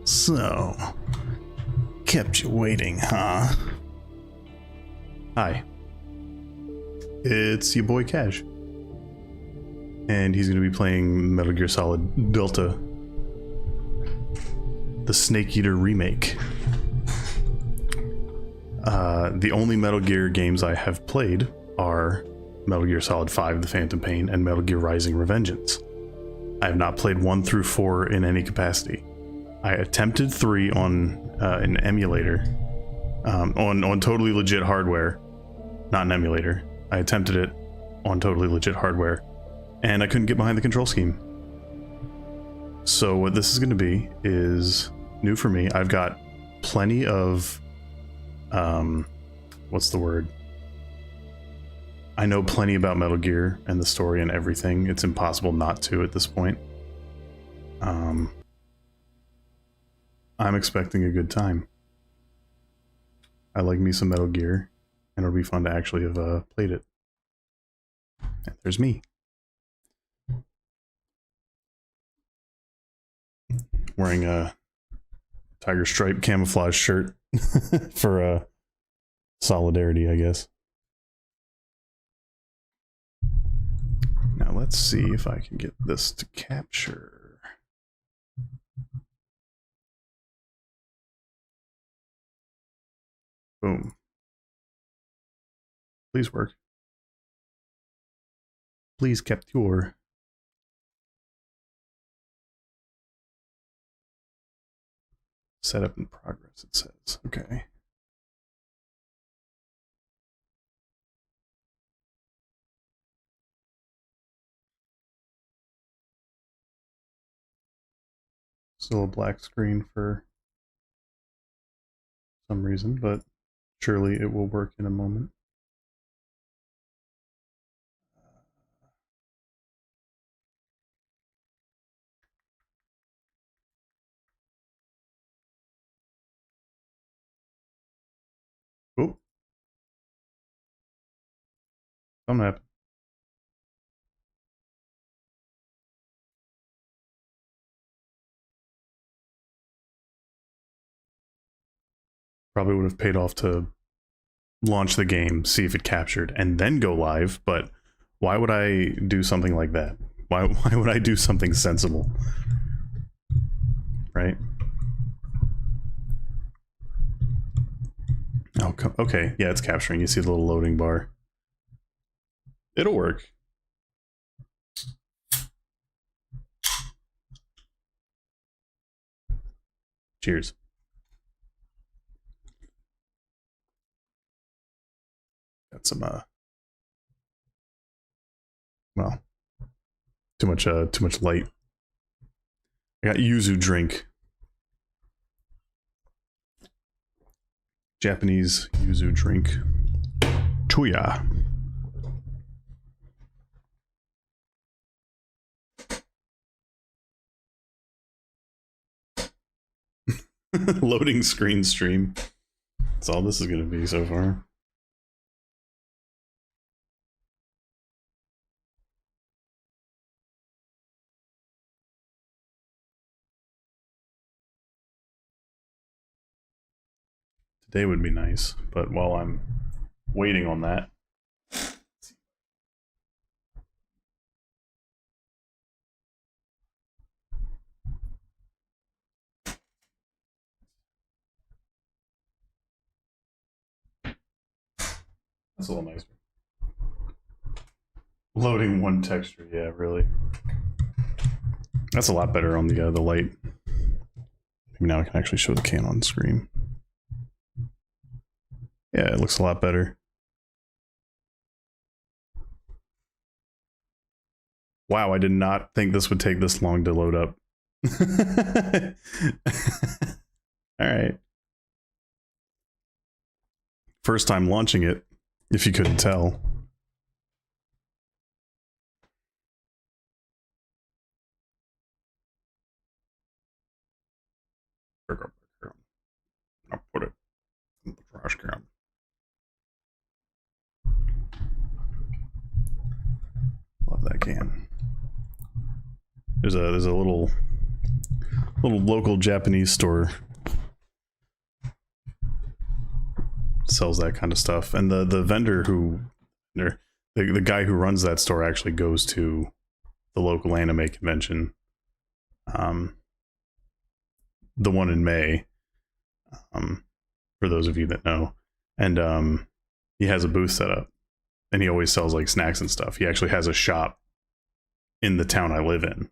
So, kept you waiting, huh? Hi. It's your boy Kaj. And he's going to be playing Metal Gear Solid Delta, the Snake Eater remake. The only Metal Gear games I have played are Metal Gear Solid 5, The Phantom Pain, and Metal Gear Rising: Revengeance. I have not played 1 through 4 in any capacity. I attempted 3 on an emulator, on totally legit hardware, not an emulator. I attempted it on totally legit hardware, and I couldn't get behind the control scheme. So what this is going to be is new for me. I've got plenty of, what's the word? I know plenty about Metal Gear and the story and everything. It's impossible not to at this point. I'm expecting a good time. I like me some Metal Gear, and it'll be fun to actually have played it. And there's me. Wearing a tiger stripe camouflage shirt for solidarity, I guess. Now let's see if I can get this to capture. Boom. Please work. Please capture. Setup in progress, it says. Okay. Still a black screen for some reason, but surely it will work in a moment. Oh. Something happened. Probably would have paid off to launch the game, see if it captured, and then go live, but why would I do something like that? Why would I do something sensible? Right? Oh, okay. Yeah, it's capturing. You see the little loading bar. It'll work. Cheers. Got some well, too much light. I got yuzu drink. Japanese yuzu drink. Chuya. Loading screen stream. That's all this is going to be so far. Today would be nice, but while I'm waiting on that, that's a little nicer. Loading one texture, yeah, really. That's a lot better on the light. Maybe now I can actually show the can on screen. Yeah, it looks a lot better. Wow, I did not think this would take this long to load up. Alright. First time launching it, if you couldn't tell. I'll put it in the trash can. Love that can. There's a little Little local Japanese store sells that kind of stuff, and the vendor who, the guy who runs that store actually goes to the local anime convention, the one in May, for those of you that know, and he has a booth set up, and he always sells like snacks and stuff. He actually has a shop in the town I live in.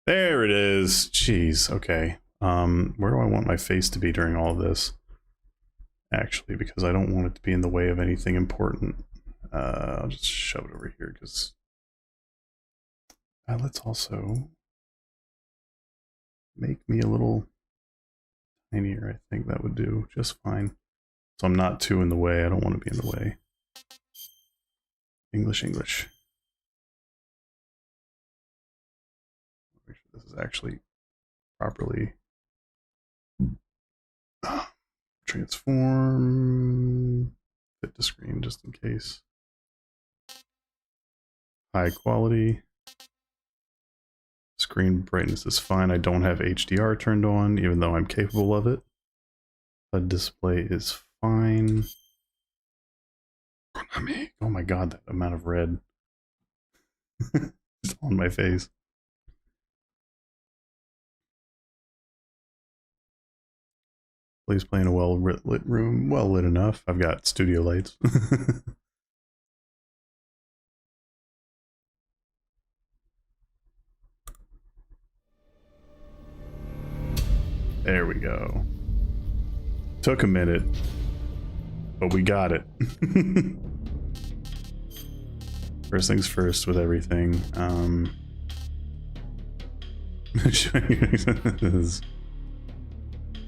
There it is. Jeez. Okay. Where do I want my face to be during all of this? Actually, because I don't want it to be in the way of anything important. I'll just shove it over here because let's also make me a little tinier. I think that would do just fine. So I'm not too in the way. I don't want to be in the way. English. Make sure this is actually properly transform, fit to screen just in case. High quality. Screen brightness is fine. I don't have HDR turned on, even though I'm capable of it. HUD display is fine. Oh my god, that amount of red is on my face. Please play in a well-lit room. Well lit enough. I've got studio lights. There we go. Took a minute, but we got it. First things first with everything.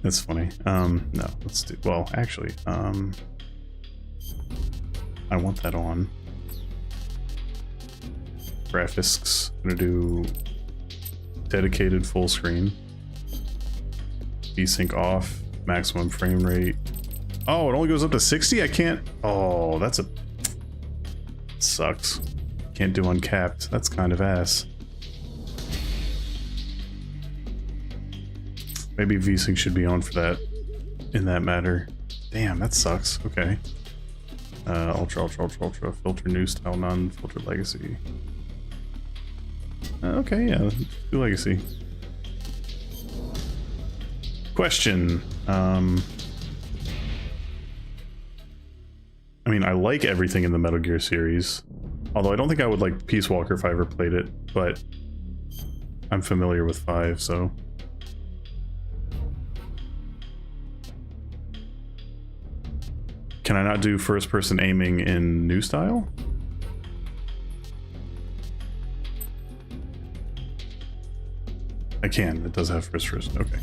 That's funny. No, let's do, well, actually, I want that on. Graphics, I'm gonna do dedicated full screen. Desync off, maximum frame rate. Oh, it only goes up to 60? I can't, oh, that's a, sucks. Can't do uncapped, that's kind of ass. Maybe VSync should be on for that, in that matter. Damn, that sucks. Okay. Ultra, filter new style, non-filter legacy. Okay, yeah, do legacy. Question. I mean, I like everything in the Metal Gear series. Although I don't think I would like Peace Walker if I ever played it, but I'm familiar with 5, so... Can I not do first-person aiming in new style? I can. It does have first-person. Okay.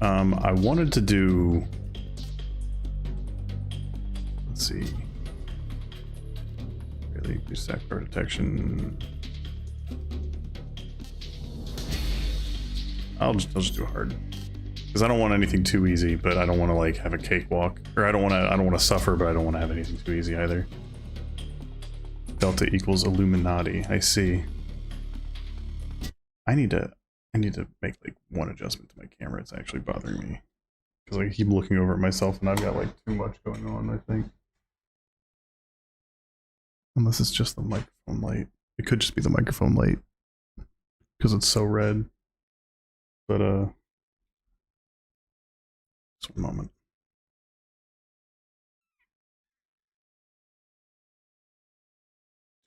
I wanted to do... Let's see. Really, do stack bar detection. I'll just do hard. Because I don't want anything too easy, but I don't want to like have a cakewalk, or I don't want to suffer, but I don't want to have anything too easy either. Delta equals Illuminati. I see. I need to make like one adjustment to my camera. It's actually bothering me because I keep looking over at myself and I've got like too much going on, I think. Unless it's just the microphone light. It could just be the microphone light because it's so red. But just one moment.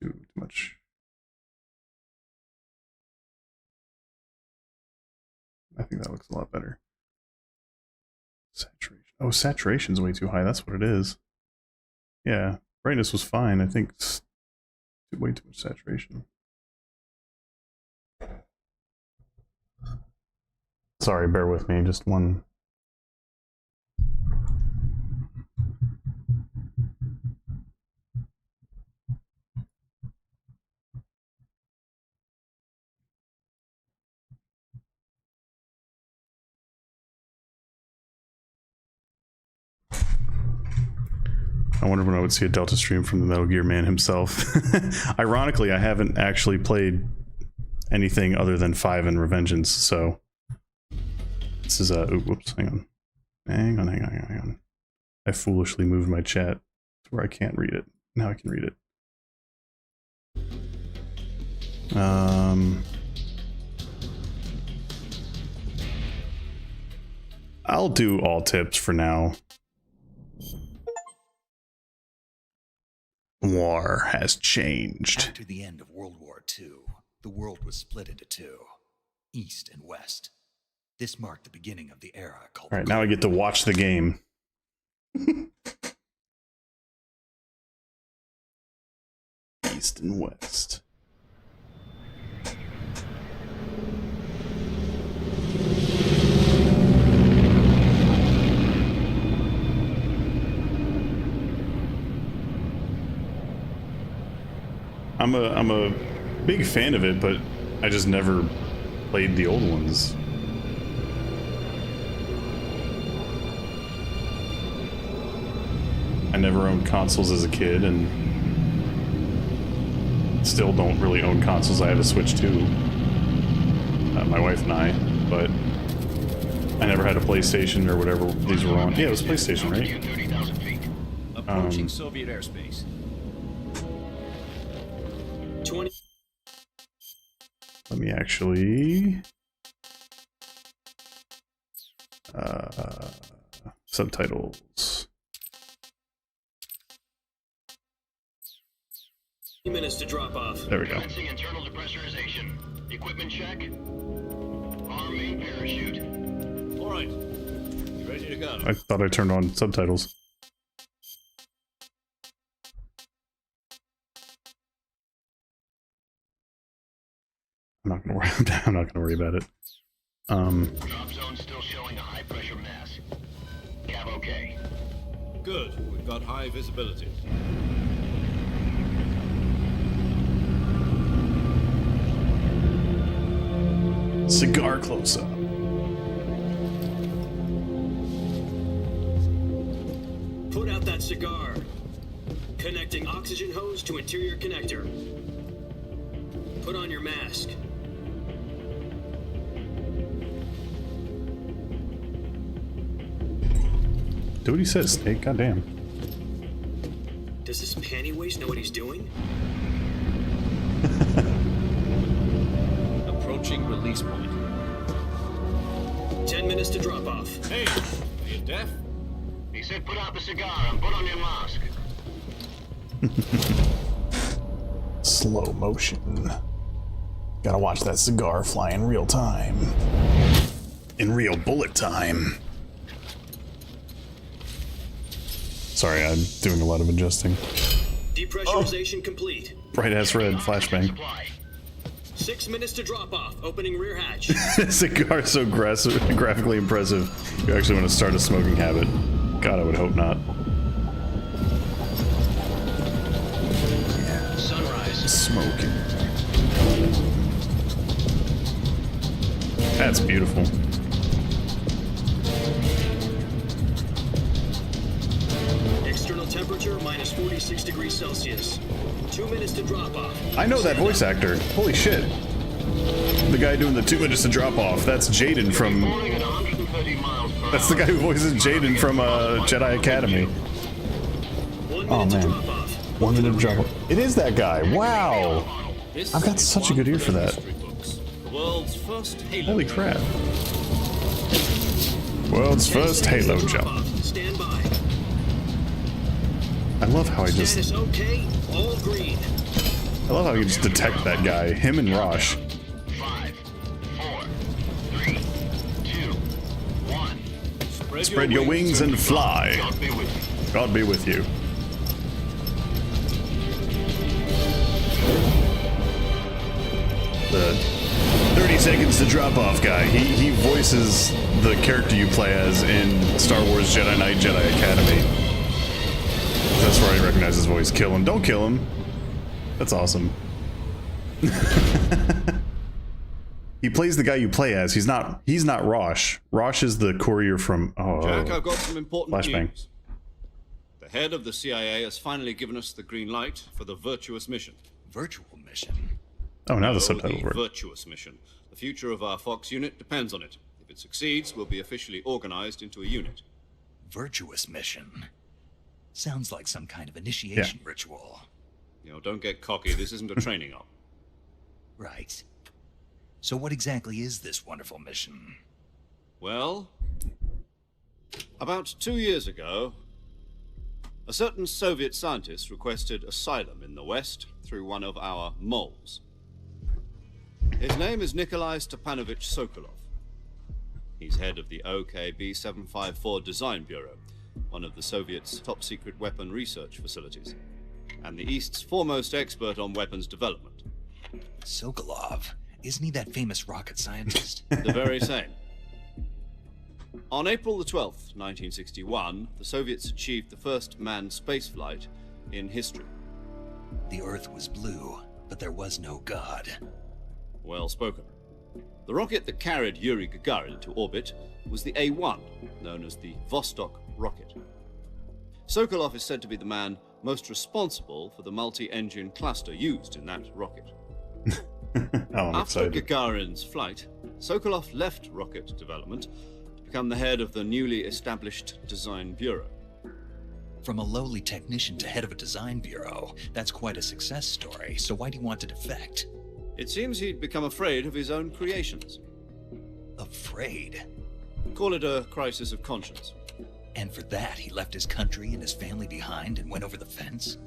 Too much. I think that looks a lot better. Saturation. Oh, saturation's way too high. That's what it is. Yeah, brightness was fine. I think it's way too much saturation. Sorry, bear with me. Just one. I wonder when I would see a Delta stream from the Metal Gear man himself. Ironically, I haven't actually played anything other than 5 and Revengeance. So this is a whoops, hang on. I foolishly moved my chat to where I can't read it. Now I can read it. I'll do all tips for now. War has changed. After the end of World War II, the world was split into two, East and West. This marked the beginning of the era called... Alright, now I get to watch the game. East and West. I'm a big fan of it, but I just never played the old ones. I never owned consoles as a kid, and still don't really own consoles. I have a Switch too, my wife and I, but I never had a PlayStation or whatever these were on. Yeah, it was PlayStation, right? Approaching Soviet airspace. 20. Let me actually subtitles. 20 minutes to drop off. There we go. Internal depressurization. Equipment check. Arm main parachute. All right. Ready to go. I thought I turned on subtitles. I'm not gonna worry. I'm not gonna worry about it. Drop zone still showing a high pressure mass. Cav okay. Good. We've got high visibility. Cigar close up. Put out that cigar. Connecting oxygen hose to interior connector. Put on your mask. Do what he says, Snake. Goddamn. Does this panty waste know what he's doing? Approaching release point. 10 minutes to drop off. Hey, are you deaf? He said put out the cigar and put on your mask. Slow motion. Gotta watch that cigar fly in real time. In real bullet time. Sorry, I'm doing a lot of adjusting. Depressurization complete. Bright ass red flashbang. 6 minutes to drop off. Opening rear hatch. Cigar so graphically impressive. You actually want to start a smoking habit. God, I would hope not. Yeah. Sunrise. Smoking. That's beautiful. External temperature minus 46 degrees Celsius. 2 minutes to drop off. I know that voice actor. Holy shit. The guy doing the 2 minutes to drop off. That's Jaden from... That's the guy who voices Jaden from Jedi Academy. 1 minute Oh to man. drop off. 1 minute to drop off. It is that guy. Wow. I've got such a good ear for that. The world's first Halo. Holy crap. World's first Halo jump. Stand by. I love how I just... Status okay. All green. I love how you just detect that guy. Him and Rosh. 5, 4, 3, 2, 1. Spread your wings and fly. God be with you. God be with you. The 30 seconds to drop off guy. He voices the character you play as in Star Wars Jedi Knight Jedi Academy. That's where I recognize his voice. Kill him. Don't kill him. That's awesome. He plays the guy you play as. He's not Rosh. Rosh is the courier from... Oh, Jack, I've got some important flashbang. news. The head of the CIA has finally given us the green light for the virtuous mission. Virtual mission? Oh, now the No, subtitles work. virtuous mission. The future of our Fox unit depends on it. If it succeeds, we'll be officially organized into a unit. Virtuous mission. Sounds like some kind of initiation ritual. You know, don't get cocky. This isn't a training op. Right. So what exactly is this wonderful mission? Well, about 2 years ago, a certain Soviet scientist requested asylum in the West through one of our moles. His name is Nikolai Stepanovich Sokolov. He's head of the OKB 754 Design Bureau, one of the Soviets' top-secret weapon research facilities, and the East's foremost expert on weapons development. Sokolov? Isn't he that famous rocket scientist? The very same. On April the 12th, 1961, the Soviets achieved the first manned spaceflight in history. The Earth was blue, but there was no God. Well spoken. The rocket that carried Yuri Gagarin to orbit was the A-1, known as the Vostok rocket. Sokolov is said to be the man most responsible for the multi-engine cluster used in that rocket. I'm After excited. Gagarin's flight, Sokolov left rocket development to become the head of the newly established Design Bureau. From a lowly technician to head of a design bureau, that's quite a success story, so why do you want to defect? It seems he'd become afraid of his own creations. Afraid? Call it a crisis of conscience. And for that, he left his country and his family behind and went over the fence?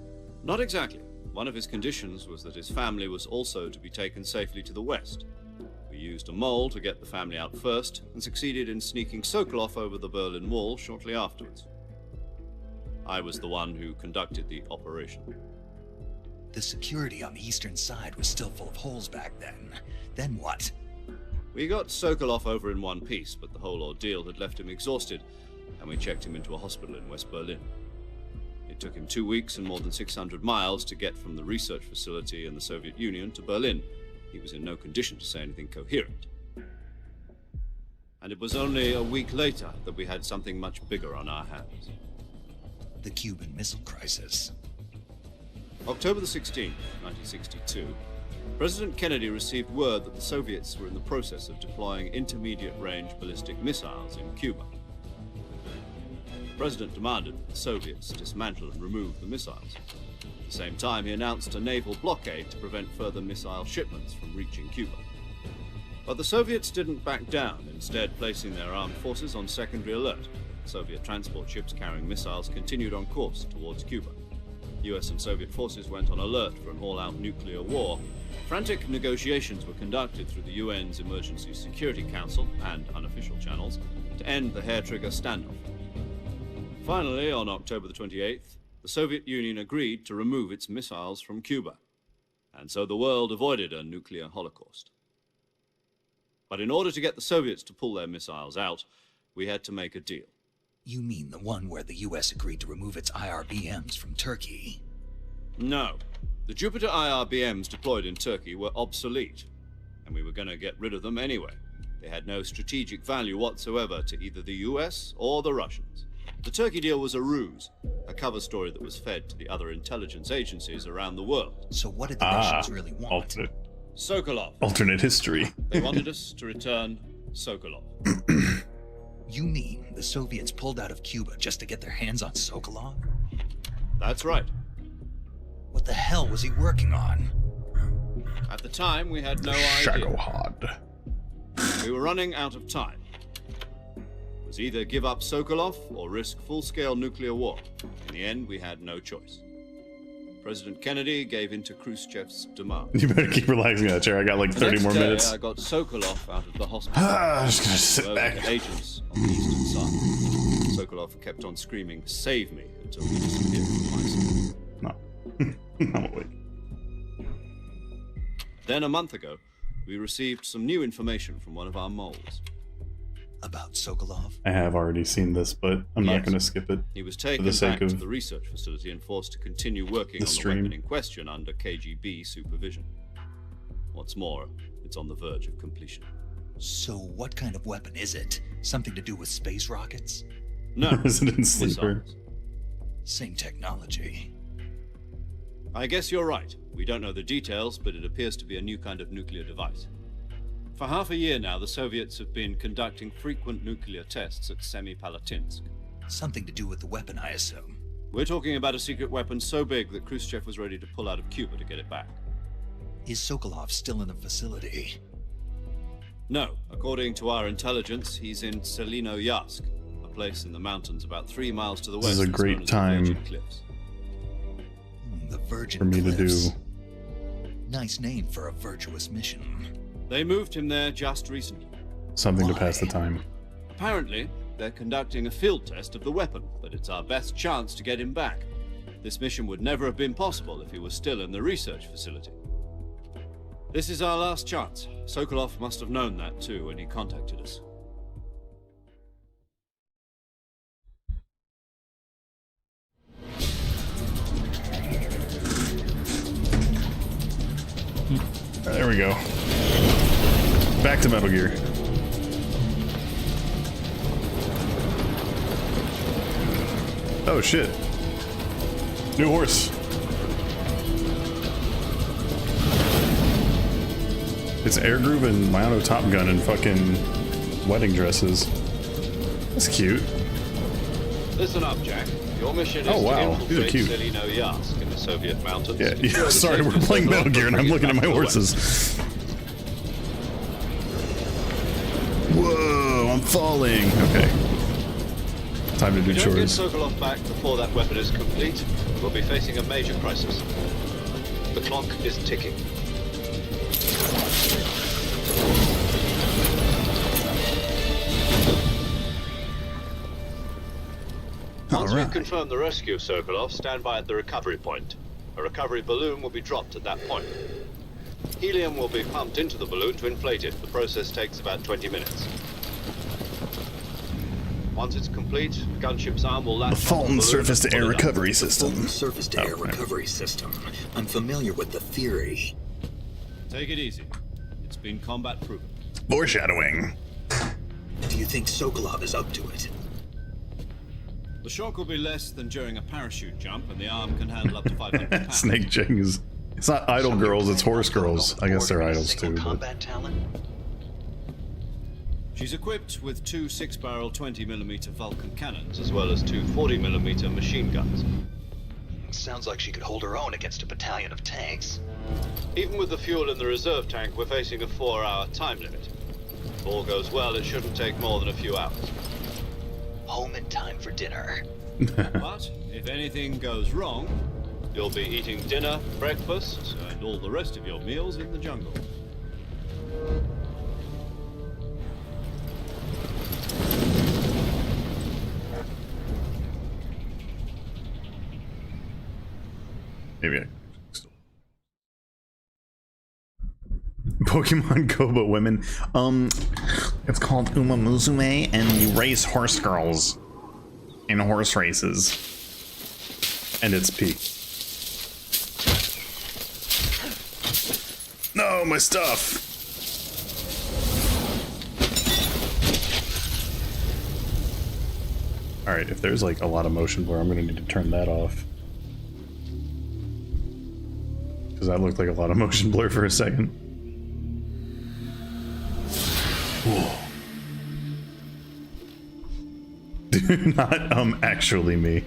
Not exactly. One of his conditions was that his family was also to be taken safely to the West. We used a mole to get the family out first and succeeded in sneaking Sokolov over the Berlin Wall shortly afterwards. I was the one who conducted the operation. The security on the eastern side was still full of holes back then. Then what? We got Sokolov over in one piece, but the whole ordeal had left him exhausted, and we checked him into a hospital in West Berlin. It took him 2 weeks and more than 600 miles to get from the research facility in the Soviet Union to Berlin. He was in no condition to say anything coherent. And it was only a week later that we had something much bigger on our hands. The Cuban Missile Crisis. October the 16th, 1962, President Kennedy received word that the Soviets were in the process of deploying intermediate-range ballistic missiles in Cuba. The President demanded that the Soviets dismantle and remove the missiles. At the same time, he announced a naval blockade to prevent further missile shipments from reaching Cuba. But the Soviets didn't back down, instead placing their armed forces on secondary alert. Soviet transport ships carrying missiles continued on course towards Cuba. US and Soviet forces went on alert for an all-out nuclear war. Frantic negotiations were conducted through the UN's Emergency Security Council and unofficial channels to end the hair-trigger standoff. Finally, on October the 28th, the Soviet Union agreed to remove its missiles from Cuba, and so the world avoided a nuclear holocaust. But in order to get the Soviets to pull their missiles out, we had to make a deal. You mean the one where the US agreed to remove its IRBMs from Turkey? No. The Jupiter IRBMs deployed in Turkey were obsolete, and we were going to get rid of them anyway. They had no strategic value whatsoever to either the US or the Russians. The Turkey deal was a ruse, a cover story that was fed to the other intelligence agencies around the world. So what did the Russians really want? Alternate history. They wanted us to return Sokolov. You mean the Soviets pulled out of Cuba just to get their hands on Sokolov? That's right. What the hell was he working on? At the time, we had no idea. Shagohod. We were running out of time. It was either give up Sokolov or risk full-scale nuclear war. In the end, we had no choice. President Kennedy gave in to Khrushchev's demand. You better keep relaxing in that chair. I got like 30 more minutes. I got Sokolov out of the hospital. I'm just gonna sit Well, back. we had agents on the eastern side. Sokolov kept on screaming, "Save me," until he disappeared from my sight. No. I'm awake. Then a month ago, we received some new information from one of our moles. About Sokolov? I have already seen this, but I'm not Yes. going to skip it. He was taken the sake back to of the research facility and forced to continue working the on the stream. weapon in question under KGB supervision. What's more, it's on the verge of completion. So what kind of weapon is it? Something to do with space rockets? No, Resident Sleeper. missiles. Same technology. I guess you're right. We don't know the details, but it appears to be a new kind of nuclear device. For half a year now, the Soviets have been conducting frequent nuclear tests at Semipalatinsk. Something to do with the weapon, I assume. We're talking about a secret weapon so big that Khrushchev was ready to pull out of Cuba to get it back. Is Sokolov still in the facility? No. According to our intelligence, he's in Selino-Yarsk, a place in the mountains about 3 miles to the west. This is a that's great known as the time Virgin Cliffs. The Virgin for me Cliffs. to do. Nice name for a virtuous mission. They moved him there just recently. Something to Why? pass the time. Apparently, they're conducting a field test of the weapon, but it's our best chance to get him back. This mission would never have been possible if he was still in the research facility. This is our last chance. Sokolov must have known that too when he contacted us. There we go. Back to Metal Gear. Oh shit. New horse. It's Air Groove and Mano Top Gun and fucking wedding dresses. That's cute. Listen up, Jack. Your mission is Oh, wow. to These are infiltrate cute. Selino-Yarsk in the Soviet mountains. Yeah, Ensure yeah. the Sorry, we're safety playing of Metal Gear and I'm Sokolov looking at my before you get back to the horses. Whoa, I'm falling. Okay. Time to do If you don't get chores. Sokolov back before that weapon is complete, we'll be facing a major crisis. The clock is ticking. Once we've confirmed the rescue of Sokolov, stand by at the recovery point. A recovery balloon will be dropped at that point. Helium will be pumped into the balloon to inflate it. The process takes about 20 minutes. Once it's complete, the gunship's arm will latch The onto Fulton balloon surface and to air pull it up. recovery system. Fulton surface-to-air Oh, recovery system. I'm familiar with the theory. Take it easy. It's been combat proven. Foreshadowing. Do you think Sokolov is up to it? The shock will be less than during a parachute jump, and the arm can handle up to 500 pounds. Snake Jing it's not idol girls, it's horse girls. I guess they're idols too. But Combat talent? She's equipped with 2 6-barrel 20mm Vulcan cannons, as well as 2 40mm machine guns. Sounds like she could hold her own against a battalion of tanks. Even with the fuel in the reserve tank, we're facing a 4-hour time limit. If all goes well, it shouldn't take more than a few hours. Home in time for dinner. But if anything goes wrong, you'll be eating dinner, breakfast, and all the rest of your meals in the jungle. maybe I Pokemon Go but women. It's called Uma Musume and you race horse girls in horse races. And it's P. No, my stuff. Alright, if there's like a lot of motion blur, I'm gonna need to turn that off. Because that looked like a lot of motion blur for a second. Whoa. Not, actually me.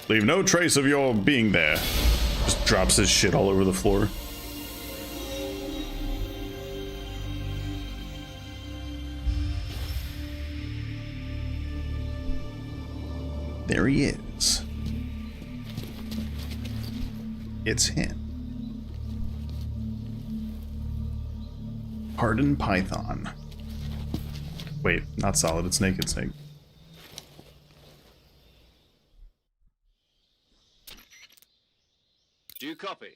Leave no trace of your being there. Just drops his shit all over the floor. There he is. It's him. Pardon Python. Wait, not Solid, it's Naked Snake. Do you copy?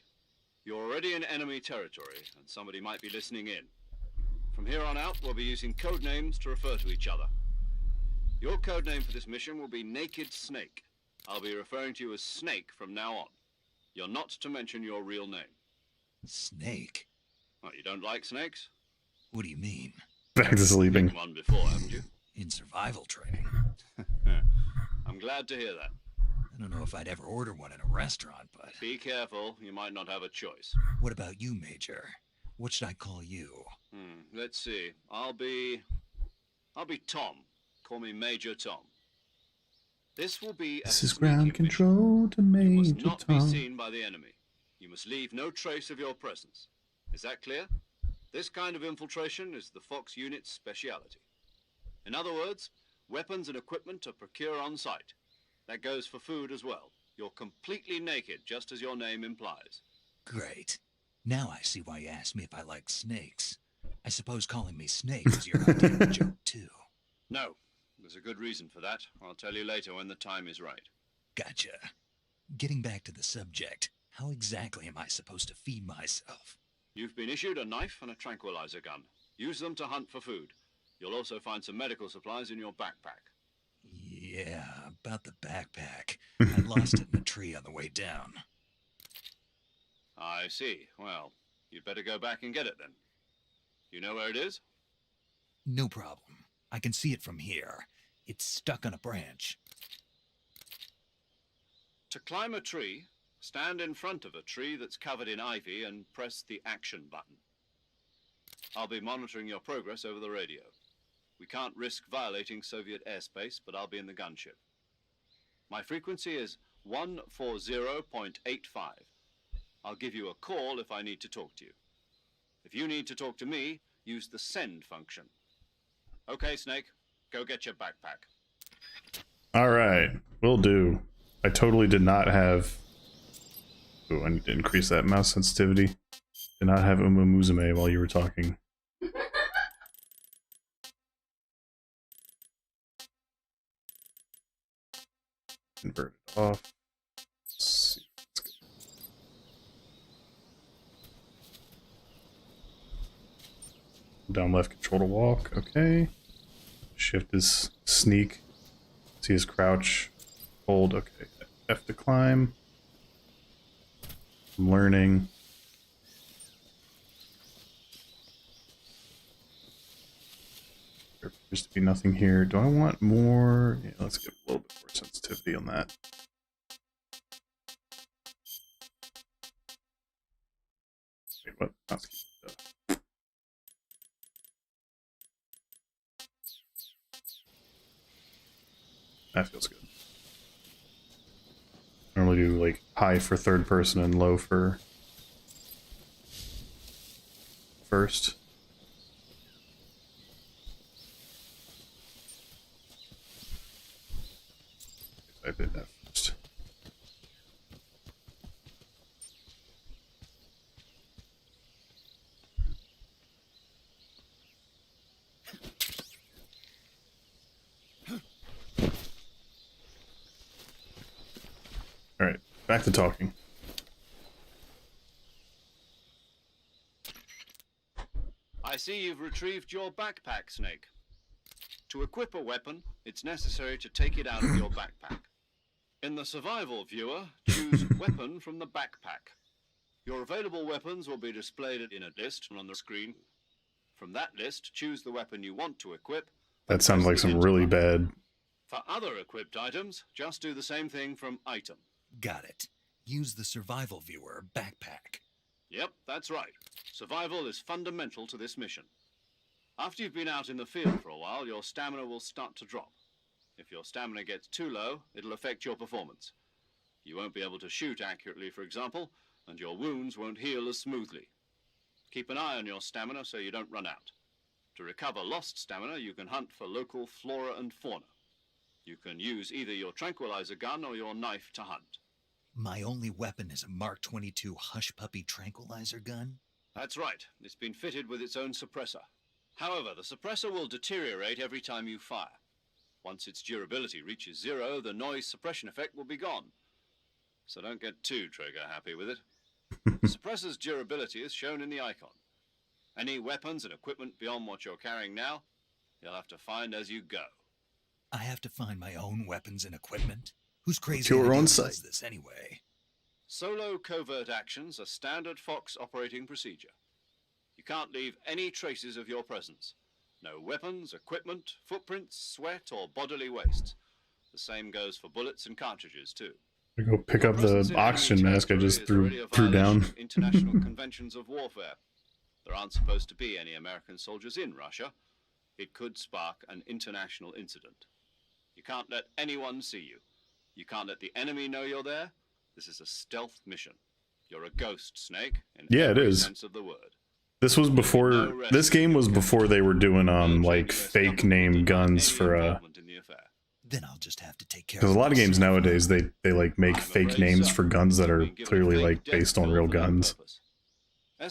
You're already in enemy territory, and somebody might be listening in. From here on out, we'll be using code names to refer to each other. Your code name for this mission will be Naked Snake. I'll be referring to you as Snake from now on. You're not to mention your real name. Snake? What, you don't like snakes? What do you mean? Back to sleeping. Been one before, haven't you? In survival training? I'm glad to hear that. I don't know if I'd ever order one in a restaurant, but... Be careful, you might not have a choice. What about you, Major? What should I call you? Let's see. I'll be Tom. Call me Major Tom. This will be a This is sneaking ground mission. control to You must Major not be Tom. seen by the enemy. You must leave no trace of your presence. Is that clear? This kind of infiltration is the Fox unit's speciality. In other words, weapons and equipment are procured on site. That goes for food as well. You're completely naked, just as your name implies. Great. Now I see why you asked me if I like snakes. I suppose calling me Snake is your idea of a joke, too. No, there's a good reason for that. I'll tell you later when the time is right. Gotcha. Getting back to the subject, how exactly am I supposed to feed myself? You've been issued a knife and a tranquilizer gun. Use them to hunt for food. You'll also find some medical supplies in your backpack. Yeah, about the backpack. I lost it in a tree on the way down. I see. Well, you'd better go back and get it then. You know where it is? No problem. I can see it from here. It's stuck on a branch. To climb a tree, stand in front of a tree that's covered in ivy and press the action button. I'll be monitoring your progress over the radio. We can't risk violating Soviet airspace, but I'll be in the gunship. My frequency is 140.85. I'll give you a call if I need to talk to you. If you need to talk to me, use the send function. Okay, Snake, go get your backpack. All right, will do. I totally did not have... Oh, I need to increase that mouse sensitivity. Did not have Muzume while you were talking. Convert it off. Let's see. Let's go. Down left, control to walk. Okay. Shift is sneak. See his crouch. Hold. Okay. F to climb. I'm learning. There appears to be nothing here. Do I want more? Yeah, let's get a little bit more sensitivity on that. Wait, what? Let's keep it, that feels good. Normally do like high for third person and low for first. I did that first. All right, back to talking. I see you've retrieved your backpack, Snake. To equip a weapon, it's necessary to take it out of your backpack. In the survival viewer, choose weapon from the backpack. Your available weapons will be displayed in a list on the screen. From that list, choose the weapon you want to equip. That sounds like some really bad. For other equipped items, just do the same thing from item. Got it. Use the survival viewer backpack. Yep, that's right. Survival is fundamental to this mission. After you've been out in the field for a while, your stamina will start to drop. If your stamina gets too low, it'll affect your performance. You won't be able to shoot accurately, for example, and your wounds won't heal as smoothly. Keep an eye on your stamina so you don't run out. To recover lost stamina, you can hunt for local flora and fauna. You can use either your tranquilizer gun or your knife to hunt. My only weapon is a Mark 22 Hush Puppy tranquilizer gun? That's right. It's been fitted with its own suppressor. However, the suppressor will deteriorate every time you fire. Once its durability reaches 0, the noise suppression effect will be gone. So don't get too trigger happy with it. The suppressor's durability is shown in the icon. Any weapons and equipment beyond what you're carrying now, you'll have to find as you go. I have to find my own weapons and equipment? Who's crazy To her idea own does site. this anyway? Solo covert actions are standard Fox operating procedure. You can't leave any traces of your presence. No weapons, equipment, footprints, sweat, or bodily wastes. The same goes for bullets and cartridges, too. I go pick up the oxygen mask I just threw down. International conventions of warfare. There aren't supposed to be any American soldiers in Russia. It could spark an international incident. You can't let anyone see you. You can't let the enemy know you're there. This is a stealth mission. You're a ghost, Snake, in every sense of the word. This was before. This game was before they were doing like fake name guns for Then I'll just have to take care. Because a lot of games nowadays they like make fake names for guns that are clearly like based on real guns.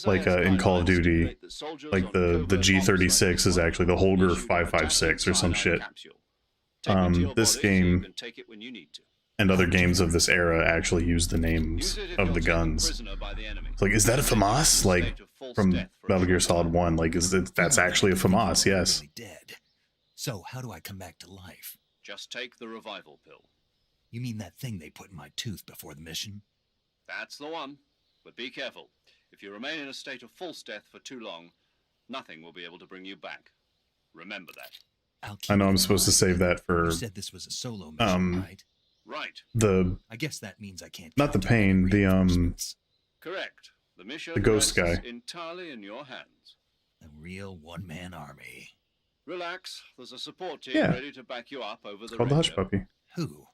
Like in Call of Duty, like the G36 is actually the Holger 556 or some shit. This game and other games of this era actually use the names of the guns. It's like, is that a FAMAS? Like from Metal Gear Solid 1, like that's actually a FAMAS? Yes. Dead. So how do I come back to life? Just take the revival pill. You mean that thing they put in my tooth before the mission? That's the one. But be careful. If you remain in a state of false death for too long, nothing will be able to bring you back. Remember that. I know I'm supposed to save that for. You said this was a solo mission, right? Right. I guess that means I can't. Not the pain. The Correct. The mission. The ghost guy. Entirely in your hands. A real one-man army. Relax. There's a support team ready to back you up over the. Called the Hush Puppy. Who?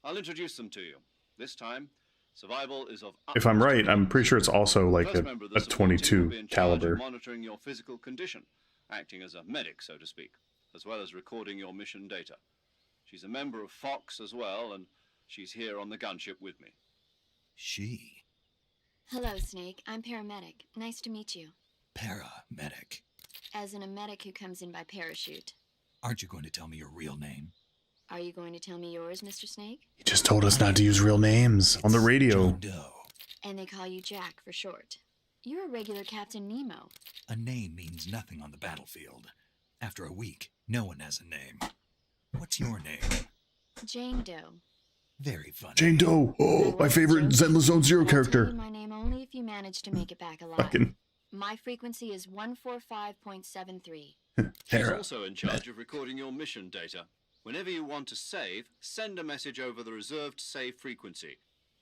I'll introduce them to you. This time, survival is of. If I'm right, I'm pretty sure it's also like a 22 caliber. Monitoring your physical condition, acting as a medic, so to speak, as well as recording your mission data. She's a member of Fox as well, and she's here on the gunship with me. She? Hello, Snake. I'm paramedic. Nice to meet you. Paramedic? As in a medic who comes in by parachute. Aren't you going to tell me your real name? Are you going to tell me yours, Mr. Snake? He just told us not to use real names on the radio. John Doe. And they call you Jack for short. You're a regular Captain Nemo. A name means nothing on the battlefield. After a week, no one has a name. What's your name? Jane Doe. Very funny. Jane Doe. Oh, my favorite Zenless Zone Zero character. I'll tell you my name only if you manage to make it back alive. Fucking My frequency is 145.73. She's also in charge of recording your mission data. Whenever you want to save, send a message over the reserved save frequency,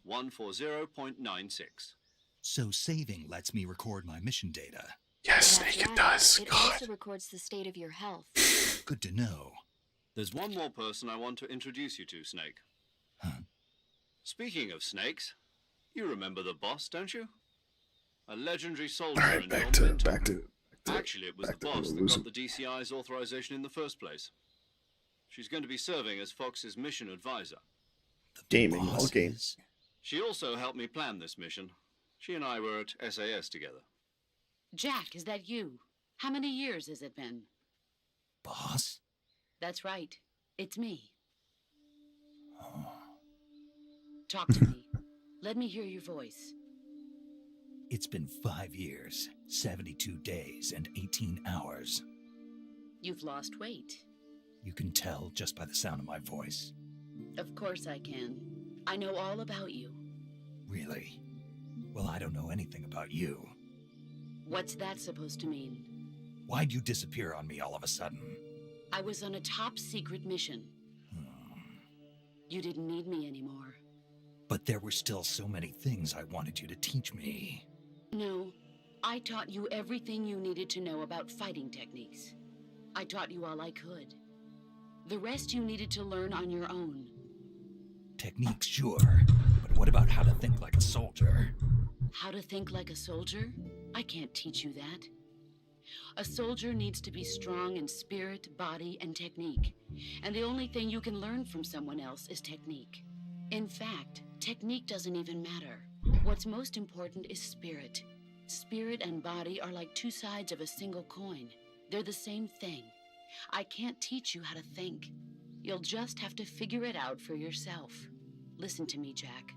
140.96. So saving lets me record my mission data. yes, That's Snake, it right. does. It God. also records the state of your health. Good to know. There's one more person I want to introduce you to, Snake. Huh? Speaking of snakes, you remember the boss, don't you? A legendary All soldier right, in back your to mentor. back to. Actually, it was the back to boss that Rose. got the DCI's authorization in the first place. She's going to be serving as Fox's mission advisor. Gaming, Bosses. all games. She also helped me plan this mission. She and I were at SAS together. Jack, is that you? How many years has it been? Boss? That's right. It's me. Talk to me. Let me hear your voice. It's been 5 years, 72 days, and 18 hours. You've lost weight. You can tell just by the sound of my voice. Of course I can. I know all about you. Really? Well, I don't know anything about you. What's that supposed to mean? Why'd you disappear on me all of a sudden? I was on a top secret mission. You didn't need me anymore. But there were still so many things I wanted you to teach me. No, I taught you everything you needed to know about fighting techniques. I taught you all I could. The rest you needed to learn on your own. Techniques, sure. But what about how to think like a soldier? How to think like a soldier? I can't teach you that. A soldier needs to be strong in spirit, body, and technique. And the only thing you can learn from someone else is technique. In fact, technique doesn't even matter. What's most important is spirit. Spirit and body are like two sides of a single coin. They're the same thing. I can't teach you how to think. You'll just have to figure it out for yourself. Listen to me, Jack.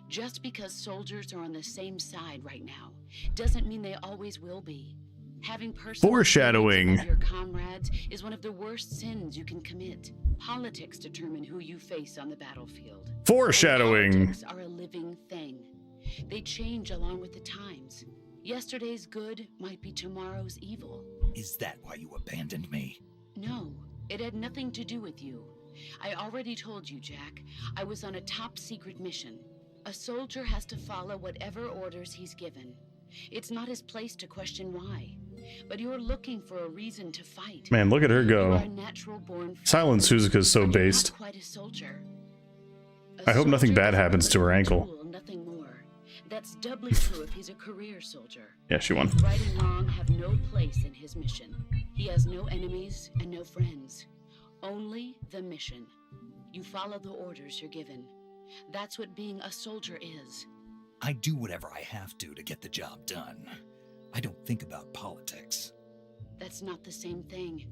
Just because soldiers are on the same side right now doesn't mean they always will be. Having personal Foreshadowing. feelings about your comrades is one of the worst sins you can commit. Politics determine who you face on the battlefield. Foreshadowing. Politics are a living thing. They change along with the times. Yesterday's good might be tomorrow's evil. Is that why you abandoned me? No, it had nothing to do with you. I already told you, Jack. I was on a top secret mission. A soldier has to follow whatever orders he's given. It's not his place to question why. But you're looking for a reason to fight. Man, look at her You go. are a natural-born Silent Suzuka is so but you're based. not quite a soldier. A I hope nothing soldier bad is a happens to her military ankle. tool, nothing more. That's doubly true if he's a career soldier. Yeah, she won. Right and wrong have no place in his mission. He has no enemies and no friends. Only the mission. You follow the orders you're given. That's what being a soldier is. I do whatever I have to get the job done. I don't think about politics. That's not the same thing.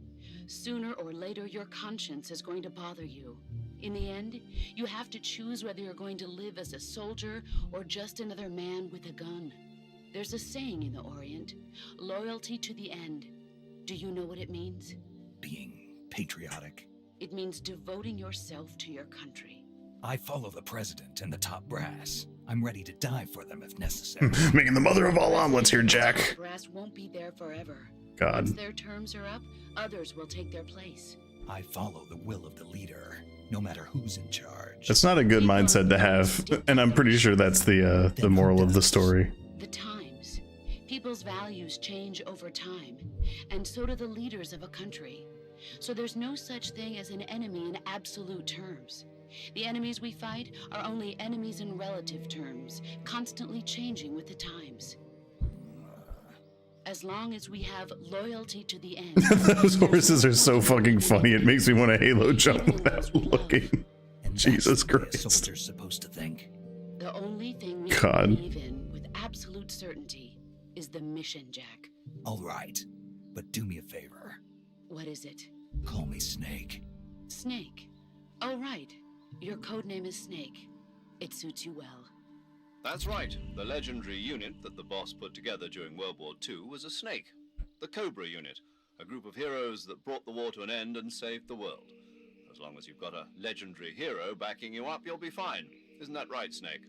Sooner or later, your conscience is going to bother you. In the end, you have to choose whether you're going to live as a soldier or just another man with a gun. There's a saying in the Orient, loyalty to the end. Do you know what it means? Being patriotic. It means devoting yourself to your country. I follow the president and the top brass. I'm ready to die for them if necessary. Making the mother of all omelets here, Jack. The brass won't be there forever. God. Once their terms are up, others will take their place. I follow the will of the leader, no matter who's in charge. That's not a good mindset to have, and I'm pretty sure that's the moral of the story. The times. People's values change over time, and so do the leaders of a country. So there's no such thing as an enemy in absolute terms. The enemies we fight are only enemies in relative terms, constantly changing with the times. As long as we have loyalty to the end. Those horses are so fucking funny. It makes me want to Halo jump without looking. And Jesus that's the way a Christ. soldier's supposed to think. The only thing we God. can believe in with absolute certainty is the mission, Jack. All right, but do me a favor. What is it? Call me Snake. Snake. Oh, right. Your code name is Snake. It suits you well. That's right. The legendary unit that the boss put together during World War II was a snake. The Cobra unit, a group of heroes that brought the war to an end and saved the world. As long as you've got a legendary hero backing you up, you'll be fine. Isn't that right, Snake?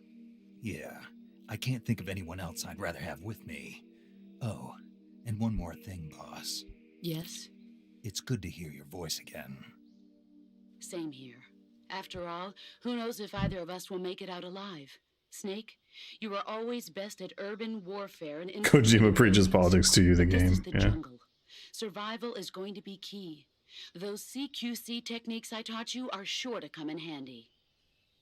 Yeah, I can't think of anyone else I'd rather have with me. Oh, and one more thing, boss. Yes? It's good to hear your voice again. Same here. After all, who knows if either of us will make it out alive? Snake, you are always best at urban warfare and Kojima preaches politics to you, the This is game. the Yeah. jungle. Survival is going to be key. Those CQC techniques I taught you are sure to come in handy.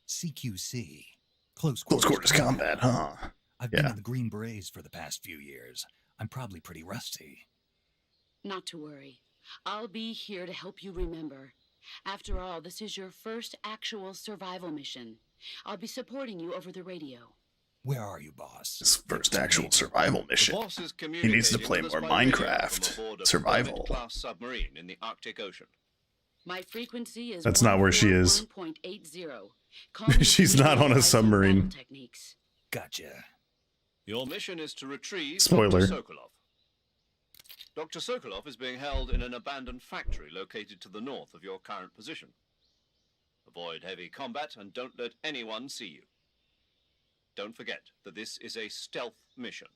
CQC. Close Close quarters combat, huh? I've been Yeah. in the Green Berets for the past few years. I'm probably pretty rusty. Not to worry. I'll be here to help you remember. After all, this is your first actual survival mission. I'll be supporting you over the radio. Where are you, boss? His first actual survival The mission. boss is He needs to communicating play with more us by radio Minecraft. from aboard a Survival. Kermit-class submarine in the Arctic Ocean. My frequency is That's not where she is. 141.80. Call me She's if you not need on a advice submarine. battle techniques. Gotcha. Your mission is to retrieve Spoiler. Dr. Sokolov. Dr. Sokolov is being held in an abandoned factory located to the north of your current position. Avoid heavy combat and don't let anyone see you. Don't forget that this is a stealth mission.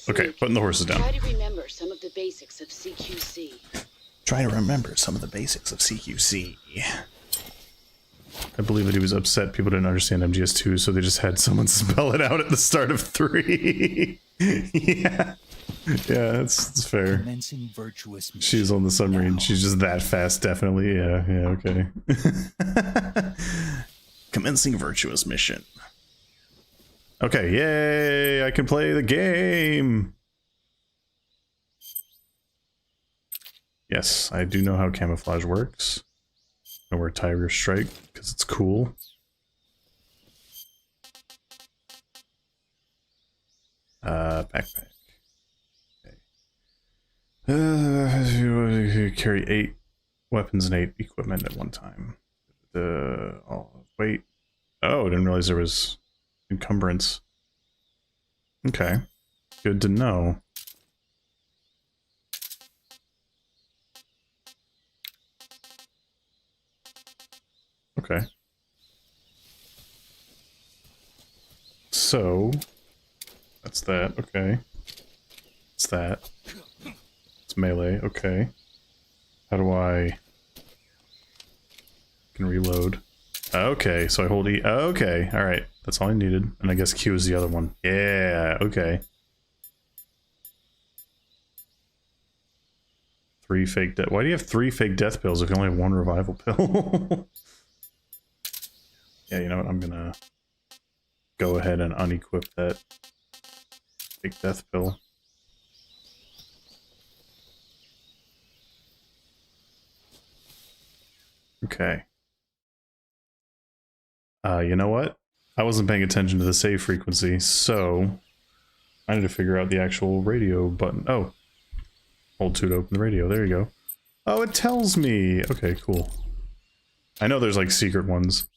Okay, Snake, putting the horses down. Try to remember some of the basics of CQC. Try to remember some of the basics of CQC. I believe that he was upset people didn't understand MGS2, so they just had someone spell it out at the start of 3. Yeah. Yeah, that's fair. Commencing virtuous mission. She's on the submarine. Now. She's just that fast, definitely. Yeah, okay. Commencing virtuous mission. Okay, yay! I can play the game! Yes, I do know how camouflage works. I wear Tiger Strike, because it's cool. Backpack. Carry 8 weapons and 8 equipment at one time. Oh, wait. Oh, I didn't realize there was encumbrance. Okay. Good to know. Okay. so that's that. Okay. It's that. It's melee. Okay. How do I can reload? Okay, so I hold E. Okay, all right. That's all I needed. And I guess Q is the other one. Yeah. Okay. 3 fake death. Why do you have 3 fake death pills if you only have 1 revival pill? Yeah, you know what? I'm gonna go ahead and unequip that fake death pill. Okay. You know what? I wasn't paying attention to the save frequency, so I need to figure out the actual radio button. Oh. Hold 2 to open the radio. There you go. Oh, it tells me! Okay, cool. I know there's like secret ones.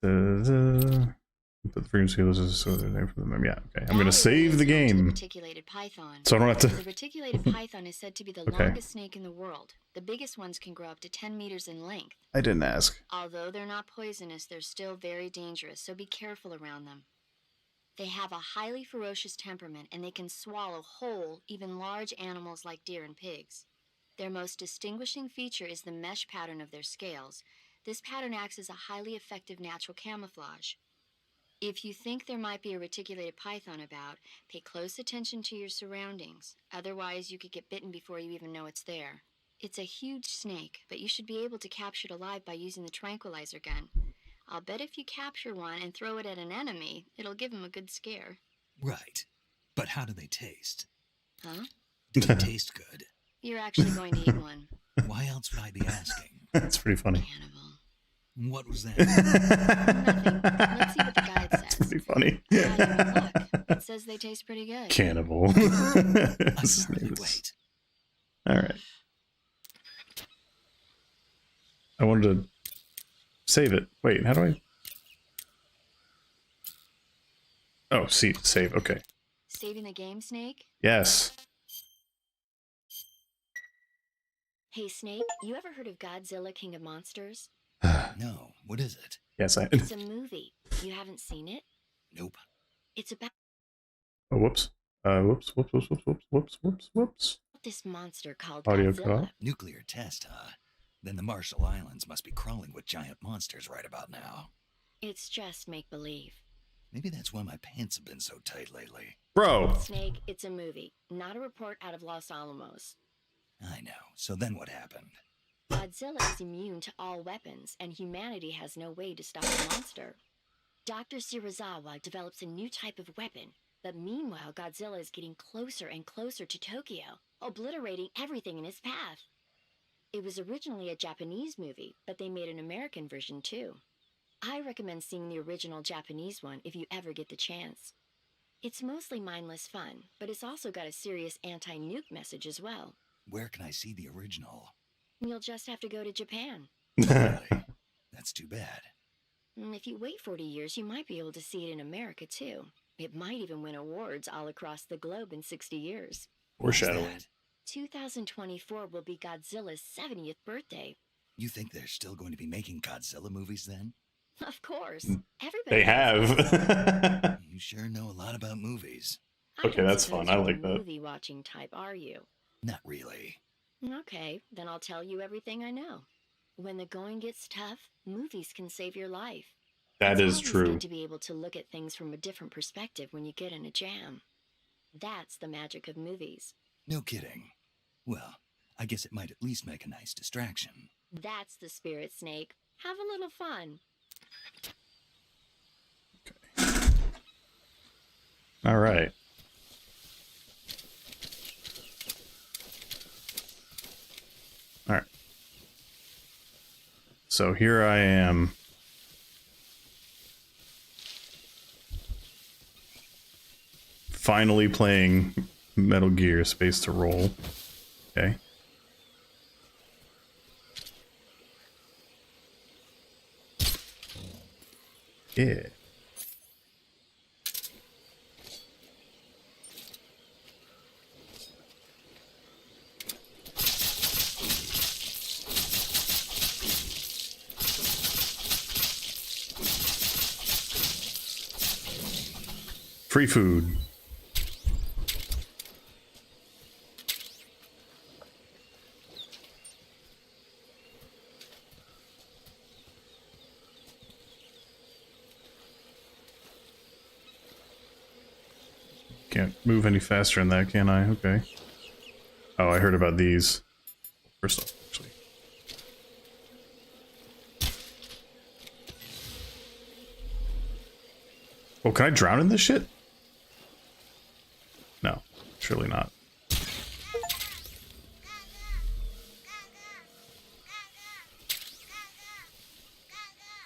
Put the frequency of those so the name for them. Yeah, okay. I'm gonna save the game. Reticulated python. So I don't have to. The reticulated python is said to be the longest snake in the world. The biggest ones can grow up to 10 meters in length. I didn't ask. Although they're not poisonous, they're still very dangerous, so be careful around them. They have a highly ferocious temperament, and they can swallow whole, even large animals like deer and pigs. Their most distinguishing feature is the mesh pattern of their scales. This pattern acts as a highly effective natural camouflage. If you think there might be a reticulated python about, pay close attention to your surroundings. Otherwise, you could get bitten before you even know it's there. It's a huge snake, but you should be able to capture it alive by using the tranquilizer gun. I'll bet if you capture one and throw it at an enemy, it'll give him a good scare. Right. But how do they taste? Huh? Do they taste good? You're actually going to eat one. Why else would I be asking? That's pretty funny. Cannibal. What was that? Nothing. Let's see what the guide That's says. pretty funny. Not even luck. It says they taste pretty good. Cannibal. I His can't really name is- wait. Alright. I wanted to save it. Wait, how do I? Oh, see, save. Okay. Saving the game, Snake? Yes. Hey, Snake, you ever heard of Godzilla, King of Monsters? No, what is it? Yes, I. It's a movie. You haven't seen it? Nope. It's about Oh, whoops. Whoops. this monster called Audio cut Godzilla. off. Nuclear test, huh? Then the Marshall Islands must be crawling with giant monsters right about now. It's just make-believe. Maybe that's why my pants have been so tight lately. Bro. Snake, it's a movie, not a report out of Los Alamos. I know. So then what happened? Godzilla is immune to all weapons, and humanity has no way to stop the monster. Dr. Shirazawa develops a new type of weapon, but meanwhile Godzilla is getting closer and closer to Tokyo, obliterating everything in his path. It was originally a Japanese movie, but they made an American version too. I recommend seeing the original Japanese one if you ever get the chance. It's mostly mindless fun, but it's also got a serious anti-nuke message as well. Where can I see the original? You'll just have to go to Japan. Really? That's too bad. If you wait 40 years, you might be able to see it in America too. It might even win awards all across the globe in 60 years. Foreshadowing. What's that? 2024 will be Godzilla's 70th birthday. You think they're still going to be making Godzilla movies then? Of course. Everybody They loves Godzilla. have. You sure know a lot about movies. I Okay, don't that's suppose fun. I you're like the that. movie watching type, are you? Not really. Okay, then I'll tell you everything I know. When the going gets tough, movies can save your life. That It's is always true. good to be able to look at things from a different perspective when you get in a jam. That's the magic of movies. No kidding. Well, I guess it might at least make a nice distraction. That's the spirit, Snake. Have a little fun. All right. All right. So here I am. Finally playing Metal Gear Space to Roll. Okay. Yeah. Free food. Can't move any faster than that, can I? Okay. Oh, I heard about these. First off, actually. Oh, can I drown in this shit? No, surely not.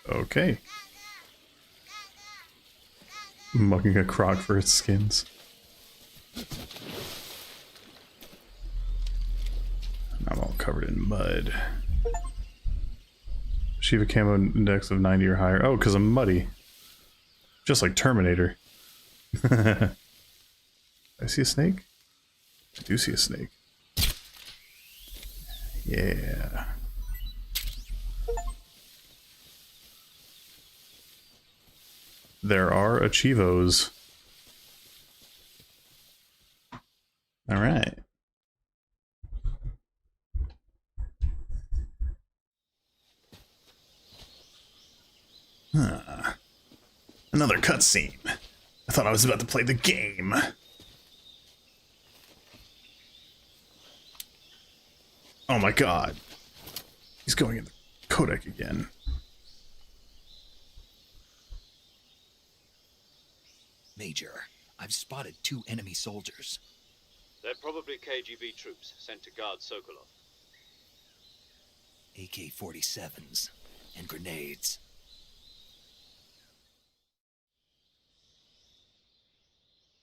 Okay. Mugging a croc for its skins. I'm all covered in mud. Achieve a camo index of 90 or higher. Oh, because I'm muddy. Just like Terminator. I see a snake? I do see a snake. Yeah. There are achievos. All right. Huh. Another cutscene. I thought I was about to play the game. Oh my god. He's going in the codec again. Major, I've spotted 2 enemy soldiers. They're probably KGB troops sent to guard Sokolov. AK-47s and grenades.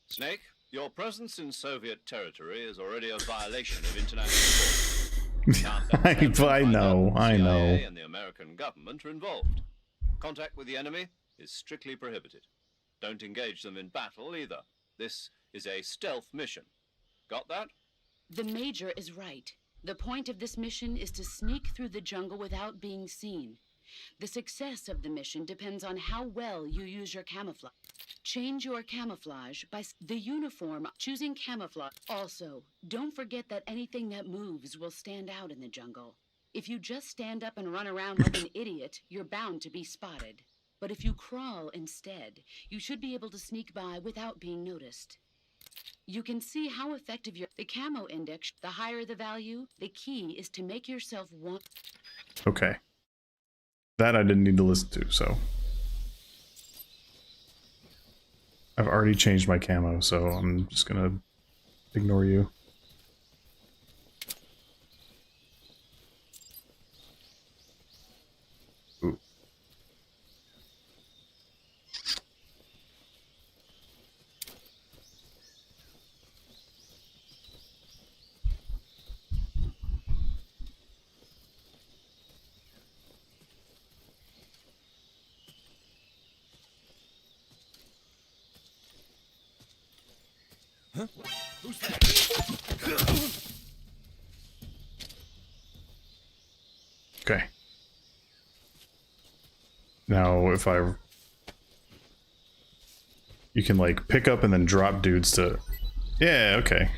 Snake, your presence in Soviet territory is already a violation of international law. I know. CIA and the American government are involved. Contact with the enemy is strictly prohibited. Don't engage them in battle either. This is a stealth mission. Got that? The Major is right. The point of this mission is to sneak through the jungle without being seen. The success of the mission depends on how well you use your camouflage. Change your camouflage by the uniform, choosing camouflage. Also, don't forget that anything that moves will stand out in the jungle. If you just stand up and run around like an idiot, you're bound to be spotted. But if you crawl instead, you should be able to sneak by without being noticed. You can see how effective the camo index, the higher the value, the key is to make yourself want. Okay. That I didn't need to listen to, so. I've already changed my camo, so I'm just gonna ignore you. Ooh. Huh? Who's that? Okay. Now, if I... You can, like, pick up and then drop dudes to... Yeah, okay.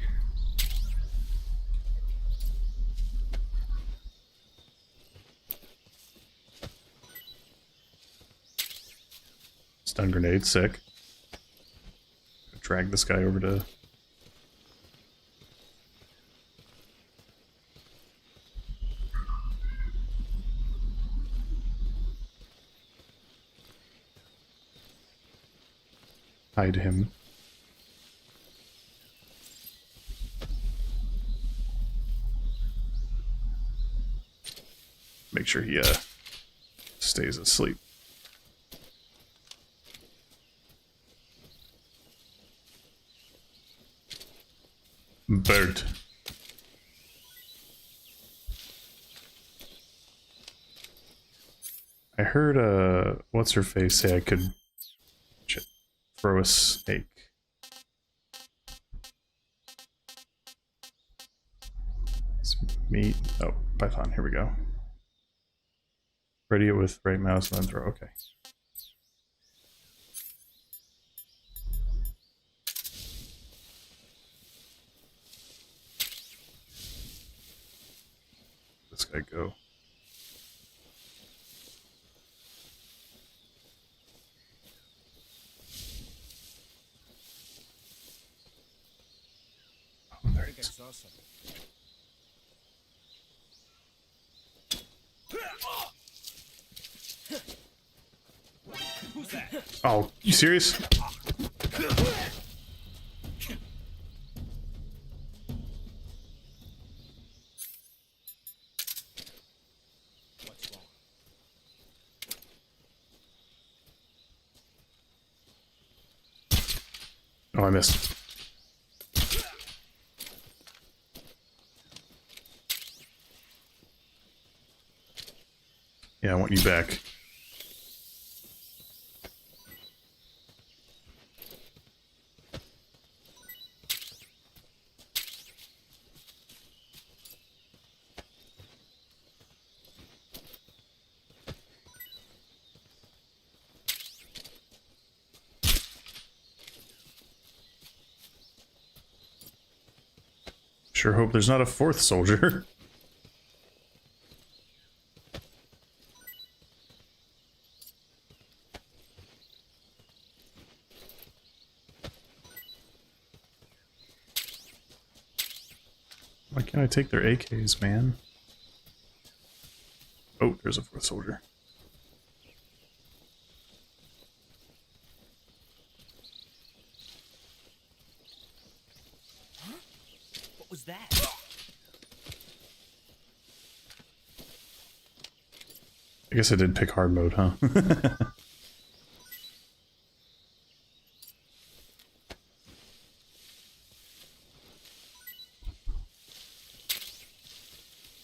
Stun grenade, sick. Drag this guy over to... hide him. Make sure he stays asleep. Bird. I heard what's her face say I could throw a snake. It's meat. Oh, Python, here we go. Ready it with right mouse and then throw. Okay. this guy go? Oh, there he is. Oh, you serious? Oh, I missed. Yeah, I want you back. Sure hope there's not a fourth soldier. Why can't I take their AKs, man? Oh, there's a fourth soldier. What was that? I guess I did pick hard mode, huh?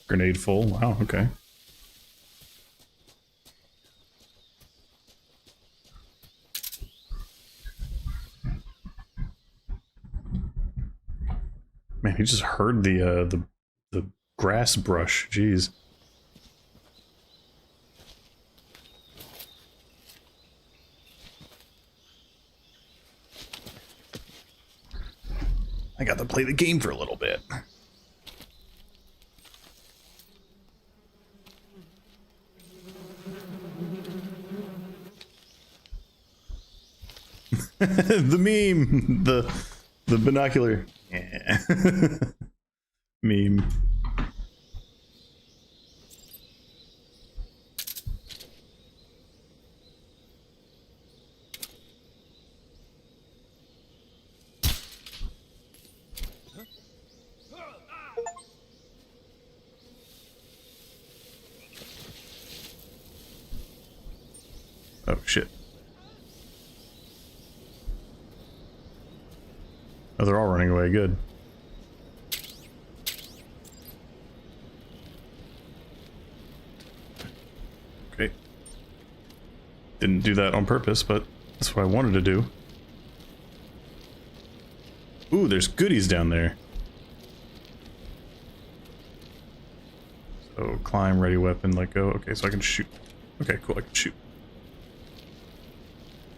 Grenade full. Wow, okay. Man, he just heard the grass brush. Jeez. I got to play the game for a little bit. The meme, the binocular. Yeah. Meme. Oh shit. Oh, they're all running away. Good. Okay. Didn't do that on purpose, but that's what I wanted to do. Ooh, there's goodies down there. So climb, ready weapon, let go. Okay, so I can shoot. Okay, cool, I can shoot.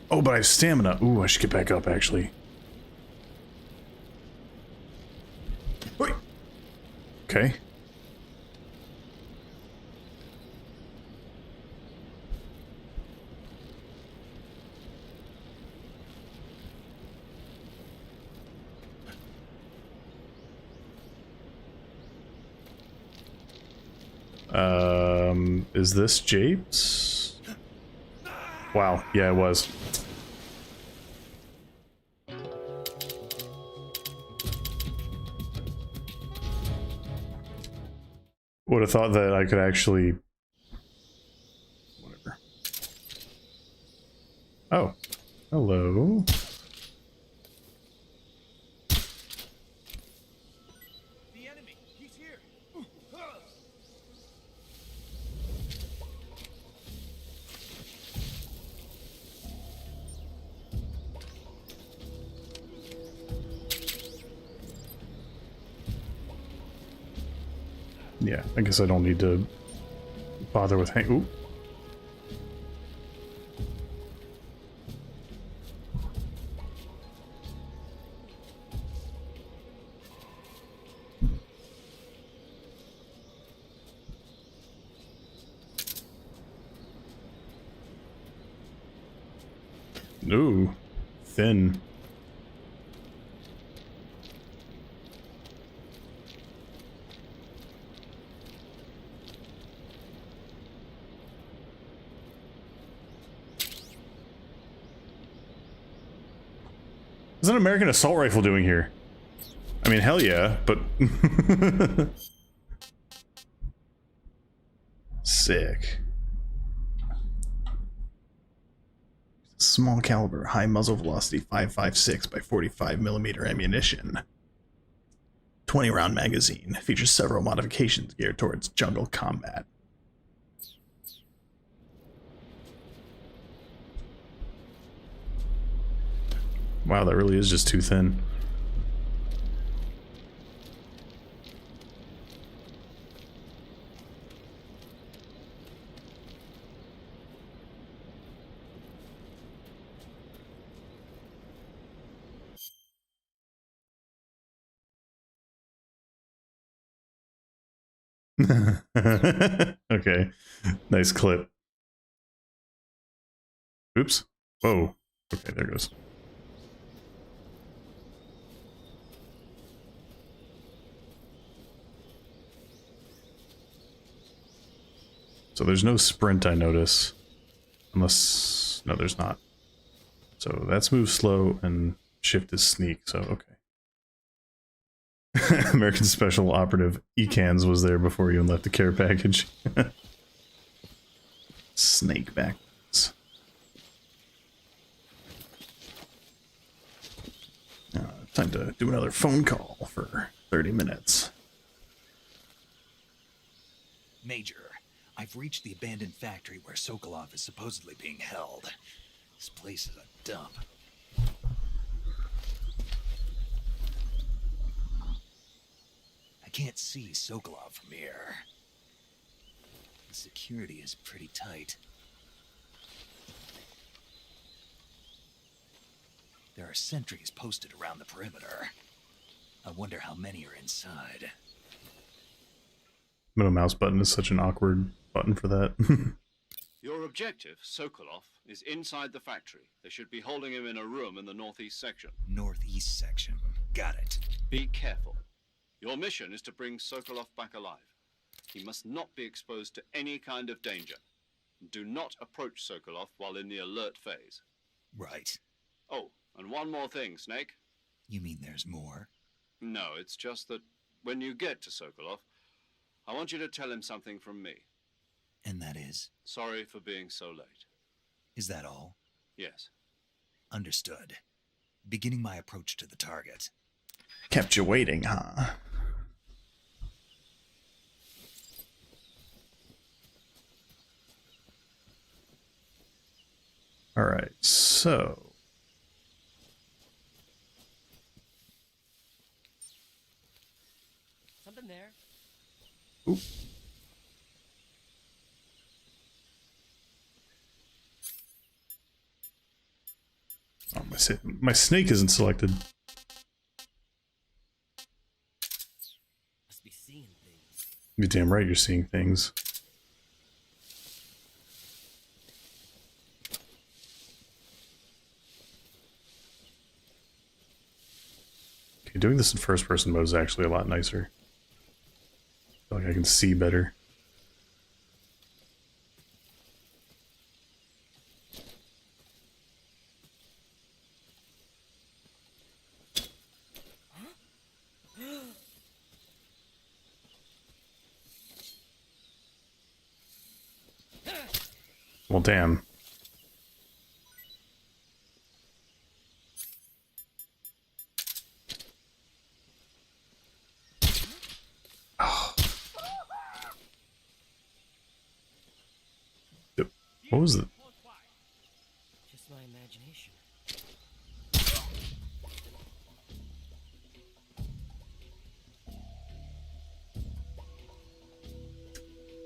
Oh, but I have stamina. Ooh, I should get back up, actually. Wait. Okay. Is this Japes? Wow, yeah, it was. Would have thought that I could actually... Whatever. Oh. Hello. The enemy, he's here. Yeah, I guess I don't need to bother with hang. Ooh. Ooh, thin. What's an American assault rifle doing here? I mean, hell yeah, but... Sick. Small caliber, high muzzle velocity, 5.56 by 45 millimeter ammunition. 20 round magazine. Features several modifications geared towards jungle combat. Wow, that really is just too thin. Okay, nice clip. Oops. Whoa. Okay, there it goes. So there's no sprint, I notice. Unless... no, there's not. So that's move slow and shift is sneak, so okay. American Special Operative Ecans was there before you and left the care package. Snake backwards. Time to do another phone call for 30 minutes. Major, I've reached the abandoned factory where Sokolov is supposedly being held. This place is a dump. I can't see Sokolov from here. The security is pretty tight. There are sentries posted around the perimeter. I wonder how many are inside. Middle mouse button is such an awkward button for that. Your objective, Sokolov, is inside the factory. They should be holding him in a room in the northeast section. Northeast section. Got it. Be careful. Your mission is to bring Sokolov back alive. He must not be exposed to any kind of danger. Do not approach Sokolov while in the alert phase. Right. Oh, and one more thing, Snake. You mean there's more? No, it's just that when you get to Sokolov, I want you to tell him something from me. And that is? Sorry for being so late. Is that all? Yes. Understood. Beginning my approach to the target. Kept you waiting, huh? Alright, so... Something there. Oop. Oh, my snake isn't selected. Must be seeing things. You're damn right you're seeing things. Okay, doing this in first person mode is actually a lot nicer. I feel like I can see better. Well, damn. Oh. What was it? Just my imagination.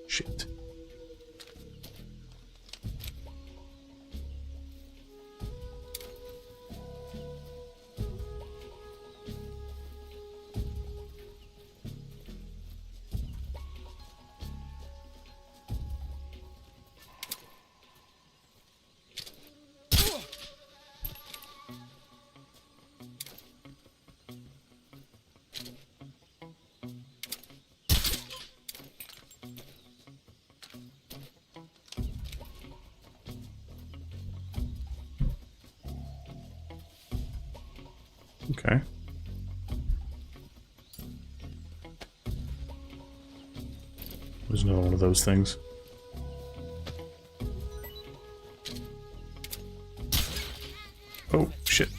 Shit. Okay. There's another one of those things. Oh, shit.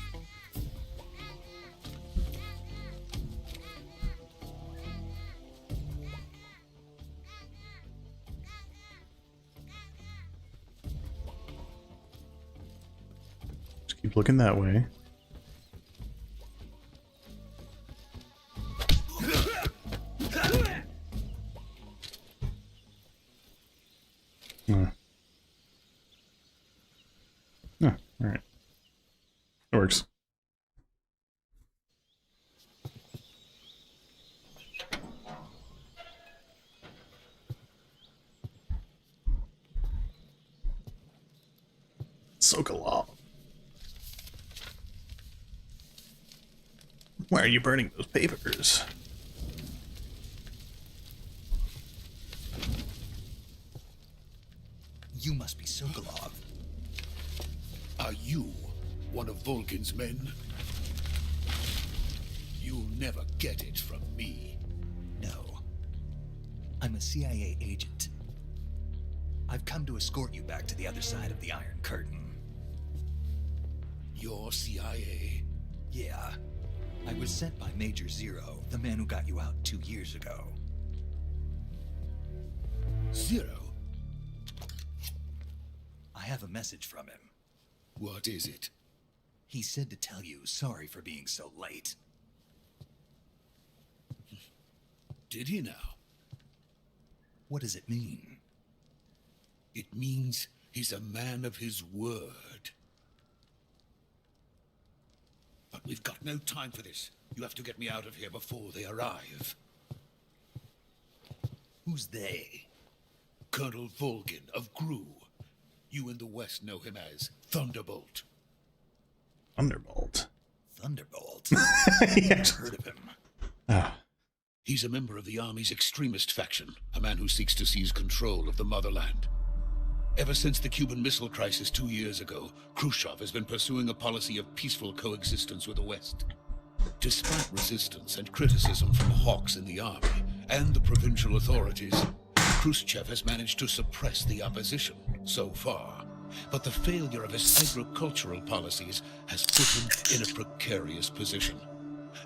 Just keep looking that way. Oh, alright. It works. Sokolov. Why are you burning those papers? You must be Sokolov. Are you one of Volkin's men? You'll never get it from me. No. I'm a CIA agent. I've come to escort you back to the other side of the Iron Curtain. You're CIA? Yeah. I was sent by Major Zero, the man who got you out 2 years ago. Zero? I have a message from him. What is it? He said to tell you sorry for being so late. Did he now? What does it mean? It means he's a man of his word. But we've got no time for this. You have to get me out of here before they arrive. Who's they? Colonel Volgin of Gru. You in the West know him as Thunderbolt. Thunderbolt. Thunderbolt? Yes. I've heard of him. Ah. He's a member of the Army's extremist faction, a man who seeks to seize control of the motherland. Ever since the Cuban Missile Crisis 2 years ago, Khrushchev has been pursuing a policy of peaceful coexistence with the West. Despite resistance and criticism from hawks in the army and the provincial authorities, Khrushchev has managed to suppress the opposition so far. But the failure of his agricultural policies has put him in a precarious position.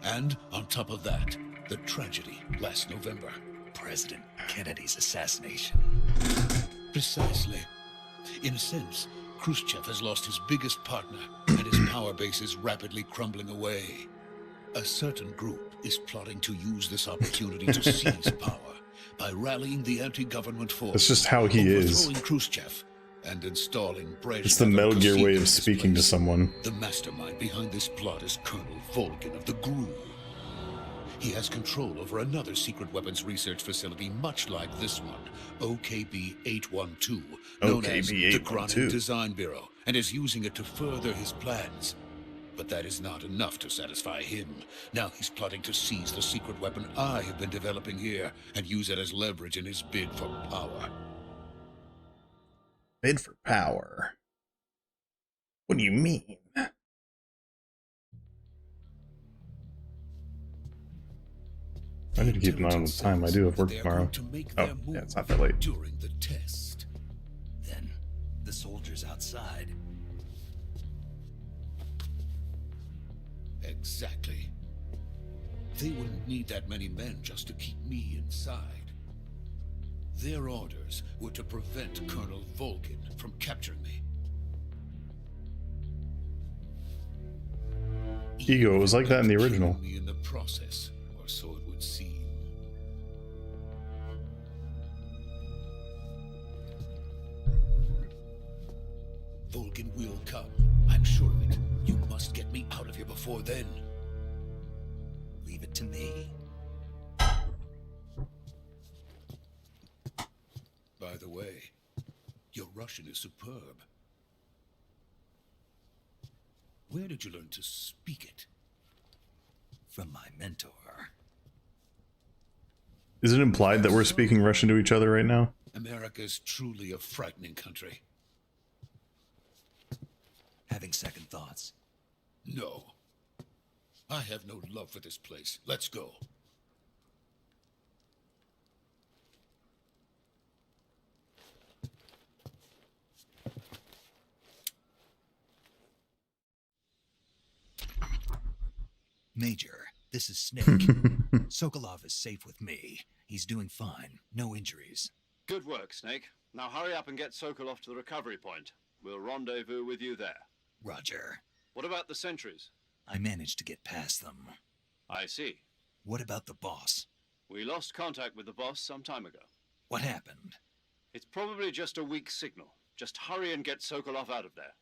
And on top of that, the tragedy last November. President Kennedy's assassination. Precisely. In a sense, Khrushchev has lost his biggest partner, and his power base is rapidly crumbling away. A certain group is plotting to use this opportunity to seize power by rallying the anti-government force. That's just how he is. Overthrowing Khrushchev and installing Brezhnev. It's the Metal Gear way of speaking to place. someone. The mastermind behind this plot is Colonel Volgin of the Gru. He has control over another secret weapons research facility much like this one, OKB-812, known as the Groningen Design Bureau, and is using it to further his plans. But that is not enough to satisfy him. Now he's plotting to seize the secret weapon I have been developing here and use it as leverage in his bid for power. Bid for power? What do you mean? I need to keep an eye on the time. I do have work tomorrow. Oh, yeah, it's not that late. During the test. Then, the soldiers outside. Exactly. They wouldn't need that many men just to keep me inside. Their orders were to prevent Colonel Volgin from capturing me. Ego, it was like that in the original. Me in the process, or so it would seem. Volgin will come. I'm sure of it. You must get me out of here before then. Leave it to me. By the way, your Russian is superb. Where did you learn to speak it? From my mentor. Is it implied that we're speaking Russian to each other right now? America's truly a frightening country. Having second thoughts? No. I have no love for this place. Let's go. Major, this is Snake. Sokolov is safe with me. He's doing fine. No injuries. Good work, Snake. Now hurry up and get Sokolov to the recovery point. We'll rendezvous with you there. Roger. What about the sentries? I managed to get past them. I see. What about the boss? We lost contact with the boss some time ago. What happened? It's probably just a weak signal. Just hurry and get Sokolov out of there.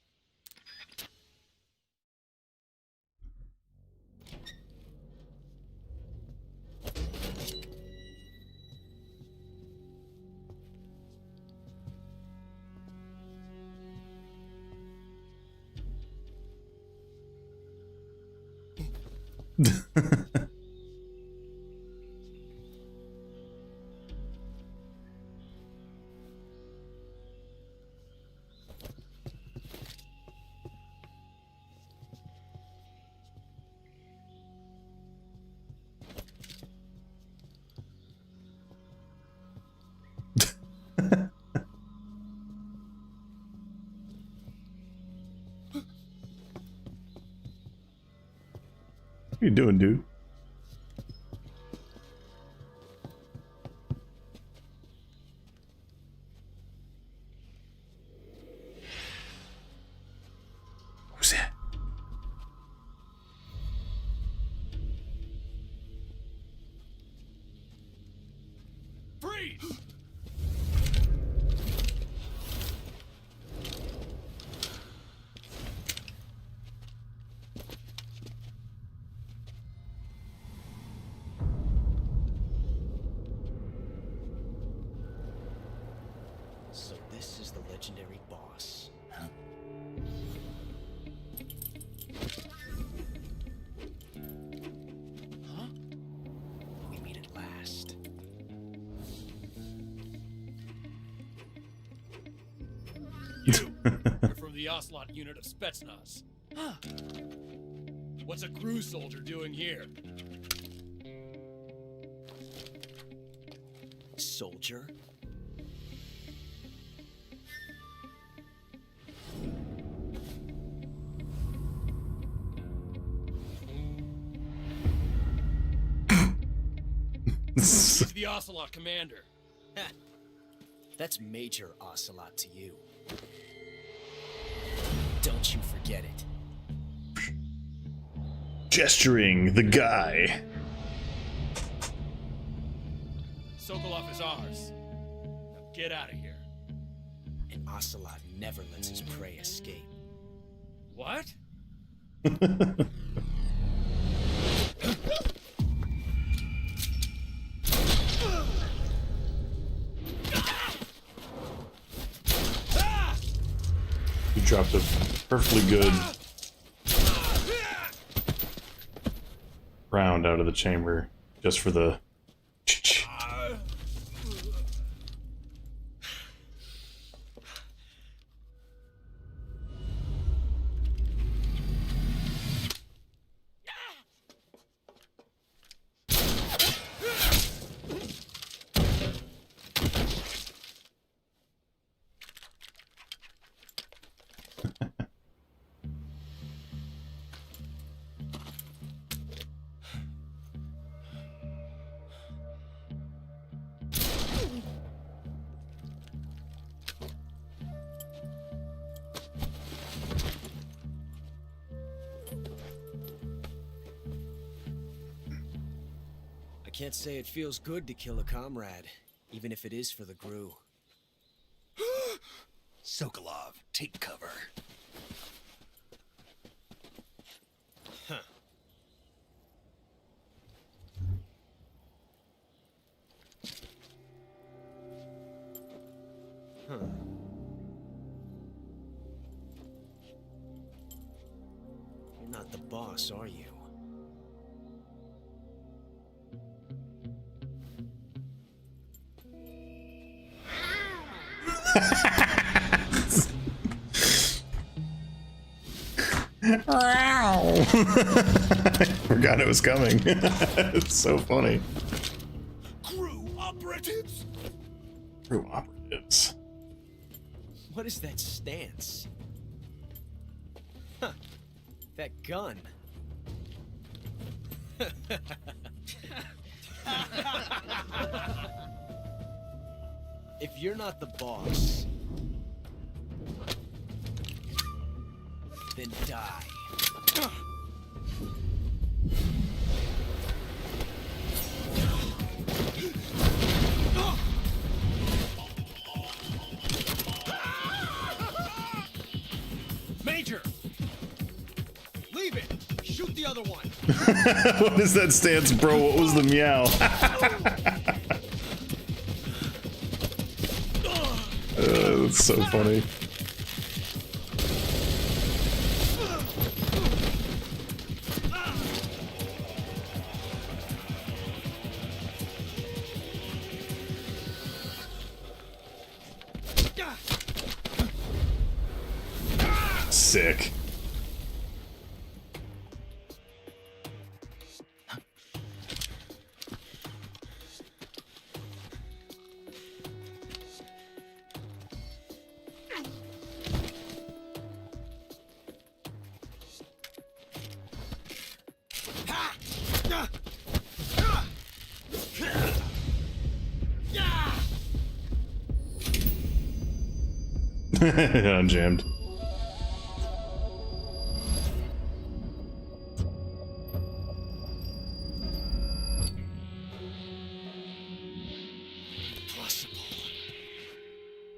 What are you doing, dude? Who's that? Freeze! So this is the legendary boss. Huh? Huh? We meet at last. You! You're from the Ocelot unit of Spetsnaz. Huh. What's a crew soldier doing here? Soldier? He's the Ocelot commander. That's Major Ocelot to you. Don't you forget it. Gesturing the guy. Sokolov is ours. Now get out of here. And Ocelot never lets his prey escape. What? You dropped a perfectly good round out of the chamber just for the I can't say it feels good to kill a comrade, even if it is for the GRU. Sokolov, take cover. Huh. Huh. You're not the boss, are you? I forgot it was coming. It's so funny. Crew operatives! Crew operatives. What is that stance? Huh. That gun. If you're not the boss, then die. Major! Leave it! Shoot the other one! What is that stance, bro? What was the meow? That's so funny. Sick. Unjammed.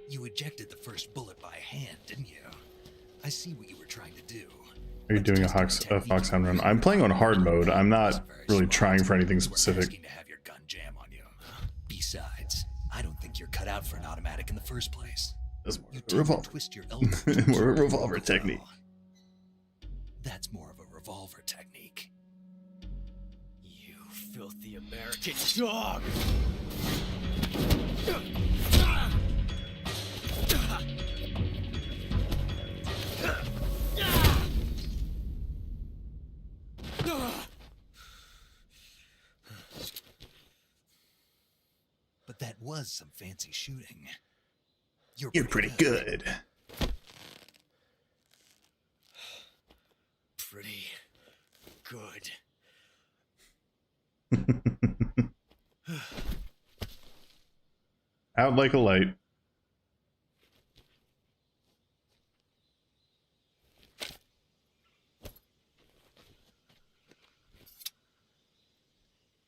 You ejected the first bullet by hand, didn't you? I see what you were trying to do. Are you doing a Foxhound run? I'm playing on hard mode. I'm not really trying for anything specific. To have your gun jam on you. Besides, I don't think you're cut out for an automatic in the first place. That's more You of a revolver. twist your elbow. More of a revolver technique. That's more of a revolver technique. You filthy American dog! But that was some fancy shooting. You're pretty good. Pretty good. Out like a light.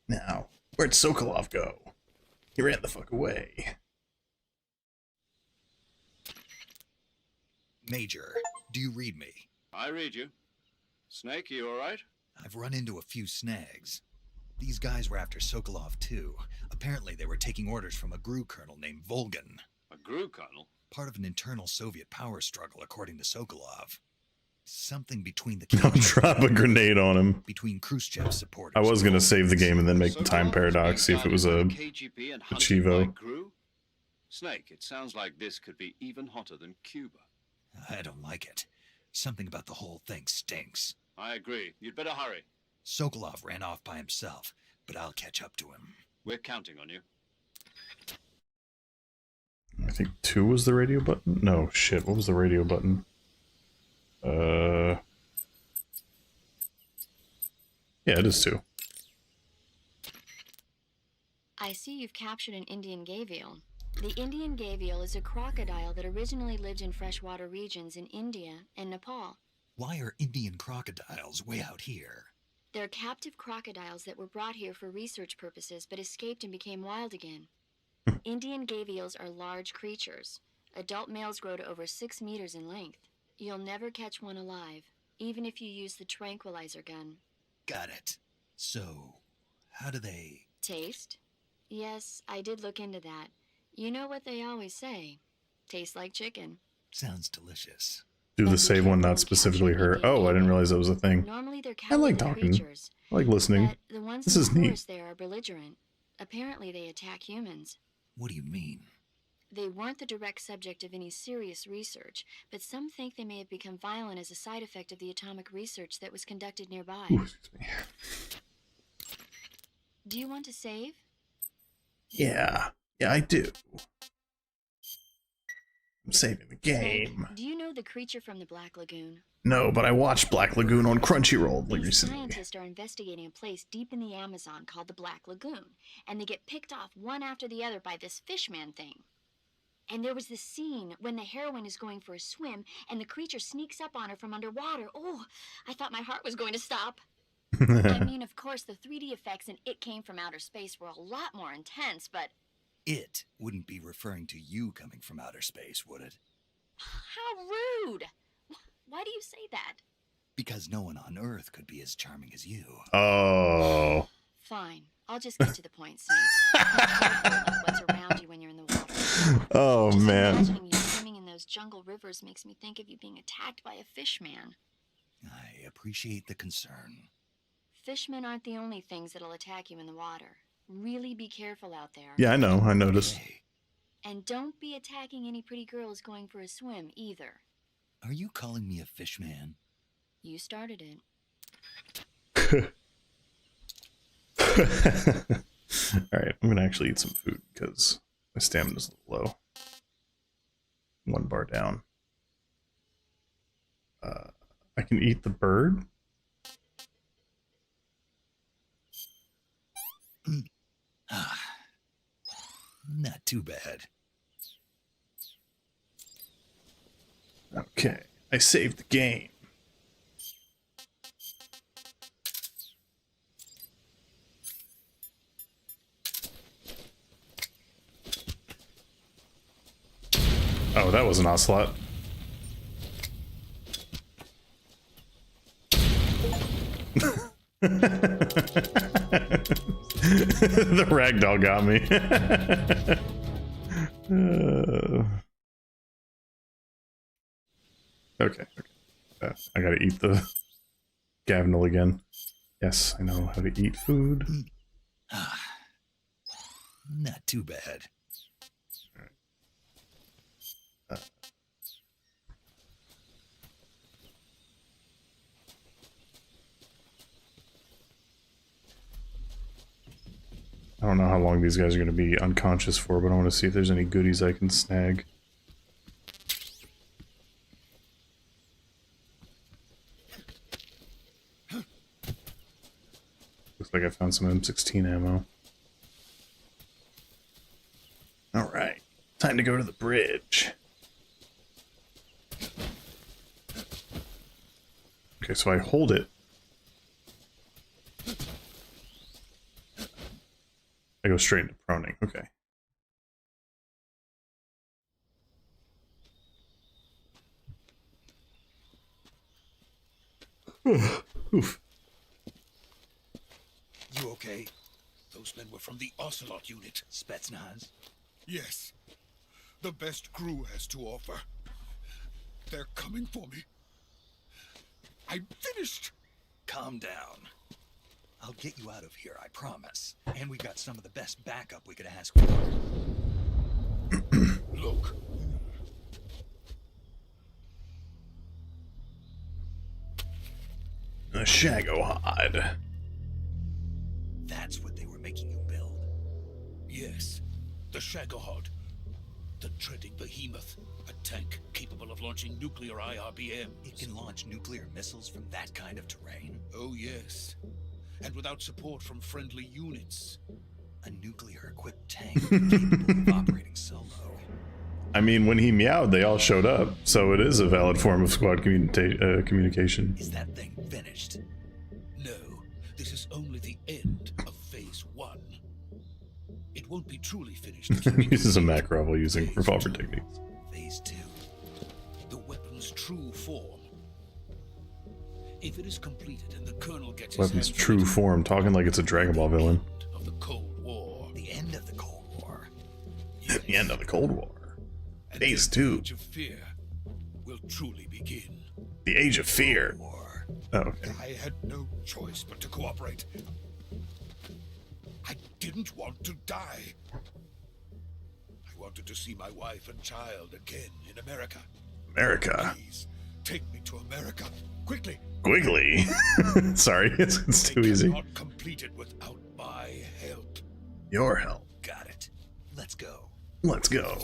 Now, where'd Sokolov go? He ran the fuck away. Major, do you read me? I read you. Snake, you alright? I've run into a few snags. These guys were after Sokolov too. Apparently they were taking orders from a GRU colonel named Volgan. A GRU colonel? Part of an internal Soviet power struggle, according to Sokolov. Something between the Don't drop a grenade on him. between Khrushchev's supporters. I was gonna save the game and then make the time paradox, see if it was a KGB and Chivo. GRU? Snake, it sounds like this could be even hotter than Cuba. I don't like it. Something about the whole thing stinks. I agree. You'd better hurry. Sokolov ran off by himself, but I'll catch up to him. We're counting on you. I think 2 was the radio button? No, shit, what was the radio button? Yeah, it is 2. I see you've captured an Indian gavial. The Indian gavial is a crocodile that originally lived in freshwater regions in India and Nepal. Why are Indian crocodiles way out here? They're captive crocodiles that were brought here for research purposes but escaped and became wild again. Indian gavials are large creatures. Adult males grow to over 6 meters in length. You'll never catch one alive, even if you use the tranquilizer gun. Got it. So, how do they... Taste? Yes, I did look into that. You know what they always say. Tastes like chicken. Sounds delicious. Do the save one, not specifically her. Oh, I didn't realize that was a thing. Normally they're I like cowardly talking. creatures, I like listening. but the ones This in is the neat. forest there are belligerent. Apparently they attack humans. What do you mean? They weren't the direct subject of any serious research, but some think they may have become violent as a side effect of the atomic research that was conducted nearby. Ooh, excuse me. Do you want to save? Yeah, I do. I'm saving the game. Snake, do you know the creature from the Black Lagoon? No, but I watched Black Lagoon on Crunchyroll These recently. scientists are investigating a place deep in the Amazon called the Black Lagoon, and they get picked off one after the other by this fishman thing. And there was this scene when the heroine is going for a swim, and the creature sneaks up on her from underwater. Oh, I thought my heart was going to stop. I mean, of course, the 3D effects in It Came from Outer Space were a lot more intense, but... It wouldn't be referring to you coming from outer space, would it? How rude! Why do you say that? Because no one on Earth could be as charming as you. Oh. Fine. I'll just get to the point, Snake. What's around you when you're in the water. Oh, Just man. imagining you swimming in those jungle rivers makes me think of you being attacked by a fishman. I appreciate the concern. Fishmen aren't the only things that'll attack you in the water. Really be careful out there. Yeah, I know. I noticed. Hey, And don't be attacking any pretty girls going for a swim, either. are you calling me a fish man? You started it. Alright, I'm gonna actually eat some food because my stamina's a little low. 1 bar down. I can eat the bird? Not too bad. Okay, I saved the game. Oh, that was an ocelot. The ragdoll got me. Okay. I gotta eat the Gavinal again. Yes, I know how to eat food. Not too bad. I don't know how long these guys are going to be unconscious for, but I want to see if there's any goodies I can snag. Looks like I found some M16 ammo. Alright, time to go to the bridge. Okay, so I hold it. I go straight into proning, okay. Oof. You okay? Those men were from the Ocelot unit. Spetsnaz? Yes. The best crew has to offer. They're coming for me. I'm finished. Calm down. I'll get you out of here, I promise. And we got some of the best backup we could ask for. Look. A Shago hide. That's what they were making you build. Yes. The Shagohod. The dreaded behemoth. A tank capable of launching nuclear IRBMs. It can launch nuclear missiles from that kind of terrain. Oh, yes. And without support from friendly units. A nuclear-equipped tank capable of operating solo. I mean, when he meowed, they all showed up, so it is a valid form of squad communication. Is that thing finished? No, this is only the end of Phase 1. It won't be truly finished. This is a macro while using revolver techniques. Phase 2. The weapon's true form. If it is completed and the Colonel gets his Weapon's hands true on it, form, talking like it's a Dragon Ball villain. of the Cold War. The end of the Cold War. The end of the Cold War. And Phase then 2. The Age of Fear will truly begin. The Age of Fear. War. Oh, okay. I had no choice but to cooperate. I didn't want to die. I wanted to see my wife and child again in America. America. Please, take me to America, quickly. Quigley. Sorry, it's too They easy. cannot complete it without my help. Your help. Got it. Let's go. Let's go.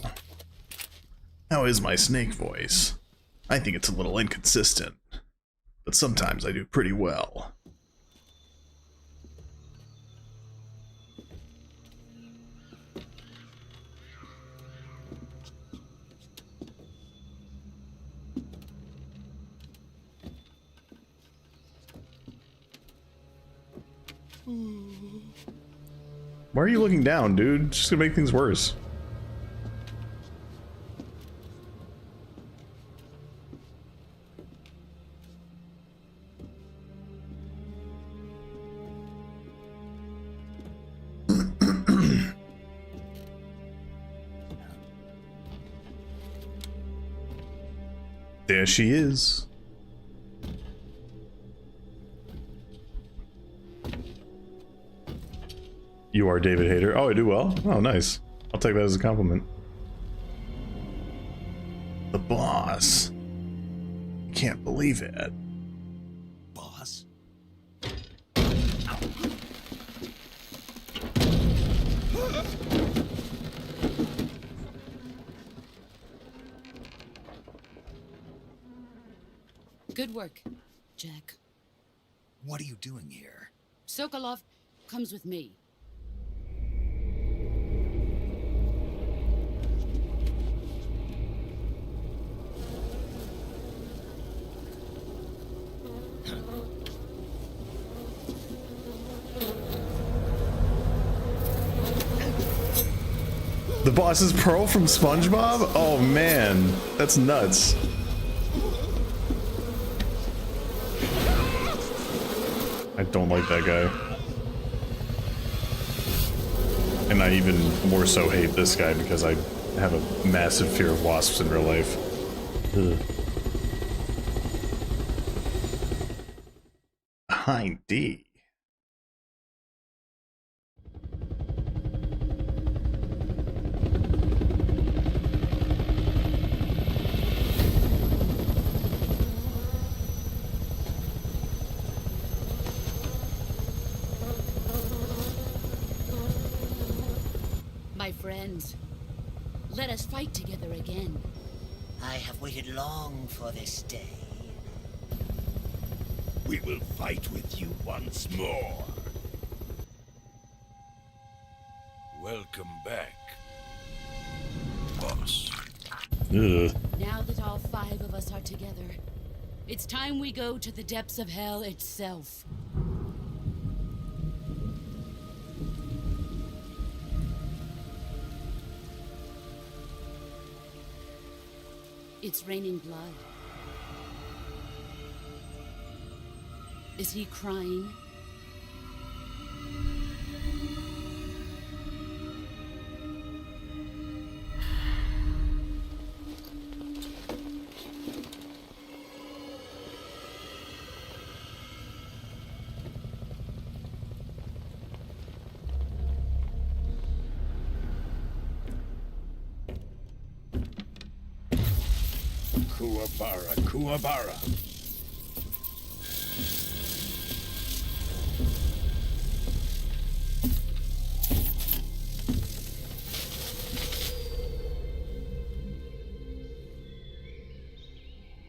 How is my snake voice? I think it's a little inconsistent, but sometimes I do pretty well. Why are you looking down, dude? It's just gonna make things worse. There she is. You are David Hayter. Oh, I do well? Oh, nice. I'll take that as a compliment. The boss. Can't believe it. Boss? Good work, Jack. What are you doing here? Sokolov comes with me. The boss is Pearl from SpongeBob? Oh man, that's nuts. I don't like that guy. And I even more so hate this guy because I have a massive fear of wasps in real life. Ugh. Behind D. My friends, let us fight together again. I have waited long for this day. We will fight with you once more. Welcome back, boss. Ugh. Now that all 5 of us are together, it's time we go to the depths of hell itself. It's raining blood. Is he crying? Kuwabara, Kuwabara.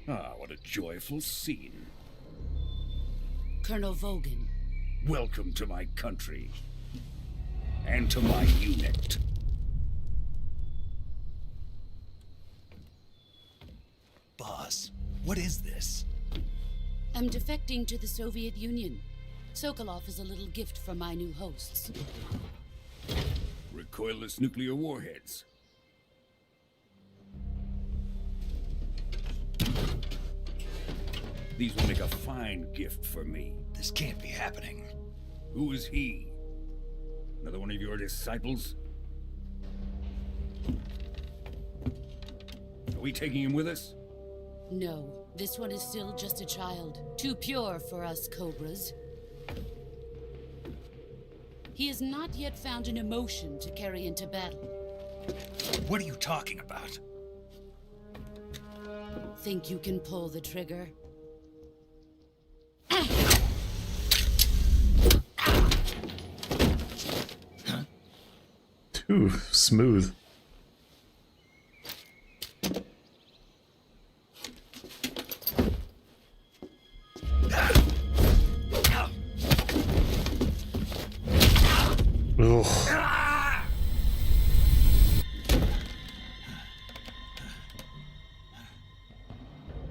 Ah, what a joyful scene. Colonel Vogan. Welcome to my country. And to my unit. Boss, what is this? I'm defecting to the Soviet Union. Sokolov is a little gift from my new hosts. Recoilless nuclear warheads. These will make a fine gift for me. This can't be happening. Who is he? Another one of your disciples? Are we taking him with us? No, this one is still just a child. Too pure for us Cobras. He has not yet found an emotion to carry into battle. What are you talking about? Think you can pull the trigger? Too smooth. Ugh.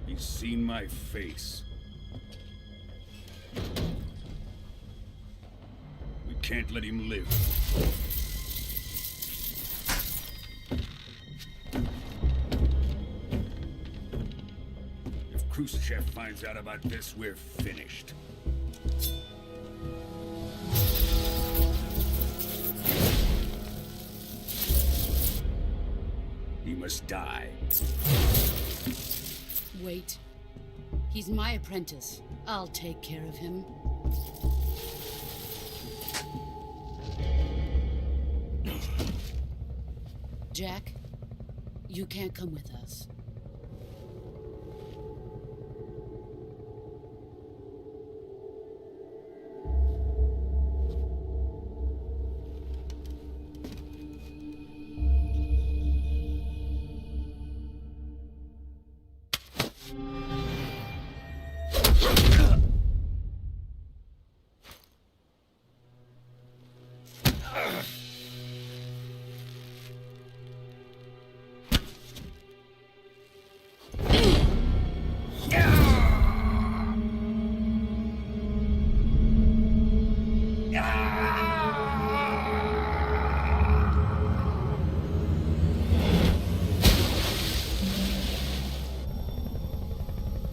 He's seen my face. We can't let him live. If Khrushchev finds out about this, we're finished. He must die. Wait. He's my apprentice. I'll take care of him. Jack, you can't come with us.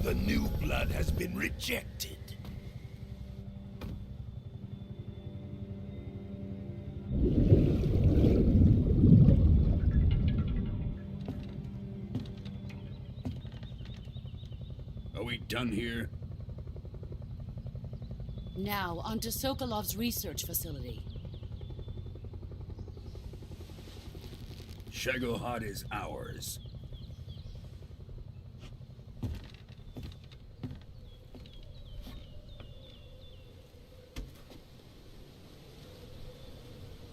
The new blood has been rejected. Are we done here? Now, on to Sokolov's research facility. Shagohod is ours.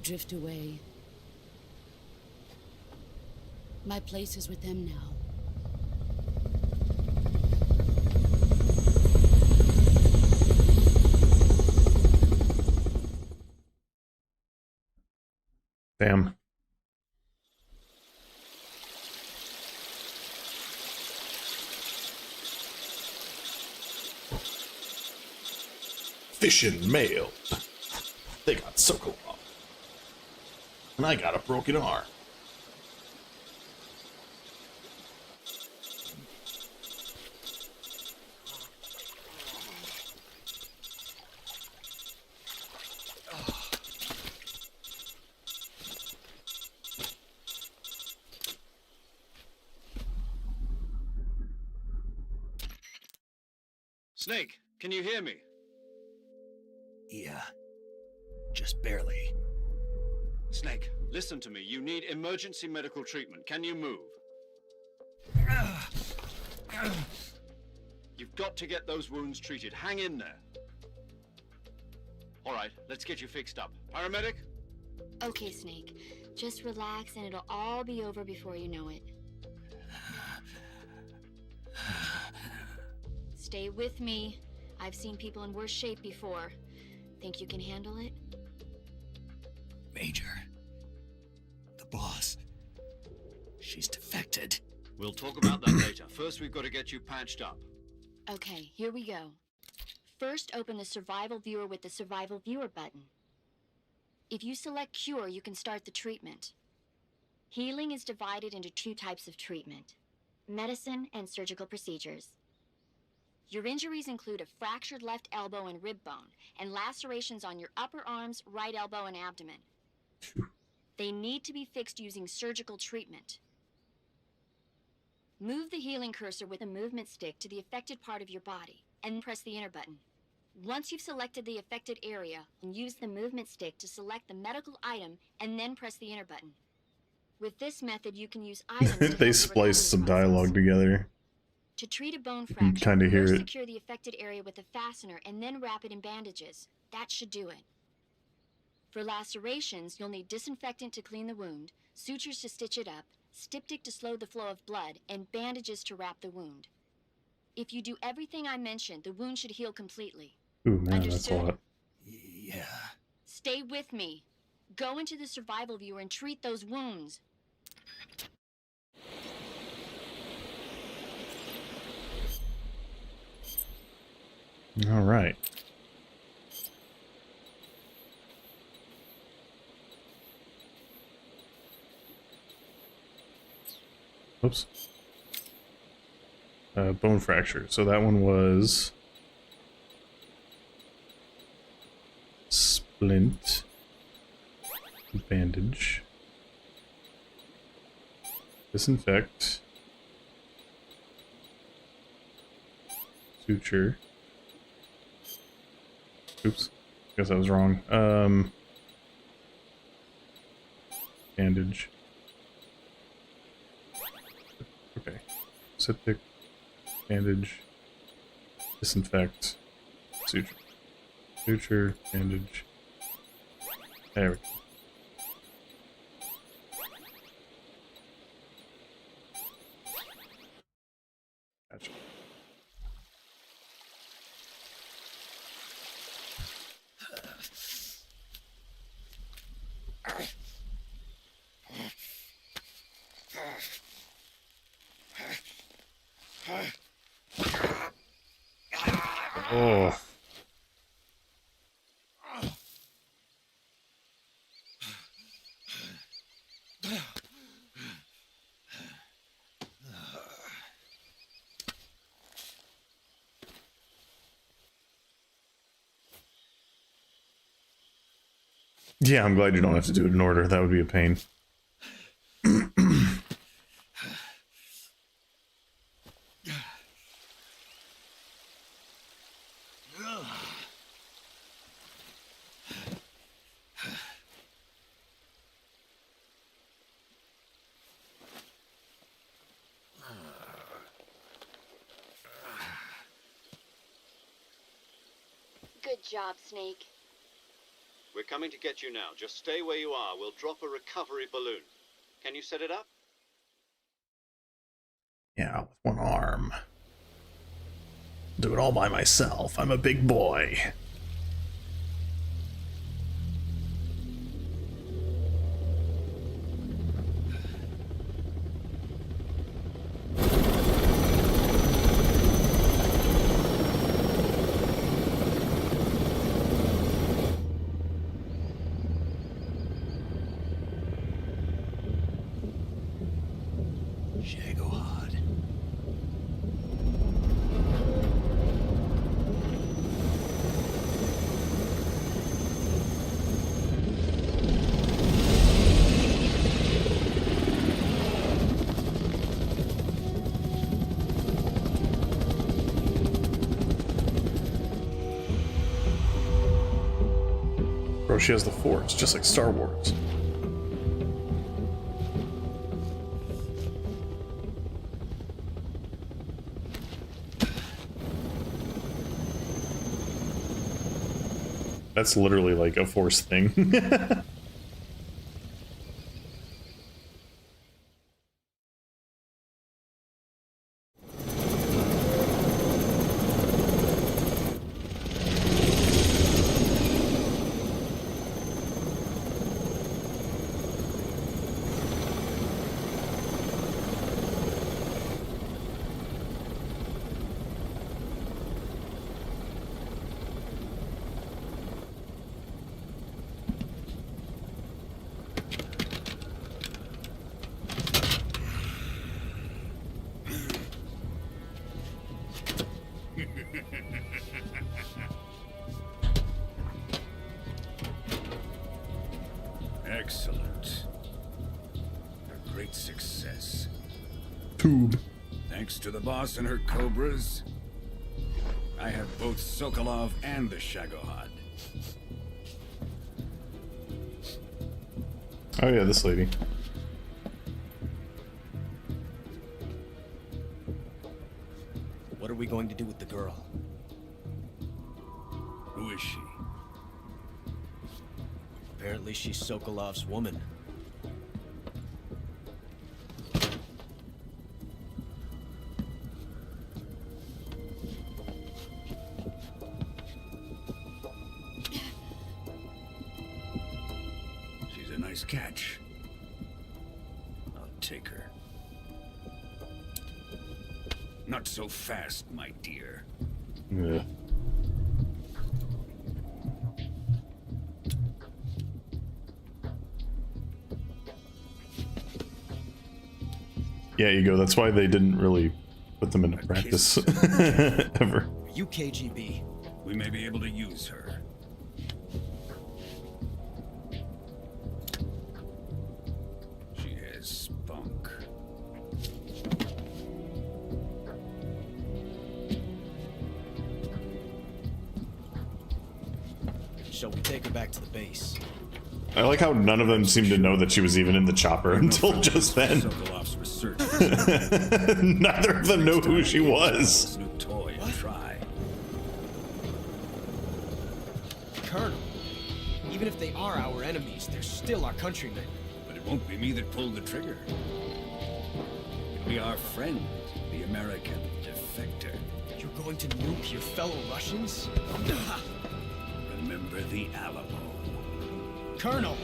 Drift away. My place is with them now. Damn. Fishing mail. They got Sokolov. And I got a broken arm. Snake, can you hear me? Yeah. Just barely. Snake, listen to me. You need emergency medical treatment. Can you move? You've got to get those wounds treated. Hang in there. All right, let's get you fixed up. Paramedic? Okay, Snake. Just relax and it'll all be over before you know it. Stay with me. I've seen people in worse shape before. Think you can handle it? Major. The boss. She's defected. We'll talk about that later. First, we've got to get you patched up. Okay, here we go. First, open the Survival Viewer with the Survival Viewer button. If you select Cure, you can start the treatment. Healing is divided into two types of treatment: medicine and surgical procedures. Your injuries include a fractured left elbow and rib bone, and lacerations on your upper arms, right elbow, and abdomen. They need to be fixed using surgical treatment. Move the healing cursor with a movement stick to the affected part of your body, and press the enter button. Once you've selected the affected area, use the movement stick to select the medical item, and then press the enter button. With this method, you can use items to They help the spliced some recovery process. dialogue together. To treat a bone You can fracture, kinda hear first it. secure the affected area with a fastener and then wrap it in bandages. That should do it. For lacerations, you'll need disinfectant to clean the wound, sutures to stitch it up, styptic to slow the flow of blood, and bandages to wrap the wound. If you do everything I mentioned, the wound should heal completely. Ooh, man, that's a Understood? lot. Yeah. Stay with me. Go into the survival viewer and treat those wounds. All right. Oops. Bone fracture. So that one was splint, bandage, disinfect, suture. Oops, guess I was wrong. Bandage. Okay. Septic, bandage, disinfect, suture. Suture, bandage. There we go. Gotcha. Oh. Yeah, I'm glad you don't have to do it in order. That would be a pain. Good job, Snake. We're coming to get you now. Just stay where you are. We'll drop a recovery balloon. Can you set it up? Yeah, with one arm. Do it all by myself. I'm a big boy. Bro, she has the Force, just like Star Wars. That's literally like a Force thing. Excellent. A great success. Tube. Thanks to the boss and her cobras, I have both Sokolov and the Shagohod. Oh yeah, this lady. we going to do with the girl? Who is she? Apparently she's Sokolov's woman. She's a nice catch. I'll take her. Not so fast, my dear. Yeah. Yeah, you go. That's why they didn't really put them into practice ever. You KGB. We may be able to use her. She has spunk. Shall we take her back to the base? I like how none of them seemed to know that she was even in the chopper until just then. Sokolov's research. Neither of them know who she was. New toy and try. Colonel, even if they are our enemies, they're still our countrymen. But it won't be me that pulled the trigger. It'll be our friend, the American defector. You're going to nuke your fellow Russians? Remember the Alamo. Colonel!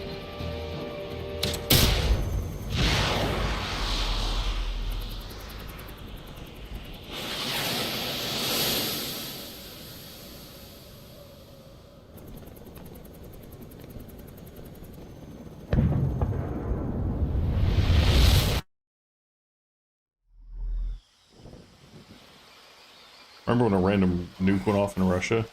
Remember when a random nuke went off in Russia?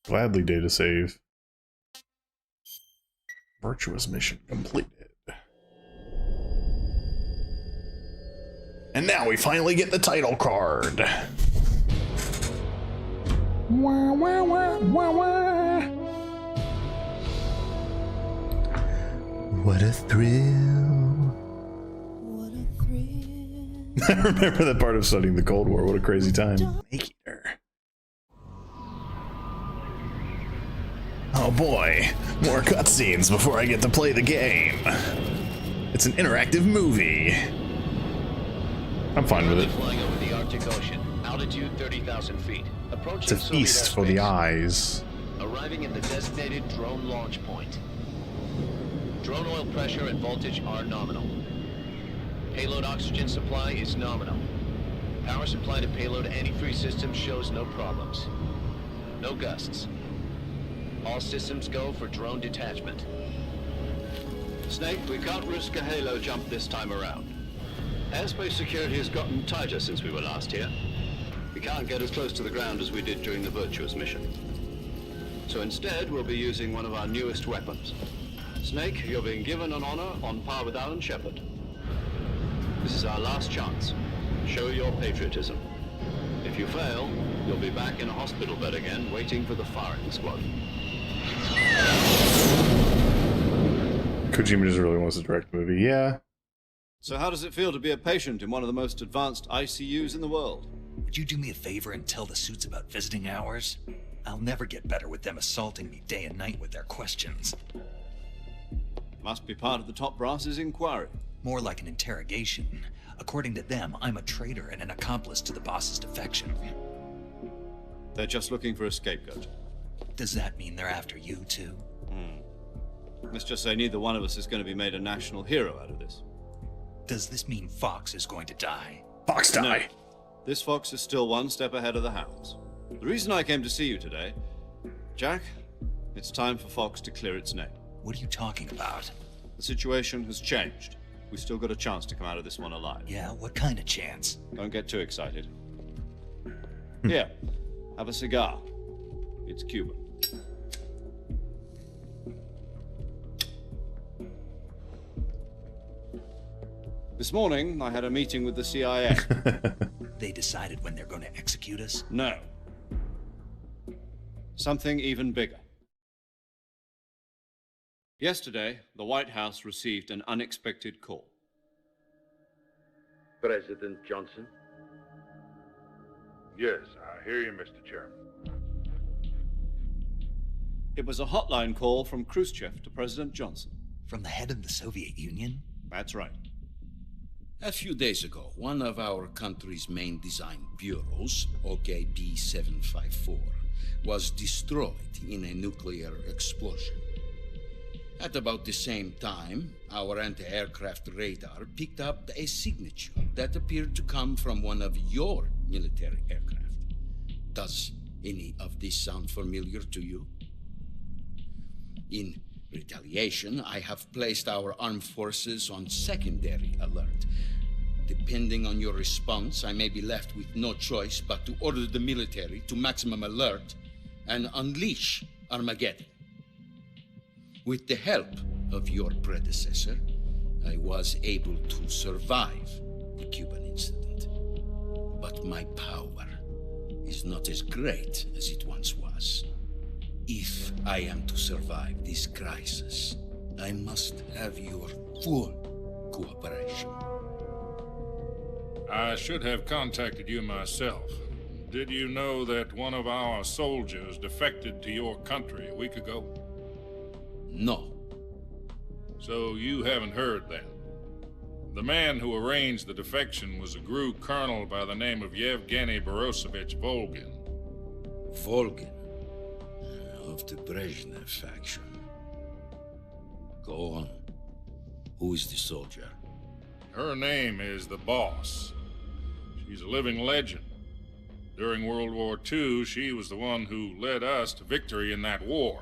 Gladly data save. Virtuous mission completed. And now we finally get the title card. Wah, wah, wah, wah, wah. What a thrill. What a thrill. I remember that part of studying the Cold War. What a crazy time. EATER. Oh boy, more cutscenes before I get to play the game. It's an interactive movie. I'm fine with it. Flying over the Arctic Ocean, altitude 30,000 feet. Approaching It's a Soviet feast for airspace. the eyes. Arriving at the designated drone launch point. Drone oil pressure and voltage are nominal. Payload oxygen supply is nominal. Power supply to payload antifreeze system shows no problems. No gusts. All systems go for drone detachment. Snake, we can't risk a halo jump this time around. Airspace security has gotten tighter since we were last here. We can't get as close to the ground as we did during the Virtuous mission. So instead, we'll be using one of our newest weapons. Snake, you're being given an honor on par with Alan Shepard. This is our last chance. Show your patriotism. If you fail, you'll be back in a hospital bed again, waiting for the firing squad. Kojima just really wants to direct the movie. Yeah. So how does it feel to be a patient in one of the most advanced ICUs in the world? Would you do me a favor and tell the suits about visiting hours? I'll never get better with them assaulting me day and night with their questions. Must be part of the top brass's inquiry. More like an interrogation. According to them, I'm a traitor and an accomplice to the boss's defection. They're just looking for a scapegoat. Does that mean they're after you, too? Let's just say neither one of us is going to be made a national hero out of this. Does this mean Fox is going to die? Fox die! No. This fox is still one step ahead of the hounds. The reason I came to see you today, Jack, it's time for Fox to clear its name. What are you talking about? The situation has changed. we've still got a chance to come out of this one alive. Yeah, what kind of chance? Don't get too excited. Here, have a cigar. It's Cuban. This morning, I had a meeting with the CIA. They decided when they're going to execute us? No. Something even bigger. Yesterday, the White House received an unexpected call. President Johnson? Yes, I hear you, Mr. Chairman. It was a hotline call from Khrushchev to President Johnson. From the head of the Soviet Union? That's right. A few days ago, one of our country's main design bureaus, OKB 754, was destroyed in a nuclear explosion. At about the same time, our anti-aircraft radar picked up a signature that appeared to come from one of your military aircraft. Does any of this sound familiar to you? In retaliation, I have placed our armed forces on secondary alert. Depending on your response, I may be left with no choice but to order the military to maximum alert and unleash Armageddon. With the help of your predecessor, I was able to survive the Cuban incident. But my power is not as great as it once was. If I am to survive this crisis, I must have your full cooperation. I should have contacted you myself. Did you know that one of our soldiers defected to your country a week ago? No. So you haven't heard then. The man who arranged the defection was a GRU colonel by the name of Yevgeny Borosovich Volgin. Volgin? Of the Brezhnev faction. Go on. Who is the soldier? Her name is the Boss. She's a living legend. During World War II, she was the one who led us to victory in that war.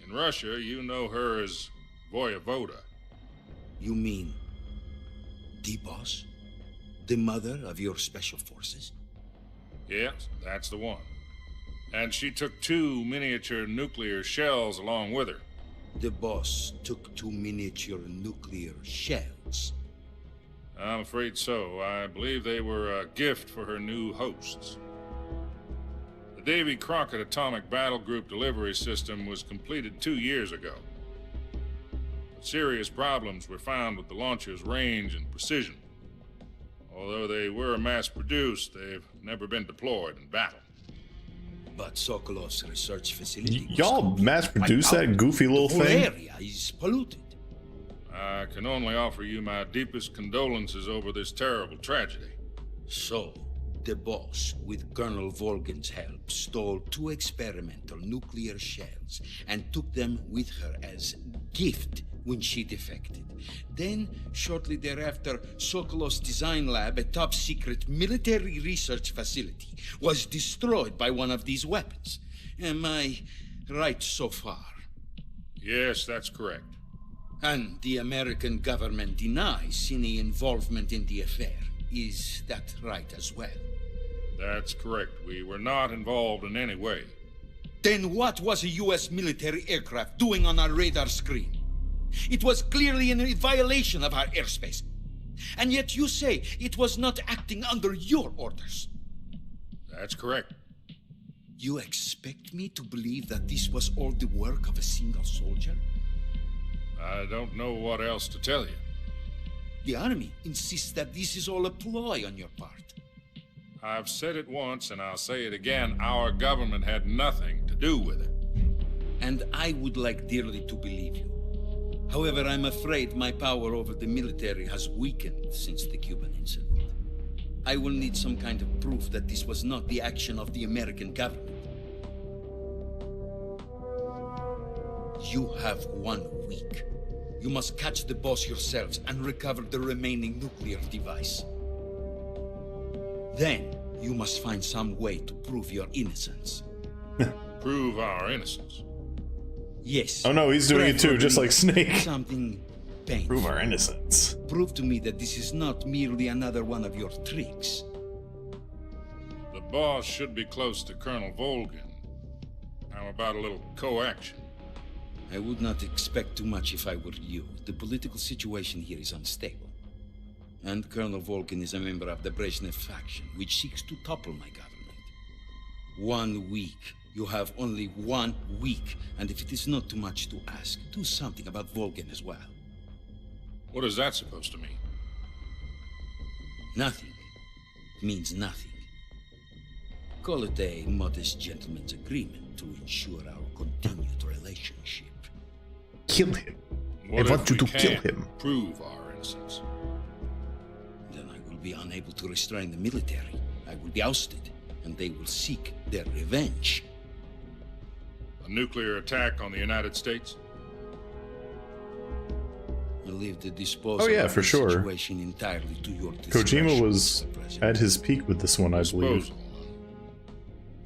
In Russia, you know her as Voyevoda. You mean the Boss? The mother of your special forces? Yes, that's the one. And she took 2 miniature nuclear shells along with her. The Boss took 2 miniature nuclear shells? I'm afraid so. I believe they were a gift for her new hosts. The Davy Crockett Atomic Battle Group delivery system was completed 2 years ago. But serious problems were found with the launcher's range and precision. Although they were mass-produced, they've never been deployed in battle. But Sokolov's research facility... Y'all mass-produce that goofy little thing? The thing? whole area is polluted. I can only offer you my deepest condolences over this terrible tragedy. So, the Boss, with Colonel Volgin's help, stole 2 experimental nuclear shells and took them with her as gift when she defected. Then, shortly thereafter, Sokolov's design lab, a top-secret military research facility, was destroyed by one of these weapons. Am I right so far? Yes, that's correct. And the American government denies any involvement in the affair. Is that right as well? That's correct. We were not involved in any way. Then what was a U.S. military aircraft doing on our radar screen? It was clearly in violation of our airspace. And yet you say it was not acting under your orders. That's correct. You expect me to believe that this was all the work of a single soldier? I don't know what else to tell you. The Army insists that this is all a ploy on your part. I've said it once and I'll say it again. Our government had nothing to do with it. And I would like dearly to believe you. However, I'm afraid my power over the military has weakened since the Cuban incident. I will need some kind of proof that this was not the action of the American government. You have 1 week. You must catch the Boss yourselves and recover the remaining nuclear device. Then, you must find some way to prove your innocence. Prove our innocence? Yes. Oh no, he's doing it too, just like Snake. Something painful. Prove our innocence. Prove to me that this is not merely another one of your tricks. The boss should be close to Colonel Volgin. How about a little co-action? I would not expect too much if I were you. The political situation here is unstable. And Colonel Volgin is a member of the Brezhnev faction, which seeks to topple my government. 1 week. You have only 1 week. And if it is not too much to ask, do something about Volgin as well. What is that supposed to mean? Nothing. It means nothing. Call it a modest gentleman's agreement to ensure our continued relationship. Kill him. What I want if you we to kill can't him. prove our innocence? Then I will be unable to restrain the military. I will be ousted, and they will seek their revenge. A nuclear attack on the United States? I leave the disposal Oh yeah, of for the sure. situation entirely to your discretion, Kojima was Mr. President. at his peak with this one, I believe.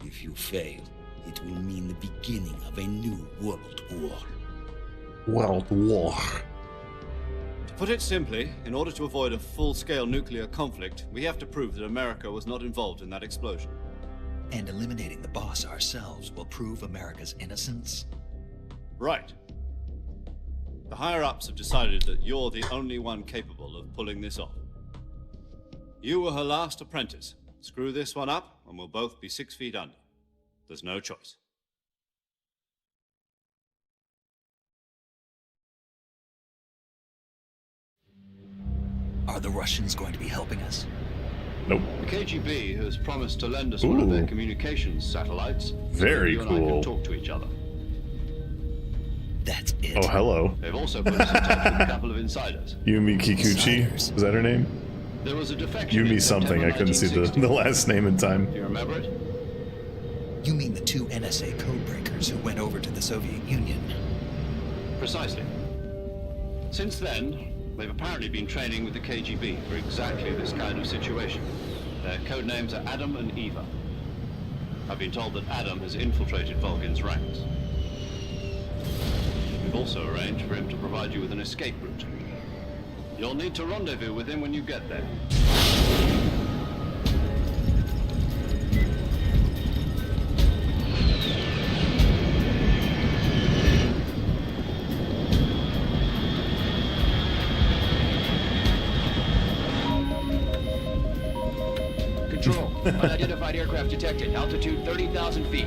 If you fail, it will mean the beginning of a new world war. World War. To put it simply, in order to avoid a full-scale nuclear conflict, we have to prove that America was not involved in that explosion. And eliminating the boss ourselves will prove America's innocence? Right. The higher-ups have decided that you're the only one capable of pulling this off. You were her last apprentice. Screw this one up, and we'll both be 6 feet under. There's no choice. Are the Russians going to be helping us? Nope. The KGB has promised to lend us one of their communications satellites. Very so that you and I cool. can talk to each other. That's it. Oh, hello. They've also put us in touch with a couple of insiders. Yumi Kikuchi. Is that her name? There was a defection Yumi in something. I September couldn't see the 1960. last name in time. Do you remember it? You mean the 2 NSA codebreakers who went over to the Soviet Union? Precisely. Since then, they've apparently been training with the KGB for exactly this kind of situation. Their code names are Adam and Eva. I've been told that Adam has infiltrated Volgin's ranks. We've also arranged for him to provide you with an escape route. You'll need to rendezvous with him when you get there. Control. Unidentified aircraft detected. Altitude 30,000 feet.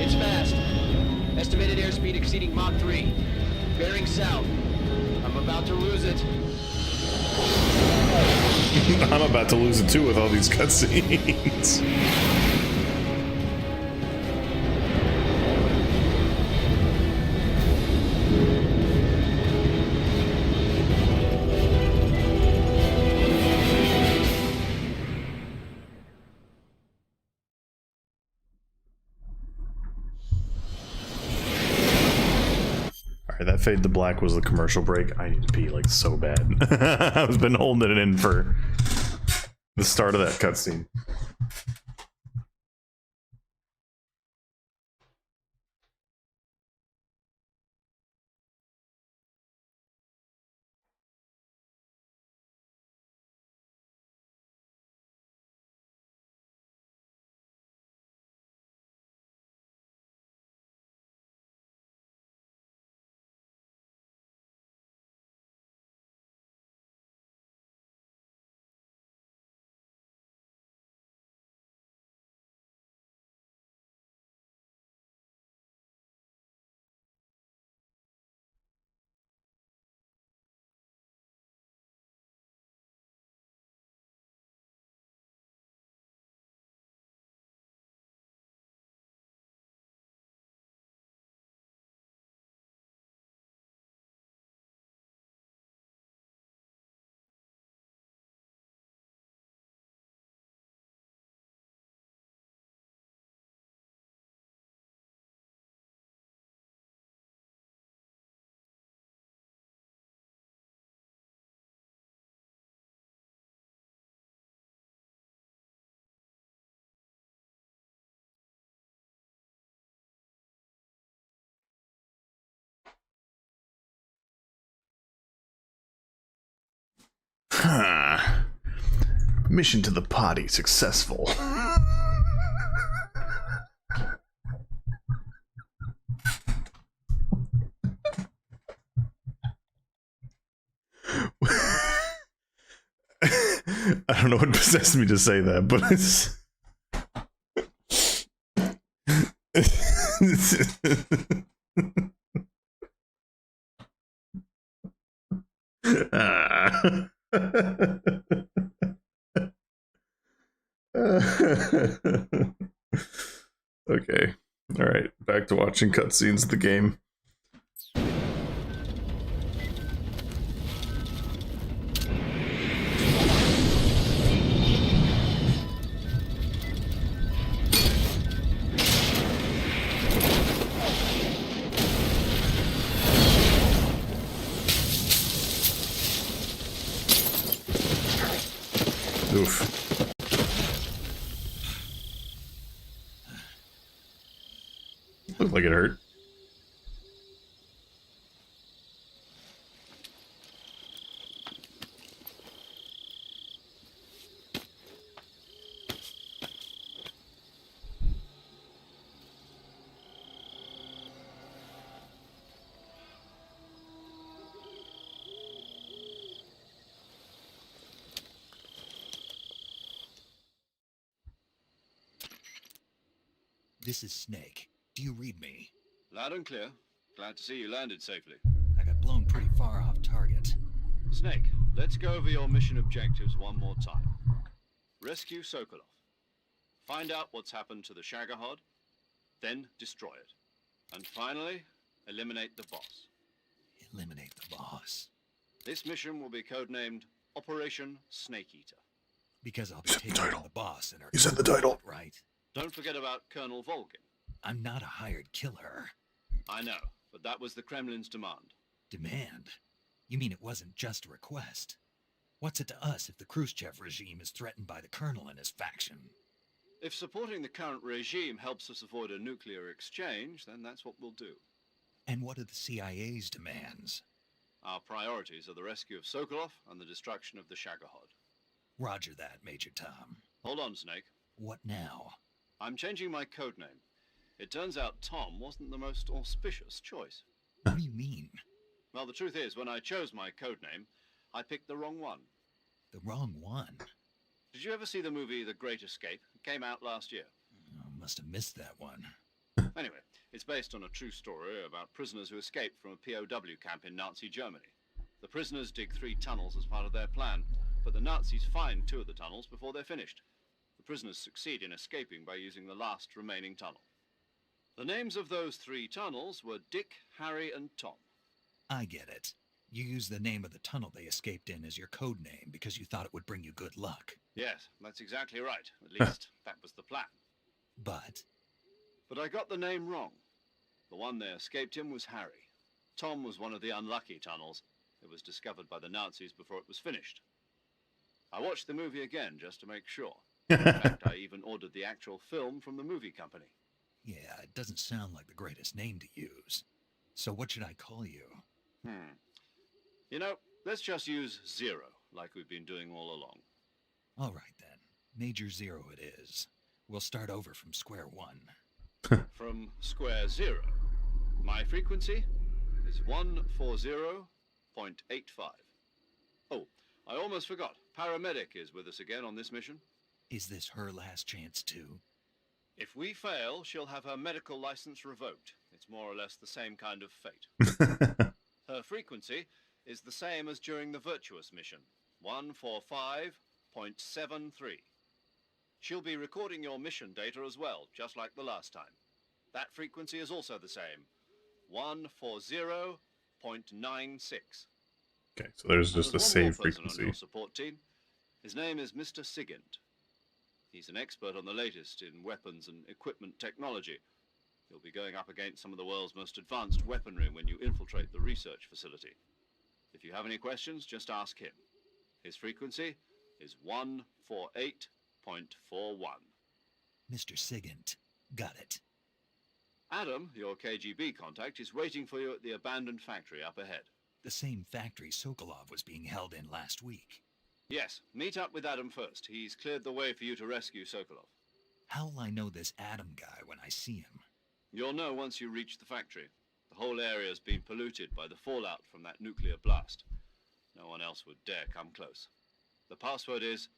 It's fast. Estimated airspeed exceeding Mach 3. Bearing south. I'm about to lose it. I'm about to lose it too with all these cutscenes. Alright, that fade to black was the commercial break. I need to pee like so bad. I've been holding it in for the start of that cutscene. Mission to the potty successful. I don't know what possessed me to say that, but it's... Okay. Alright, back to watching cutscenes of the game. Oof. Looked like it hurt. This is Snake. Do you read me? Loud and clear. Glad to see you landed safely. I got blown pretty far off target. Snake, let's go over your mission objectives one more time. Rescue Sokolov. Find out what's happened to the Shagohod, then destroy it. And finally, eliminate the boss. Eliminate the boss. This mission will be codenamed Operation Snake Eater. Because I'll be taking on the boss in our... You said the title. Right? Don't forget about Colonel Volgin. I'm not a hired killer. I know, but that was the Kremlin's demand. Demand? You mean it wasn't just a request? What's it to us if the Khrushchev regime is threatened by the Colonel and his faction? If supporting the current regime helps us avoid a nuclear exchange, then that's what we'll do. And what are the CIA's demands? Our priorities are the rescue of Sokolov and the destruction of the Shagohod. Roger that, Major Tom. Hold on, Snake. What now? I'm changing my codename. It turns out Tom wasn't the most auspicious choice. What do you mean? Well, the truth is, when I chose my codename, I picked the wrong one. The wrong one? Did you ever see the movie The Great Escape? It came out last year. I must have missed that one. Anyway, it's based on a true story about prisoners who escaped from a POW camp in Nazi Germany. The prisoners dig 3 tunnels as part of their plan, but the Nazis find 2 of the tunnels before they're finished. The prisoners succeed in escaping by using the last remaining tunnel. The names of those 3 tunnels were Dick, Harry, and Tom. I get it. You used the name of the tunnel they escaped in as your code name because you thought it would bring you good luck. Yes, that's exactly right. At least, that was the plan. But I got the name wrong. The one they escaped in was Harry. Tom was one of the unlucky tunnels. It was discovered by the Nazis before it was finished. I watched the movie again just to make sure. In fact, I even ordered the actual film from the movie company. yeah, it doesn't sound like the greatest name to use. So what should I call you? You know, let's just use Zero, like we've been doing all along. All right, then. Major Zero it is. We'll start over from square one. From square zero. My frequency is 140.85. Oh, I almost forgot. Paramedic is with us again on this mission. Is this her last chance, too? If we fail, she'll have her medical license revoked. It's more or less the same kind of fate. Her frequency is the same as during the Virtuous mission, 145.73. She'll be recording your mission data as well, just like the last time. That frequency is also the same, 140.96. Okay, so there's just a save There's one more person on frequency. your support team. His name is Mr. Sigint. He's an expert on the latest in weapons and equipment technology. You'll be going up against some of the world's most advanced weaponry when you infiltrate the research facility. If you have any questions, just ask him. His frequency is 148.41. Mr. Sigint. Got it. Adam, your KGB contact, is waiting for you at the abandoned factory up ahead. The same factory Sokolov was being held in last week. Yes, meet up with Adam first. He's cleared the way for you to rescue Sokolov. How'll I know this Adam guy when I see him? You'll know once you reach the factory. The whole area's been polluted by the fallout from that nuclear blast. No one else would dare come close. The password is,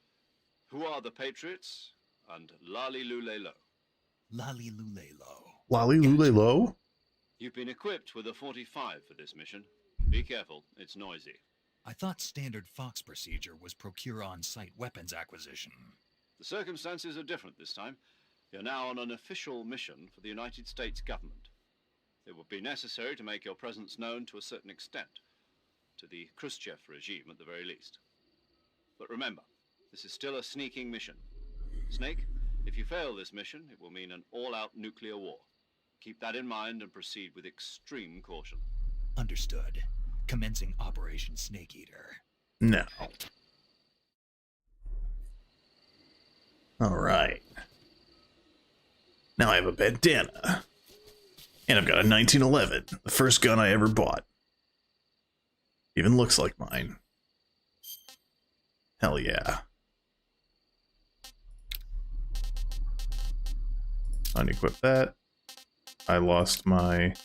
"Who are the Patriots?" and Lali Lule Lo. Lali Lule Lo. Lali Lule Lo? You've been equipped with a 45 for this mission. Be careful, it's noisy. I thought standard Fox procedure was procure on-site weapons acquisition. The circumstances are different this time. You're now on an official mission for the United States government. It would be necessary to make your presence known to a certain extent, to the Khrushchev regime at the very least. But remember, this is still a sneaking mission. Snake, if you fail this mission, it will mean an all-out nuclear war. Keep that in mind and proceed with extreme caution. Understood. Commencing Operation Snake Eater. No. Alright. Now I have a bandana. And I've got a 1911, the first gun I ever bought. Even looks like mine. Hell yeah. Unequip that. I lost my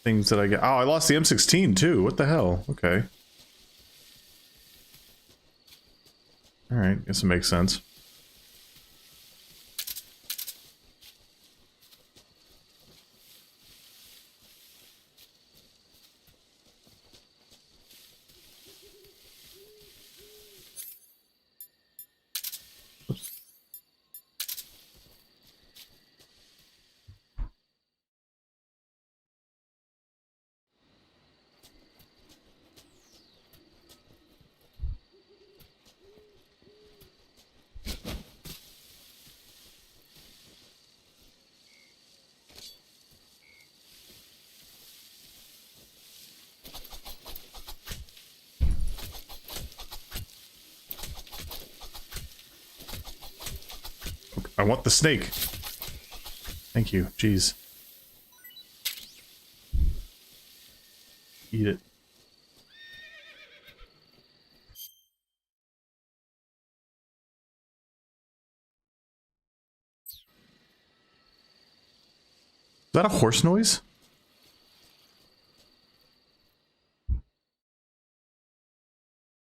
things that I get. Oh, I lost the M16 too. What the hell? Okay. Alright, guess it makes sense. I want the snake. Thank you. Jeez. Eat it. Is that a horse noise?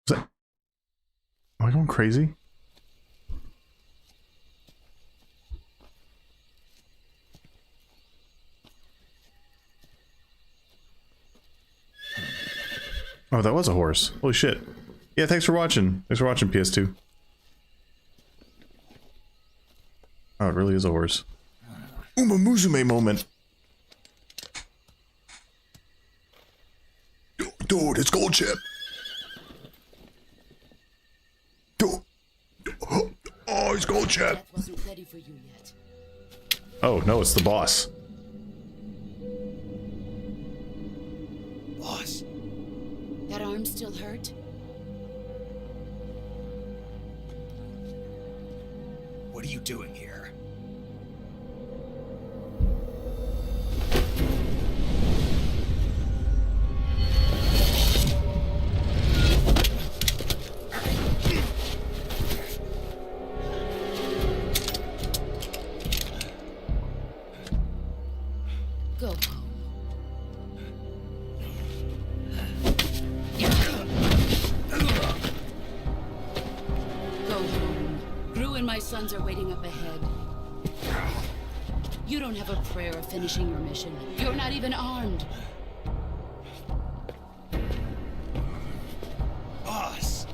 Is that... Am I going crazy? Oh, that was a horse. Holy shit. Yeah, thanks for watching. Thanks for watching, PS2. Oh, it really is a horse. Uma Musume moment. Dude, it's Gold Chip. Dude. Oh, it's Gold Chip. Wasn't ready for you yet. Oh, no, it's the boss. Boss. That arm still hurt? What are you doing here? Go home. Go home. Gru and my sons are waiting up ahead. You don't have a prayer of finishing your mission. You're not even armed. Boss.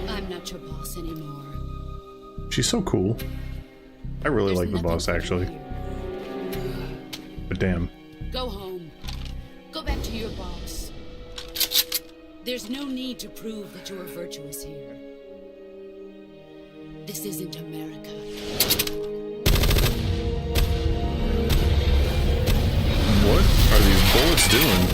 I'm not your boss anymore. She's so cool. I really like the boss, actually. But damn. Go home. Go back to your boss. There's no need to prove that you are virtuous here. This isn't America. What are these bullets doing?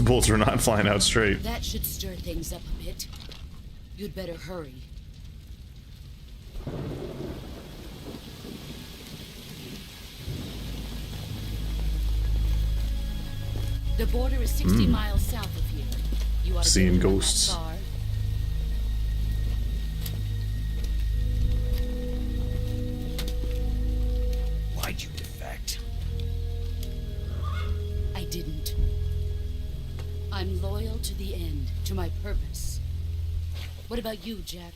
bullets are not flying out straight. That should stir things up a bit. You'd better hurry. The border is 60 miles south of here. You ought to Seeing be able to run that ghosts. far. Why'd you defect? I didn't. I'm loyal to the end, to my purpose. What about you, Jack?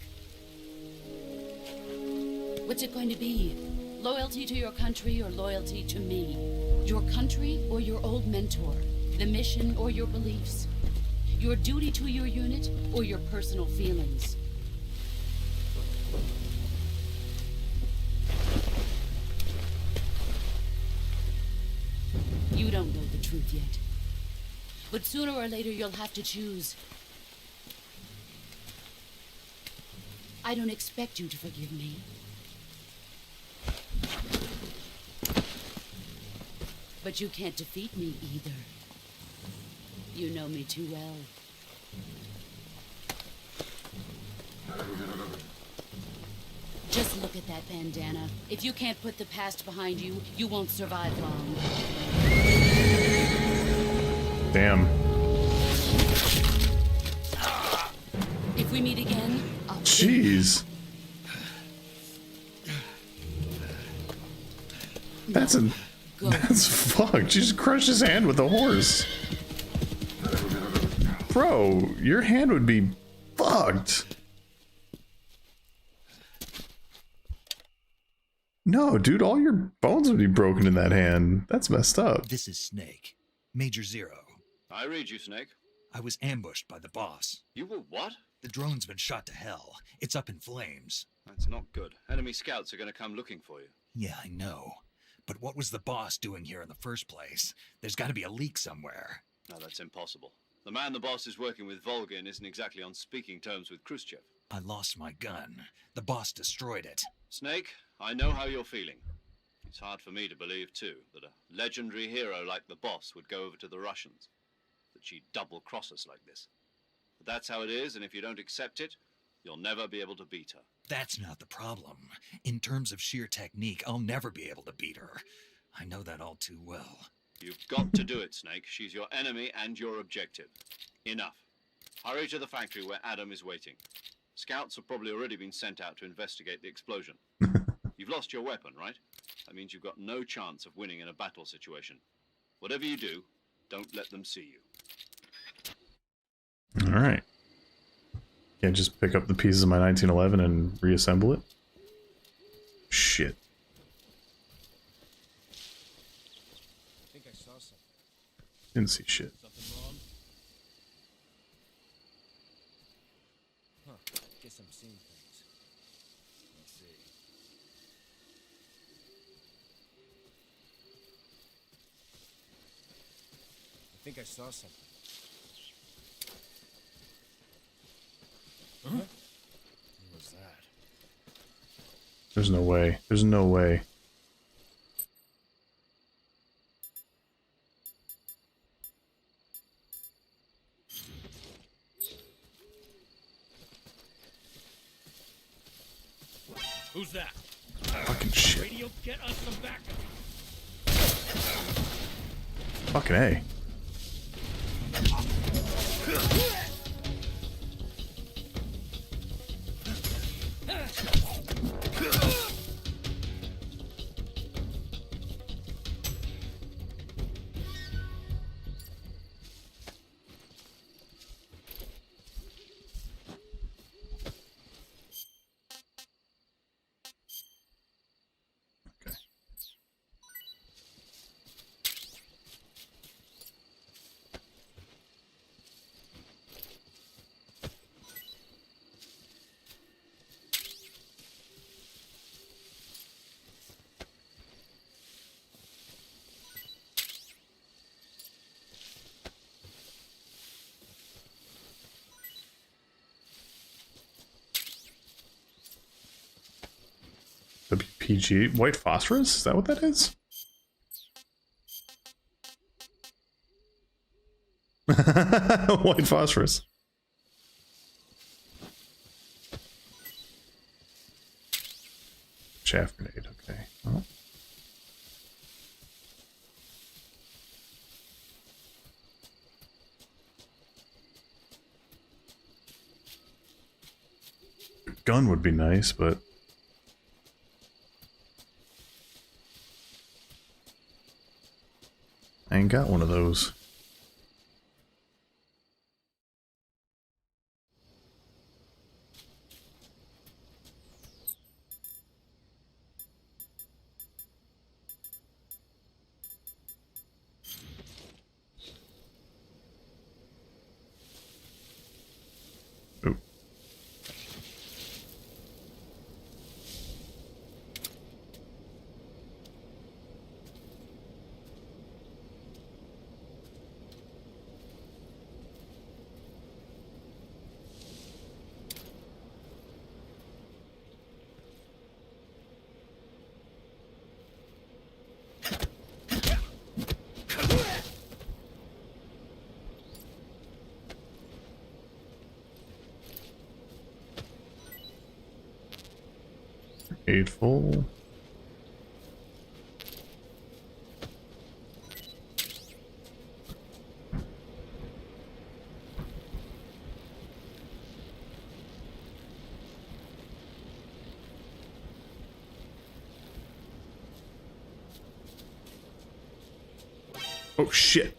What's it going to be? Loyalty to your country or loyalty to me? Your country or your old mentor? The mission or your beliefs? Your duty to your unit or your personal feelings? You don't know the truth yet. But sooner or later you'll have to choose. I don't expect you to forgive me. But you can't defeat me either. You know me too well. Just look at that bandana. If you can't put the past behind you, you won't survive long. Damn. If we meet again, I'll... Jeez. That's fucked. She just crushed his hand with a horse. Bro, your hand would be fucked. No, dude, all your bones would be broken in that hand. That's messed up. This is Snake. Major Zero. I read you, Snake. I was ambushed by the boss. You were what? The drone's been shot to hell. It's up in flames. That's not good. Enemy scouts are going to come looking for you. Yeah, I know. But what was the boss doing here in the first place? There's got to be a leak somewhere. No, that's impossible. The man the boss is working with, Volgin, isn't exactly on speaking terms with Khrushchev. I lost my gun. The boss destroyed it. Snake, I know how you're feeling. It's hard for me to believe, too, that a legendary hero like the boss would go over to the Russians. That she'd double-cross us like this. But that's how it is, and if you don't accept it, you'll never be able to beat her. That's not the problem. In terms of sheer technique, I'll never be able to beat her. I know that all too well. You've got to do it, Snake. She's your enemy and your objective. Enough. Hurry to the factory where Adam is waiting. Scouts have probably already been sent out to investigate the explosion. You've lost your weapon, right? That means you've got no chance of winning in a battle situation. Whatever you do, don't let them see you. Alright. Can't just pick up the pieces of my 1911 and reassemble it? Shit. I think I saw something. Didn't see shit. Something wrong? Huh. Guess I'm seeing things. Let's see. I think I saw something. Huh? What was that? There's no way. There's no way. Who's that? Fucking shit. Radio, get us some backup. Fucking A. WPG? White phosphorus? Is that what that is? White phosphorus. Chaff grenade, okay. Oh. Gun would be nice, but I ain't got one of those. Ooh. Grenade full. Oh shit.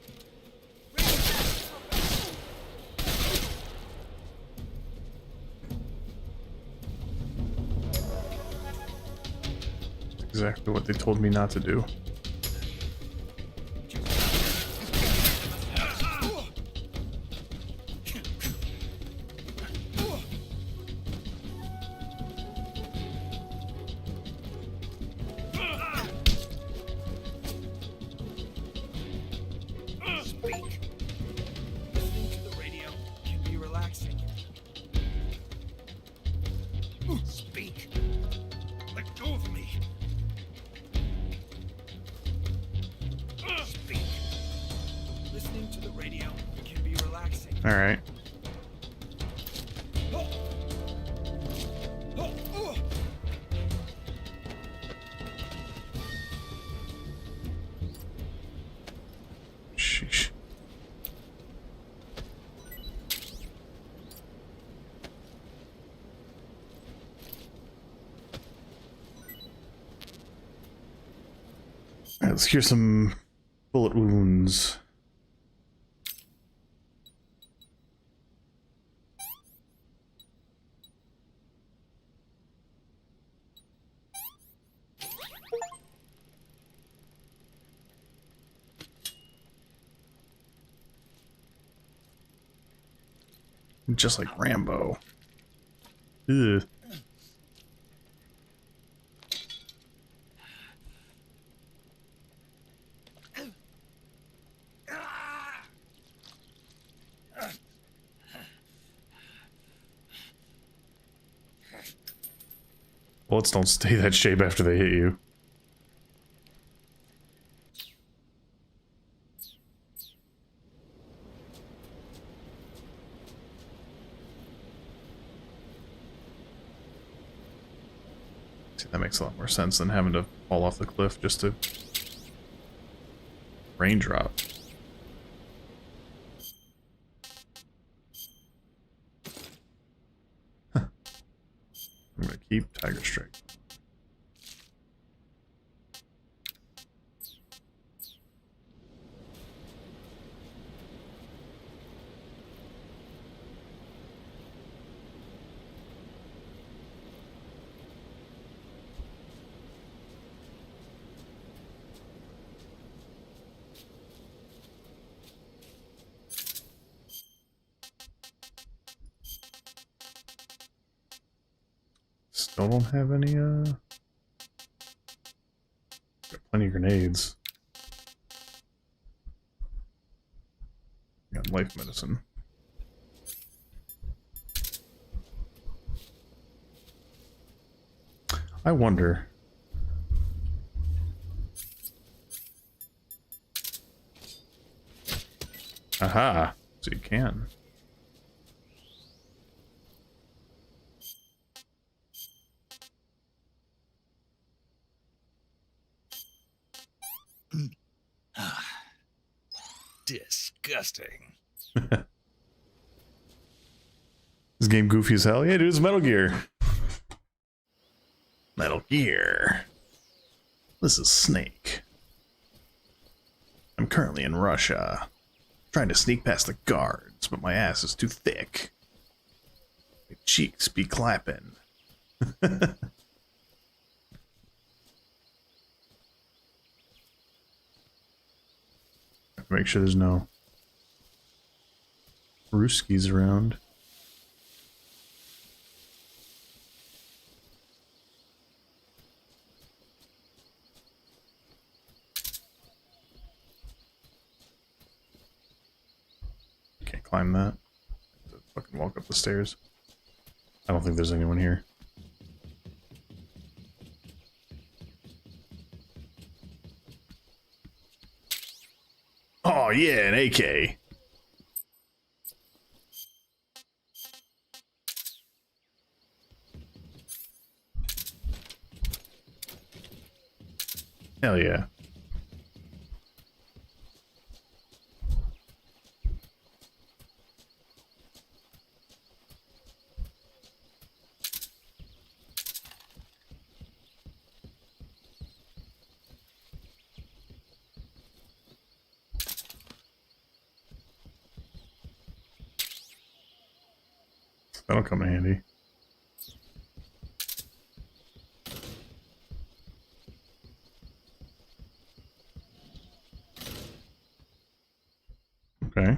Exactly what they told me not to do. Speak. Listening to the radio can be relaxing. Speak. Let go of me. Speak. Listening to the radio can be relaxing. All right. Sheesh. All right, let's cure some bullet wounds. Just like Rambo. Ugh. Bullets don't stay that shape after they hit you. See, that makes a lot more sense than having to fall off the cliff just to raindrop. Huh. I'm gonna keep Tiger Strike. Still don't have any, got plenty of grenades. Got life medicine. I wonder. Aha. So you can. Disgusting. This game goofy as hell. Yeah, dude, it's Metal Gear. Metal Gear. This is Snake. I'm currently in Russia, trying to sneak past the guards, but my ass is too thick. My cheeks be clapping. Make sure there's no Ruskies around. Can't climb that. Fucking walk up the stairs. I don't think there's anyone here. Oh yeah, an AK. Hell yeah. That'll come in handy. Okay.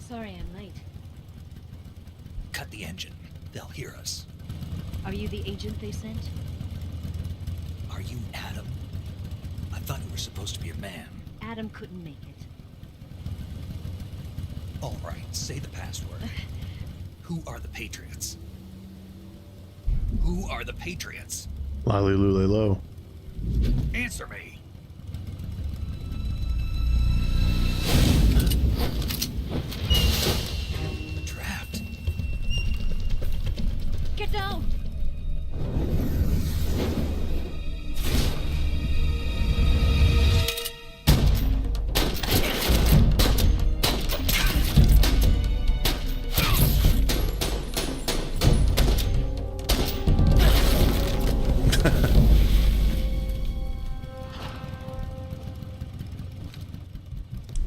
Sorry I'm late. Cut the engine. They'll hear us. Are you the agent they sent? Are you Adam? I thought you were supposed to be a man. Adam couldn't make it. All right, say the password. Who are the Patriots? Who are the Patriots? Lolly Lule Low. Answer me. Trapped. Get down!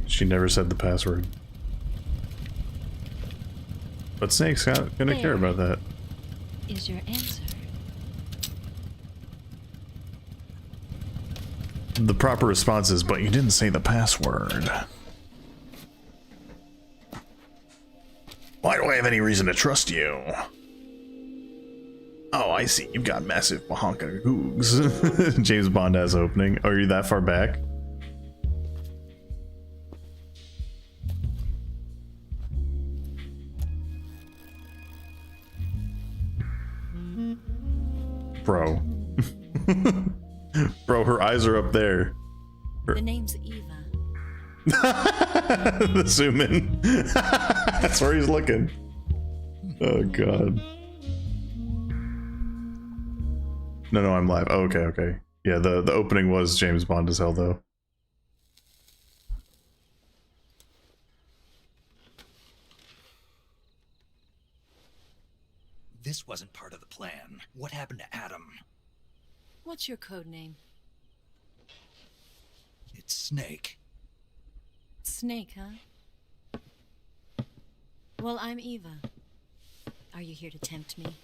She never said the password. But Snake's gonna care about that. Is your answer? The proper response is, but you didn't say the password. Why do I have any reason to trust you? Oh, I see. You've got massive bahonka googs. James Bond has opening. Oh, are you that far back? Bro. Bro, her eyes are up there. The name's Eva. The zoom in. That's where he's looking. Oh god. No, I'm live. Oh, okay. Yeah, the opening was James Bond as hell though. This wasn't part of the plan. What happened to Adam? What's your code name? It's Snake. Snake, huh? Well, I'm Eva. Are you here to tempt me?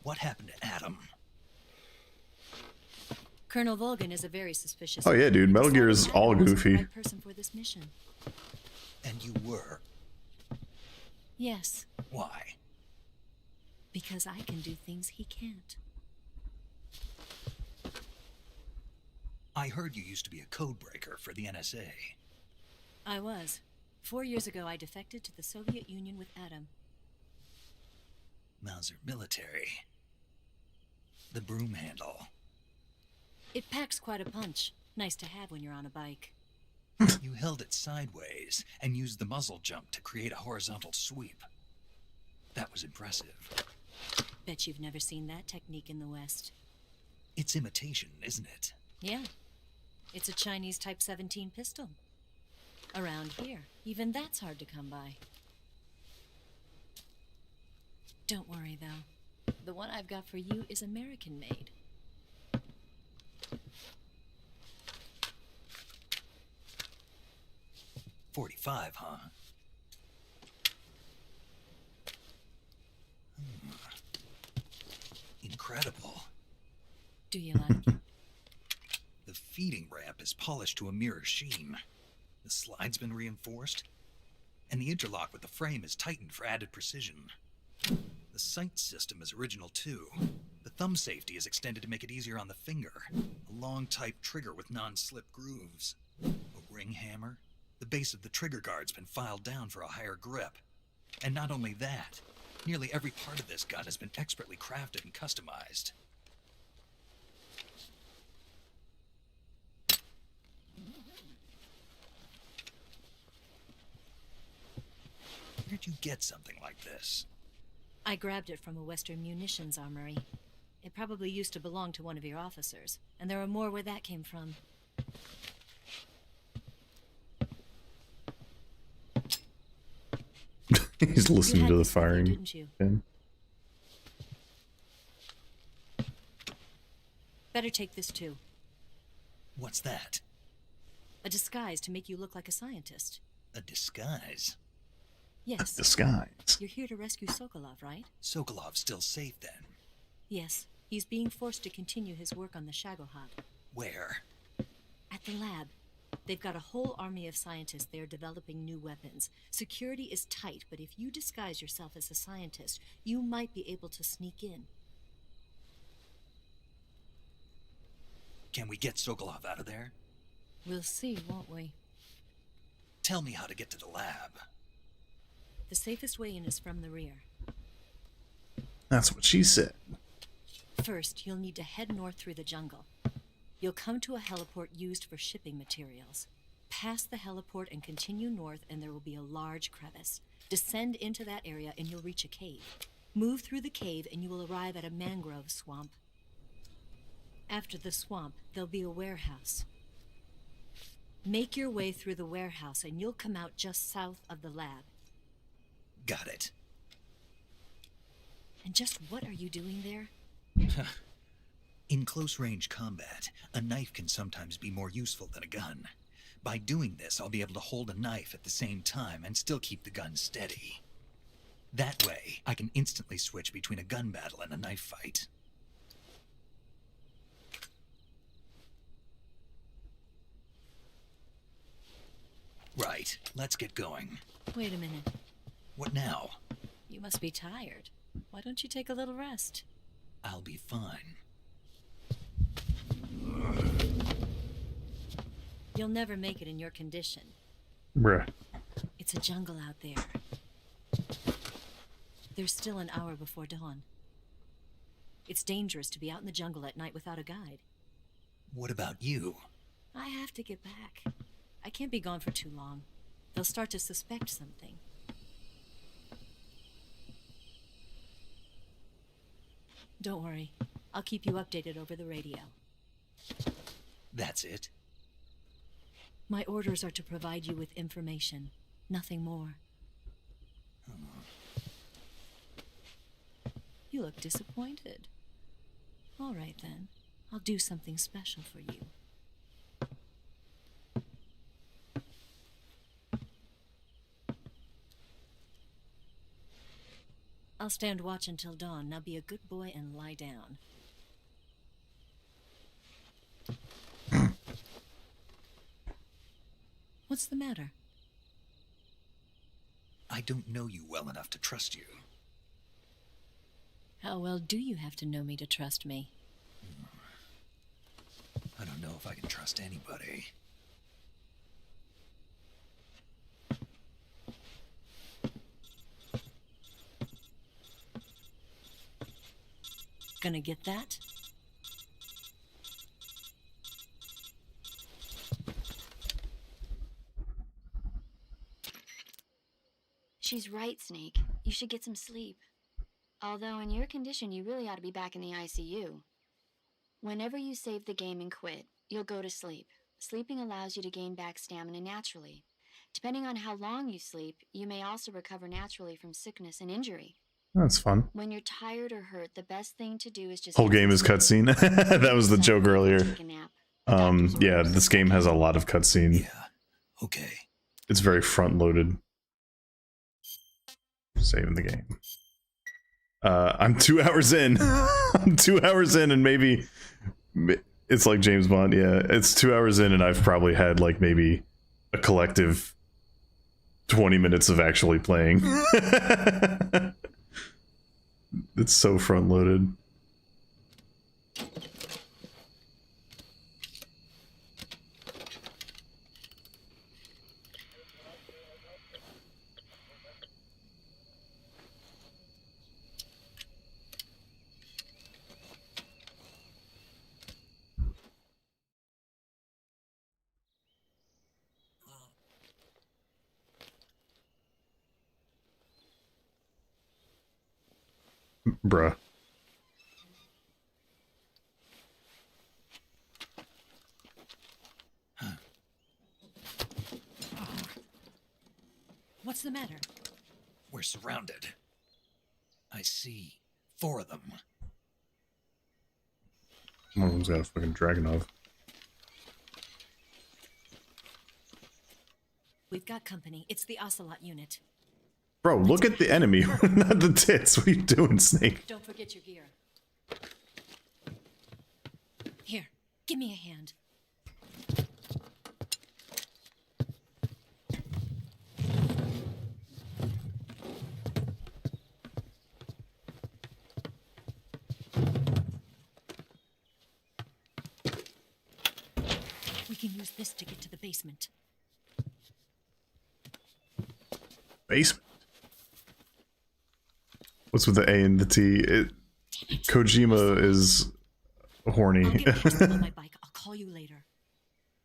What happened to Adam? Colonel Volgan is a very suspicious. Oh yeah, dude. Metal Gear is all Adam wasn't goofy. the right person for this mission. And you were? Yes. Why? Because I can do things he can't. I heard you used to be a codebreaker for the NSA. I was. 4 years ago, I defected to the Soviet Union with Adam. Mauser military. The broom handle. It packs quite a punch. Nice to have when you're on a bike. You held it sideways and used the muzzle jump to create a horizontal sweep. That was impressive. Bet you've never seen that technique in the West. It's imitation, isn't it? Yeah. It's a Chinese Type 17 pistol. Around here, even that's hard to come by. Don't worry, though. The one I've got for you is American-made. .45, huh? Incredible. Do you like it? The feeding ramp is polished to a mirror sheen. The slide's been reinforced, and the interlock with the frame is tightened for added precision. The sight system is original too. The thumb safety is extended to make it easier on the finger. A long type trigger with non-slip grooves. A ring hammer. The base of the trigger guard's been filed down for a higher grip. And not only that, nearly every part of this gun has been expertly crafted and customized. Where'd you get something like this? I grabbed it from a Western munitions armory. It probably used to belong to one of your officers, and there are more where that came from. He's listening to the firing didn't you? pin. Better take this too. What's that? A disguise to make you look like a scientist. A disguise? Yes. Disguise. You're here to rescue Sokolov, right? Sokolov's still safe then? Yes. He's being forced to continue his work on the Shagohod. Where? At the lab. They've got a whole army of scientists there developing new weapons. Security is tight, but if you disguise yourself as a scientist, you might be able to sneak in. Can we get Sokolov out of there? We'll see, won't we? Tell me how to get to the lab. The safest way in is from the rear. That's what she said. First, you'll need to head north through the jungle. You'll come to a heliport used for shipping materials. Pass the heliport and continue north, and there will be a large crevice. Descend into that area and you'll reach a cave. Move through the cave and you will arrive at a mangrove swamp. After the swamp, there'll be a warehouse. Make your way through the warehouse and you'll come out just south of the lab. Got it. And just what are you doing there? In close-range combat, a knife can sometimes be more useful than a gun. By doing this, I'll be able to hold a knife at the same time and still keep the gun steady. That way, I can instantly switch between a gun battle and a knife fight. Right, let's get going. Wait a minute. What now? You must be tired. Why don't you take a little rest? I'll be fine. You'll never make it in your condition. Bruh. It's a jungle out there. There's still an hour before dawn. It's dangerous to be out in the jungle at night without a guide. What about you? I have to get back. I can't be gone for too long. They'll start to suspect something. Don't worry. I'll keep you updated over the radio. That's it? My orders are to provide you with information. Nothing more. You look disappointed. All right, then. I'll do something special for you. I'll stand watch until dawn. Now be a good boy and lie down. What's the matter? I don't know you well enough to trust you. How well do you have to know me to trust me? I don't know if I can trust anybody. Gonna get that? She's right, Snake. You should get some sleep. Although in your condition, you really ought to be back in the ICU. Whenever you save the game and quit, you'll go to sleep. Sleeping allows you to gain back stamina naturally. Depending on how long you sleep, you may also recover naturally from sickness and injury. That's fun. When you're tired or hurt, the best thing to do is just... Whole game is cutscene. That was the joke earlier. Yeah, this game has a lot of cutscene. Yeah, okay. It's very front-loaded. Saving the game. I'm 2 hours in. I'm 2 hours in, and maybe it's like James Bond. Yeah, it's 2 hours in, and I've probably had like maybe a collective 20 minutes of actually playing. It's so front-loaded. Bruh. What's the matter? We're surrounded. I see 4 of them. One of them's got a fucking Dragonov. We've got company. It's the Ocelot unit. Bro, look at the enemy, not the tits. What are you doing, Snake? Don't forget your gear. Here, give me a hand. We can use this to get to the basement. Basement? What's with the A and the T? Kojima is horny. I'll get Pearson on my bike. I'll call you later.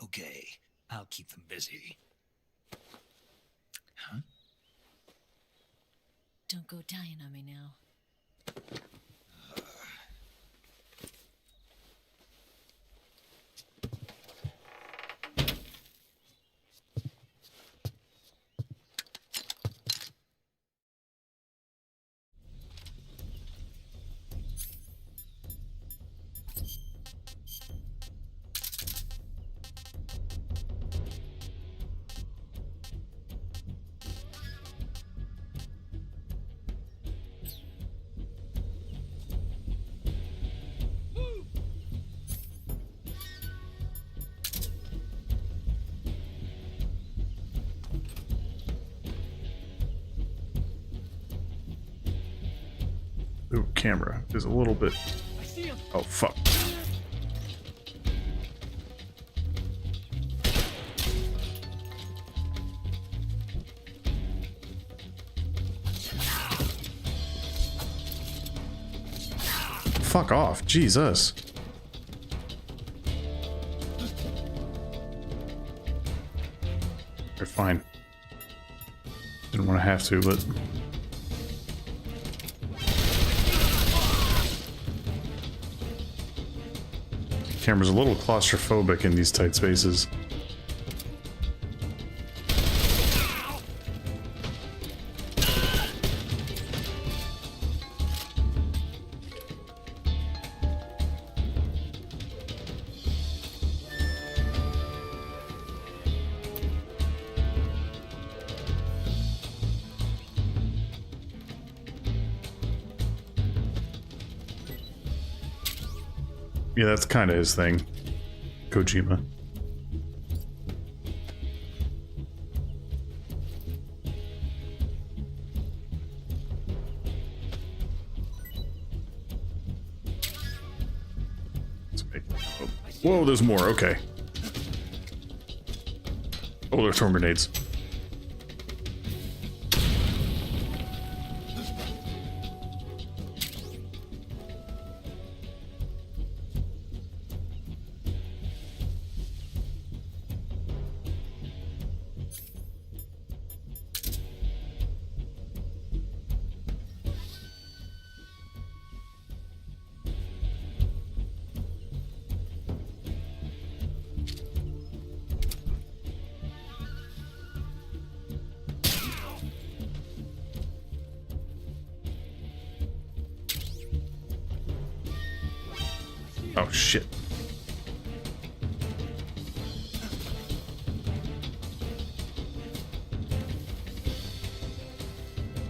Okay, I'll keep them busy. Huh? Don't go dying on me now. Ooh, camera is a little bit... Oh, fuck. Fuck off, Jesus. You're fine. Didn't want to have to, but... Camera's a little claustrophobic in these tight spaces. Yeah, that's kind of his thing. Kojima. Let's make it. Oh. Whoa, there's more. Okay. Oh, there's storm grenades. Oh, shit.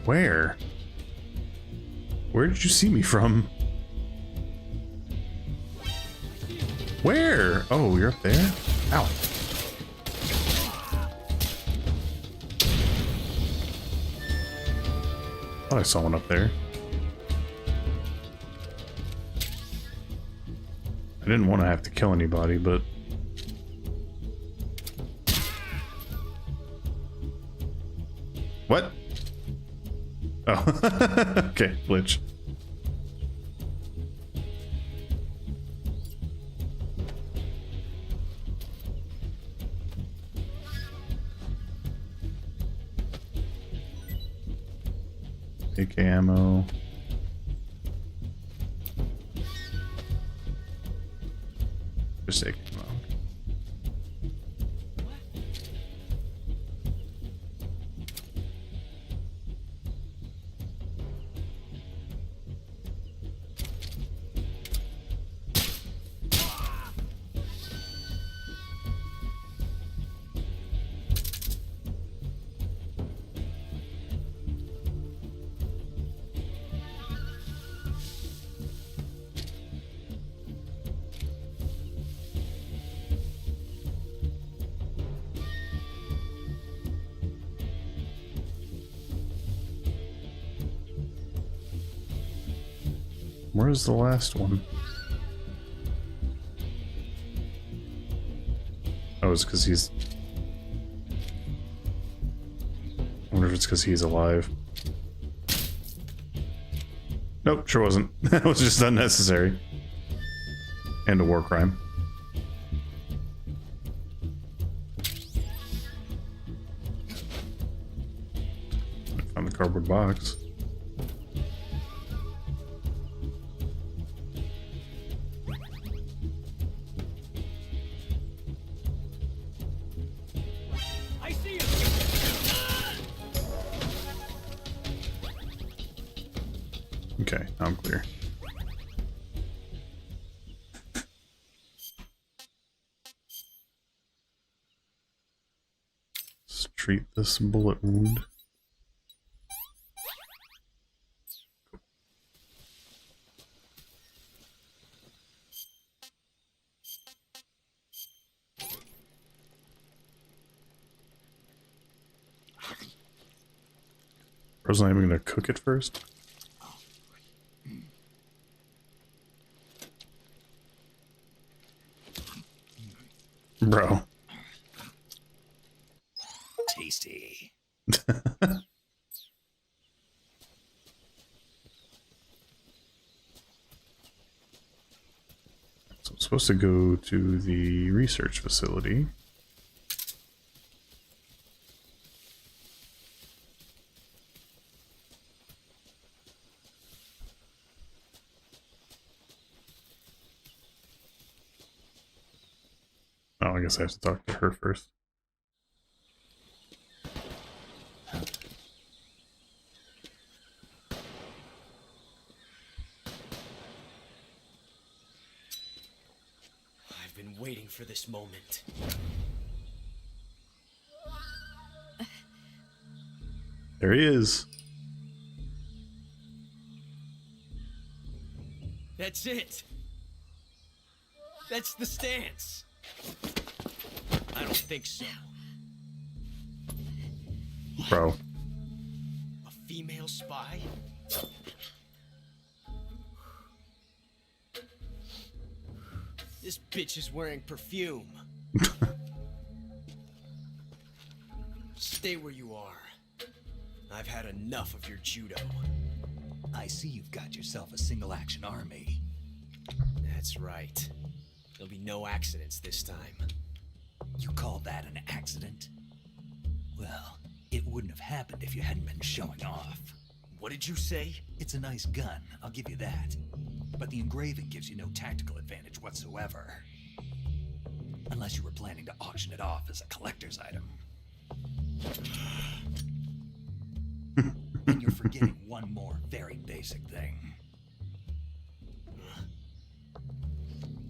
Where? Where did you see me from? Where? Oh, you're up there? Ow. Thought I saw one up there. I didn't want to have to kill anybody, but... What? Oh. Okay, glitch. AK ammo. Just AK ammo. Where's the last one? Oh, it's because he's... I wonder if it's because he's alive. Nope, sure wasn't. That was just unnecessary. And a war crime. I found the cardboard box. Okay, now I'm clear. Let's treat this bullet wound. Wasn't I even gonna cook it first? Bro. Tasty. So I'm supposed to go to the research facility. Oh, I guess I have to talk to her first. I've been waiting for this moment. There he is. That's it. That's the stance. I don't think so. Bro. A female spy? This bitch is wearing perfume. Stay where you are. I've had enough of your judo. I see you've got yourself a single-action army. That's right. There'll be no accidents this time. You call that an accident? Well, it wouldn't have happened if you hadn't been showing off. What did you say? It's a nice gun, I'll give you that. But the engraving gives you no tactical advantage whatsoever. Unless you were planning to auction it off as a collector's item. And you're forgetting one more very basic thing.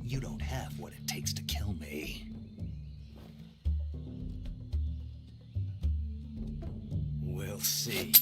You don't have what it takes to kill me. We'll see.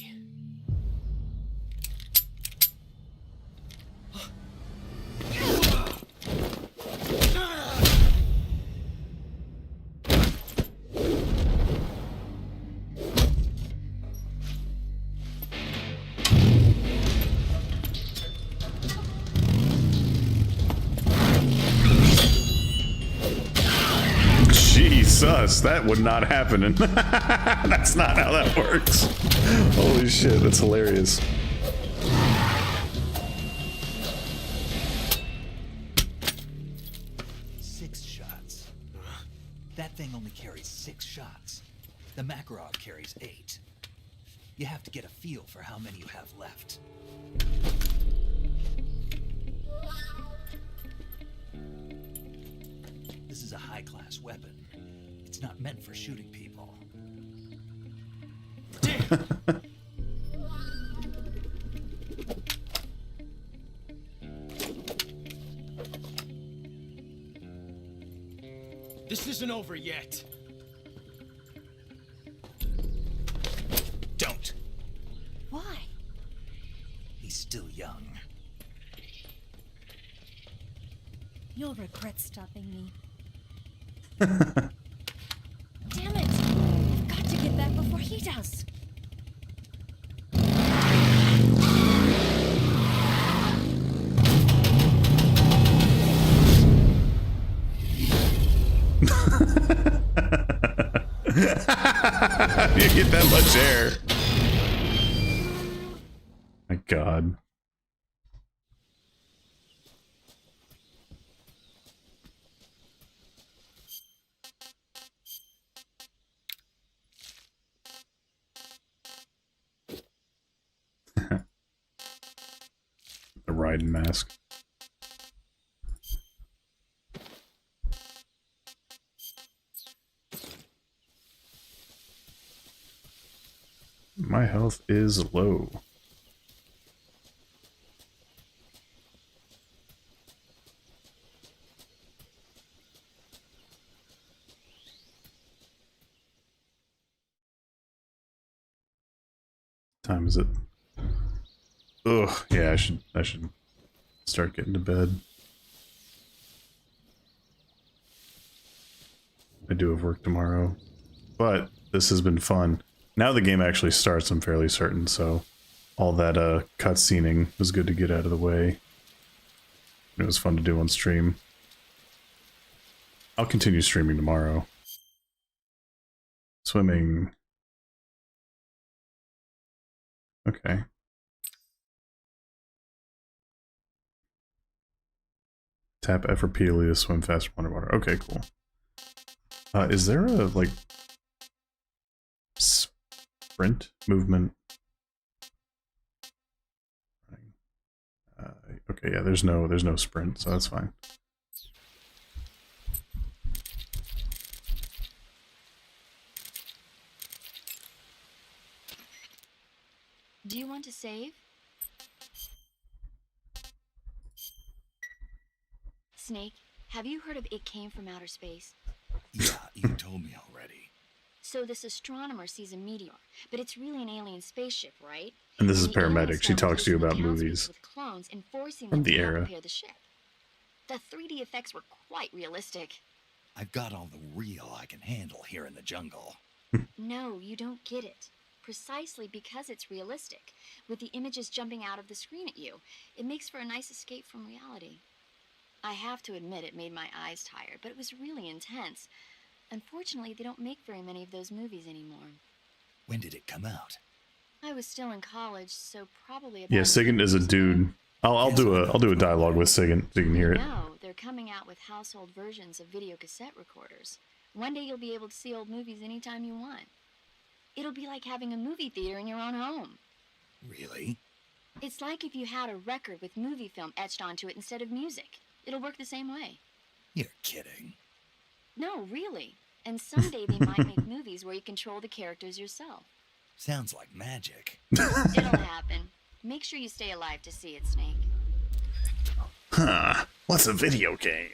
Jesus, that would not happen. That's not how that works. Holy shit, that's hilarious. Six shots. That thing only carries 6 shots. The Makarov carries 8. You have to get a feel for how many you have left. This is a high-class weapon. It's not meant for shooting people. This isn't over yet. Don't. Why? He's still young. You'll regret stopping me. Damn it! I've got to get back before he does. You get that much air. My God. The Raiden mask. My health is low. Time is it? Ugh, yeah, I should start getting to bed. I do have work tomorrow, but this has been fun. Now the game actually starts, I'm fairly certain, so all that cutscening was good to get out of the way. It was fun to do on stream. I'll continue streaming tomorrow. Swimming. Okay. Tap F repeatedly to swim faster underwater. Okay, cool. Is there a, like, sprint movement? Okay, yeah, there's no sprint, so that's fine. Do you want to save? Snake, have you heard of It Came from Outer Space? Yeah, you told me already. So this astronomer sees a meteor, but it's really an alien spaceship, right? And this is the aliens Paramedic. She found talks to you placing about the townspeople movies with clones and forcing from them the to help era. repair the ship. The 3D effects were quite realistic. I've got all the real I can handle here in the jungle. No, you don't get it. Precisely because it's realistic, with the images jumping out of the screen at you, it makes for a nice escape from reality. I have to admit it made my eyes tired, but it was really intense. Unfortunately, they don't make very many of those movies anymore. When did it come out? I was still in college, so probably about Yeah, Sigint is a dude. I'll do a dialogue with Sigint so you can hear it. No, they're coming out with household versions of video cassette recorders. One day you'll be able to see old movies anytime you want. It'll be like having a movie theater in your own home. Really? It's like if you had a record with movie film etched onto it instead of music. It'll work the same way. You're kidding. No, really. And someday they might make movies where you control the characters yourself. Sounds like magic. It'll happen. Make sure you stay alive to see it, Snake. Huh. What's a video game?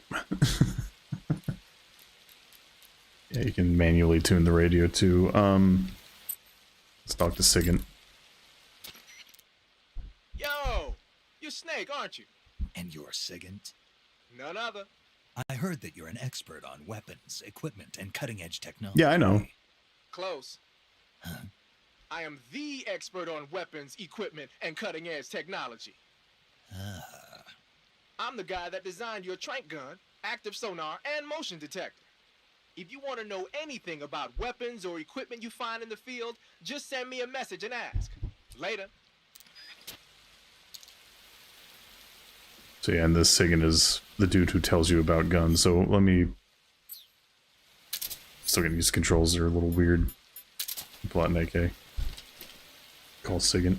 Yeah, you can manually tune the radio too. Let's talk to Sigint. Yo! You're Snake, aren't you? And you're Sigint? None other. I heard that you're an expert on weapons, equipment, and cutting-edge technology. Yeah, I know. Close. Huh? I am the expert on weapons, equipment, and cutting-edge technology. Ah. I'm the guy that designed your trank gun, active sonar, and motion detector. If you want to know anything about weapons or equipment you find in the field, just send me a message and ask. Later. So yeah, and this Sigint is the dude who tells you about guns. So let me... Still getting these controls, they're a little weird. Pull out an AK. Call Sigint.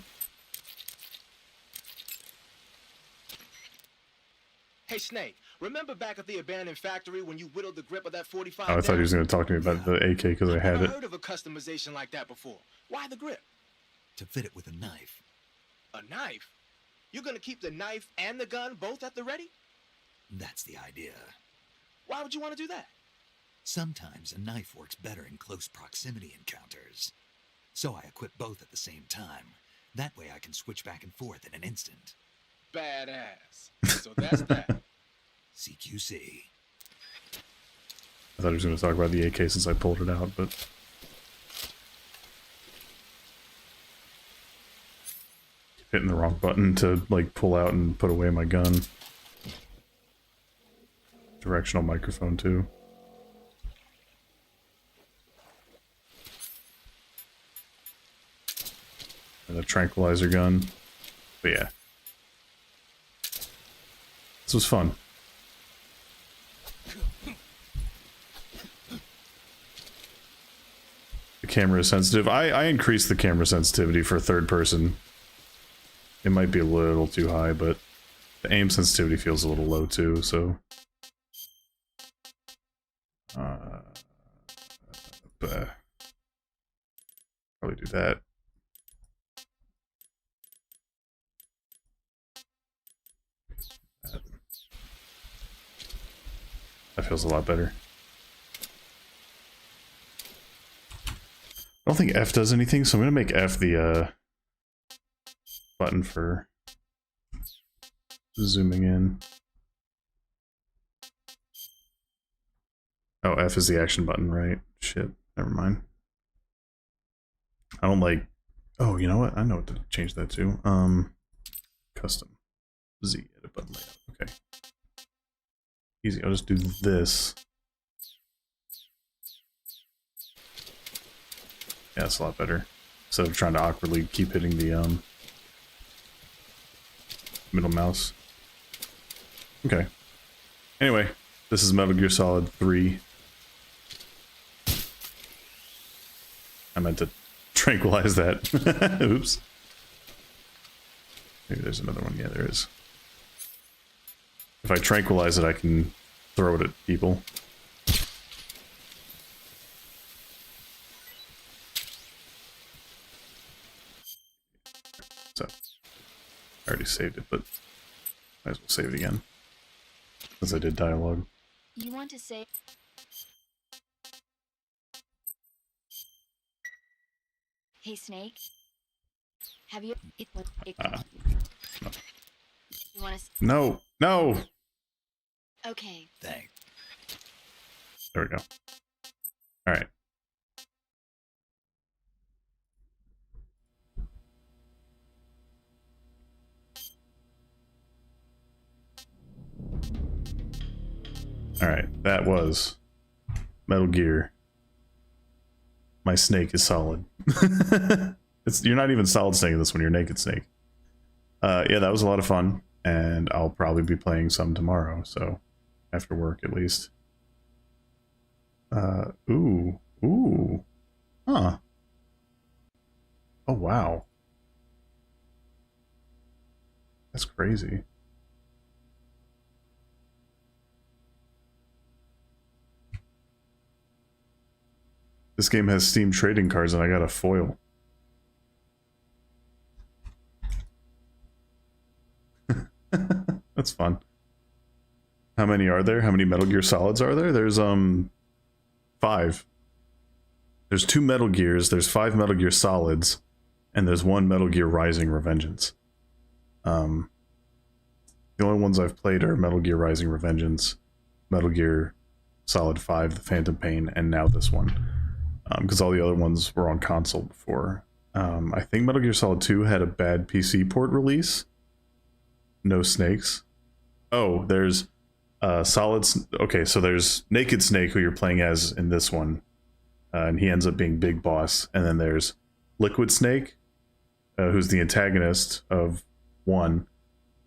Hey, Snake, remember back at the abandoned factory when you whittled the grip of that 45? Oh, I thought he was going to talk to me about the AK because I had I've it. heard of a customization like that before. Why the grip? To fit it with a knife. A knife? You're gonna keep the knife and the gun both at the ready? That's the idea. Why would you want to do that? Sometimes a knife works better in close proximity encounters. So I equip both at the same time. That way I can switch back and forth in an instant. Badass. So that's that. CQC. I thought he was going to talk about the AK since I pulled it out, but... Hitting the wrong button to, like, pull out and put away my gun. Directional microphone, too. And a tranquilizer gun. But yeah. This was fun. The camera is sensitive. I increased the camera sensitivity for third person. It might be a little too high, but the aim sensitivity feels a little low too, so... probably do that. That feels a lot better. I don't think F does anything, so I'm gonna make F the button for zooming in. Oh, F is the action button, right? Shit, never mind. I don't like... Oh, you know what? I know what to change that to. Custom. Z, edit button layout. Okay. Easy, I'll just do this. Yeah, that's a lot better. Instead of trying to awkwardly keep hitting the middle mouse. Okay. Anyway, this is Metal Gear Solid 3. I meant to tranquilize that. Oops. Maybe there's another one. Yeah, there is. If I tranquilize it, I can throw it at people. So, I already saved it, but might as well save it again. Since I did dialogue. You want to say... Hey, Snake. Have you... You want to... No! No! Okay. Thanks. There we go. Alright. that was Metal Gear. My Snake is solid. You're not even Solid Snake in this one, you're Naked Snake. Yeah, that was a lot of fun, and I'll probably be playing some tomorrow, so after work at least. Ooh. Huh. Oh, wow. That's crazy. This game has Steam trading cards and I got a foil. That's fun. How many are there? How many Metal Gear Solids are there? There's 5. There's 2 Metal Gears, there's 5 Metal Gear Solids, and there's 1 Metal Gear Rising Revengeance. The only ones I've played are Metal Gear Rising Revengeance, Metal Gear Solid 5, The Phantom Pain, and now this one. Because all the other ones were on console before. I think Metal Gear Solid 2 had a bad PC port release. No snakes. Oh, there's okay, so there's Naked Snake, who you're playing as in this one, and he ends up being Big Boss. And then there's Liquid Snake, who's the antagonist of 1.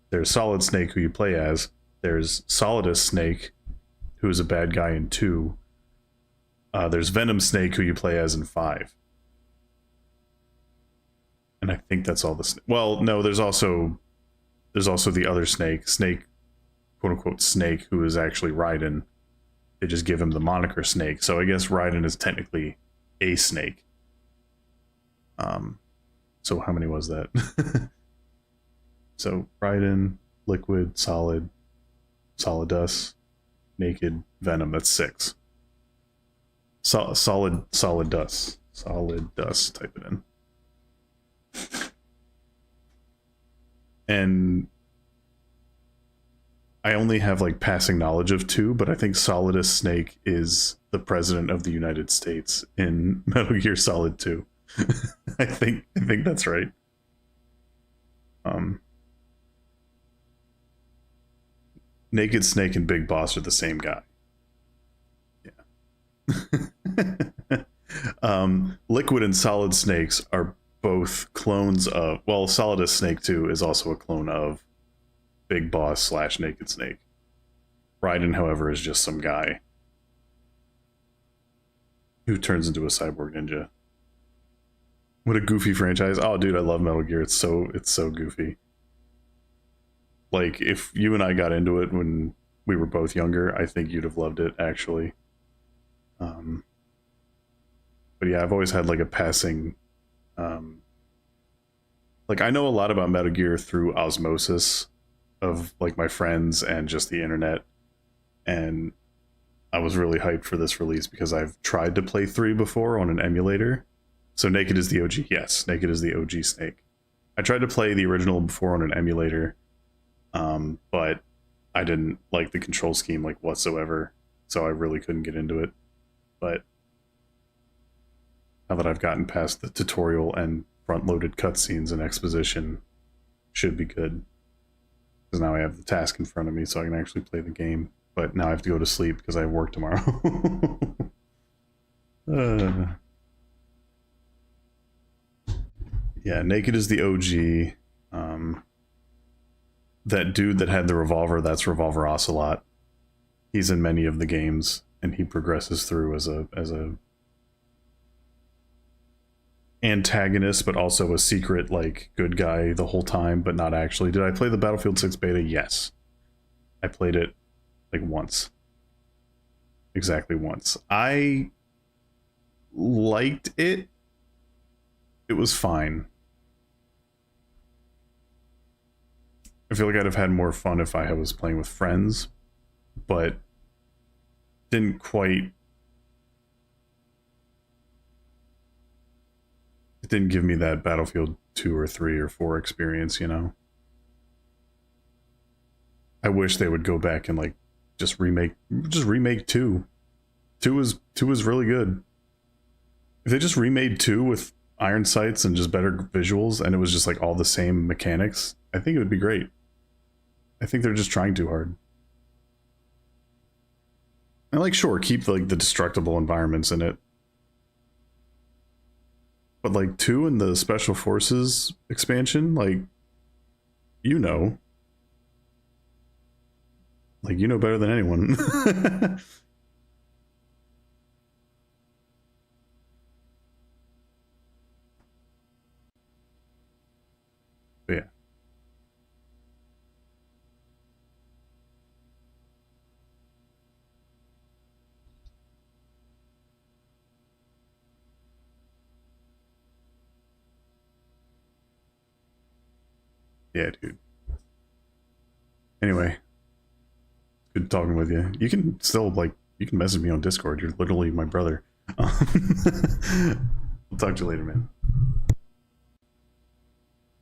There's Solid Snake, who you play as. There's Solidus Snake, who is a bad guy in 2. There's Venom Snake, who you play as in 5. And I think that's all the... Well, no, there's also the other Snake, quote-unquote Snake, who is actually Raiden. They just give him the moniker Snake, so I guess Raiden is technically a snake. So how many was that? So Raiden, Liquid, Solid, Solidus, Naked, Venom, that's 6. Solid Dust. Solid Dust, type it in. And I only have like passing knowledge of 2, but I think Solidus Snake is the president of the United States in Metal Gear Solid 2. I think that's right. Naked Snake and Big Boss are the same guy. Yeah. Liquid and Solid Snakes are both clones of... Well, Solidus Snake 2 is also a clone of Big Boss / Naked Snake. Raiden, however, is just some guy who turns into a cyborg ninja. What a goofy franchise. Oh, dude, I love Metal Gear. It's so goofy. Like, if you and I got into it when we were both younger, I think you'd have loved it, actually. But yeah, I've always had like a passing... like, I know a lot about Metal Gear through osmosis of like my friends and just the internet. And I was really hyped for this release because I've tried to play 3 before on an emulator. So Naked is the OG. Yes, Naked is the OG Snake. I tried to play the original before on an emulator, but I didn't like the control scheme like whatsoever, so I really couldn't get into it. But now that I've gotten past the tutorial and front-loaded cutscenes and exposition, should be good. Because now I have the task in front of me, so I can actually play the game. But now I have to go to sleep because I have work tomorrow. Yeah, Naked is the OG. That dude that had the revolver, that's Revolver Ocelot. He's in many of the games, and he progresses through as a antagonist, but also a secret, like, good guy the whole time, but not actually. Did I play the Battlefield 6 beta? Yes. I played it, like, once. Exactly once. I liked it. It was fine. I feel like I'd have had more fun if I was playing with friends, but didn't quite... It didn't give me that Battlefield 2 or 3 or 4 experience, you know? I wish they would go back and, like, just remake 2. 2 was really good. If they just remade 2 with iron sights and just better visuals, and it was just like all the same mechanics, I think it would be great. I think they're just trying too hard. And like, sure, keep like the destructible environments in it. But like 2 in the Special Forces expansion, like, you know. Like, you know better than anyone. But yeah. Yeah, dude. Anyway, good talking with you. You can still, like, you can message me on Discord. You're literally my brother. I'll talk to you later, man.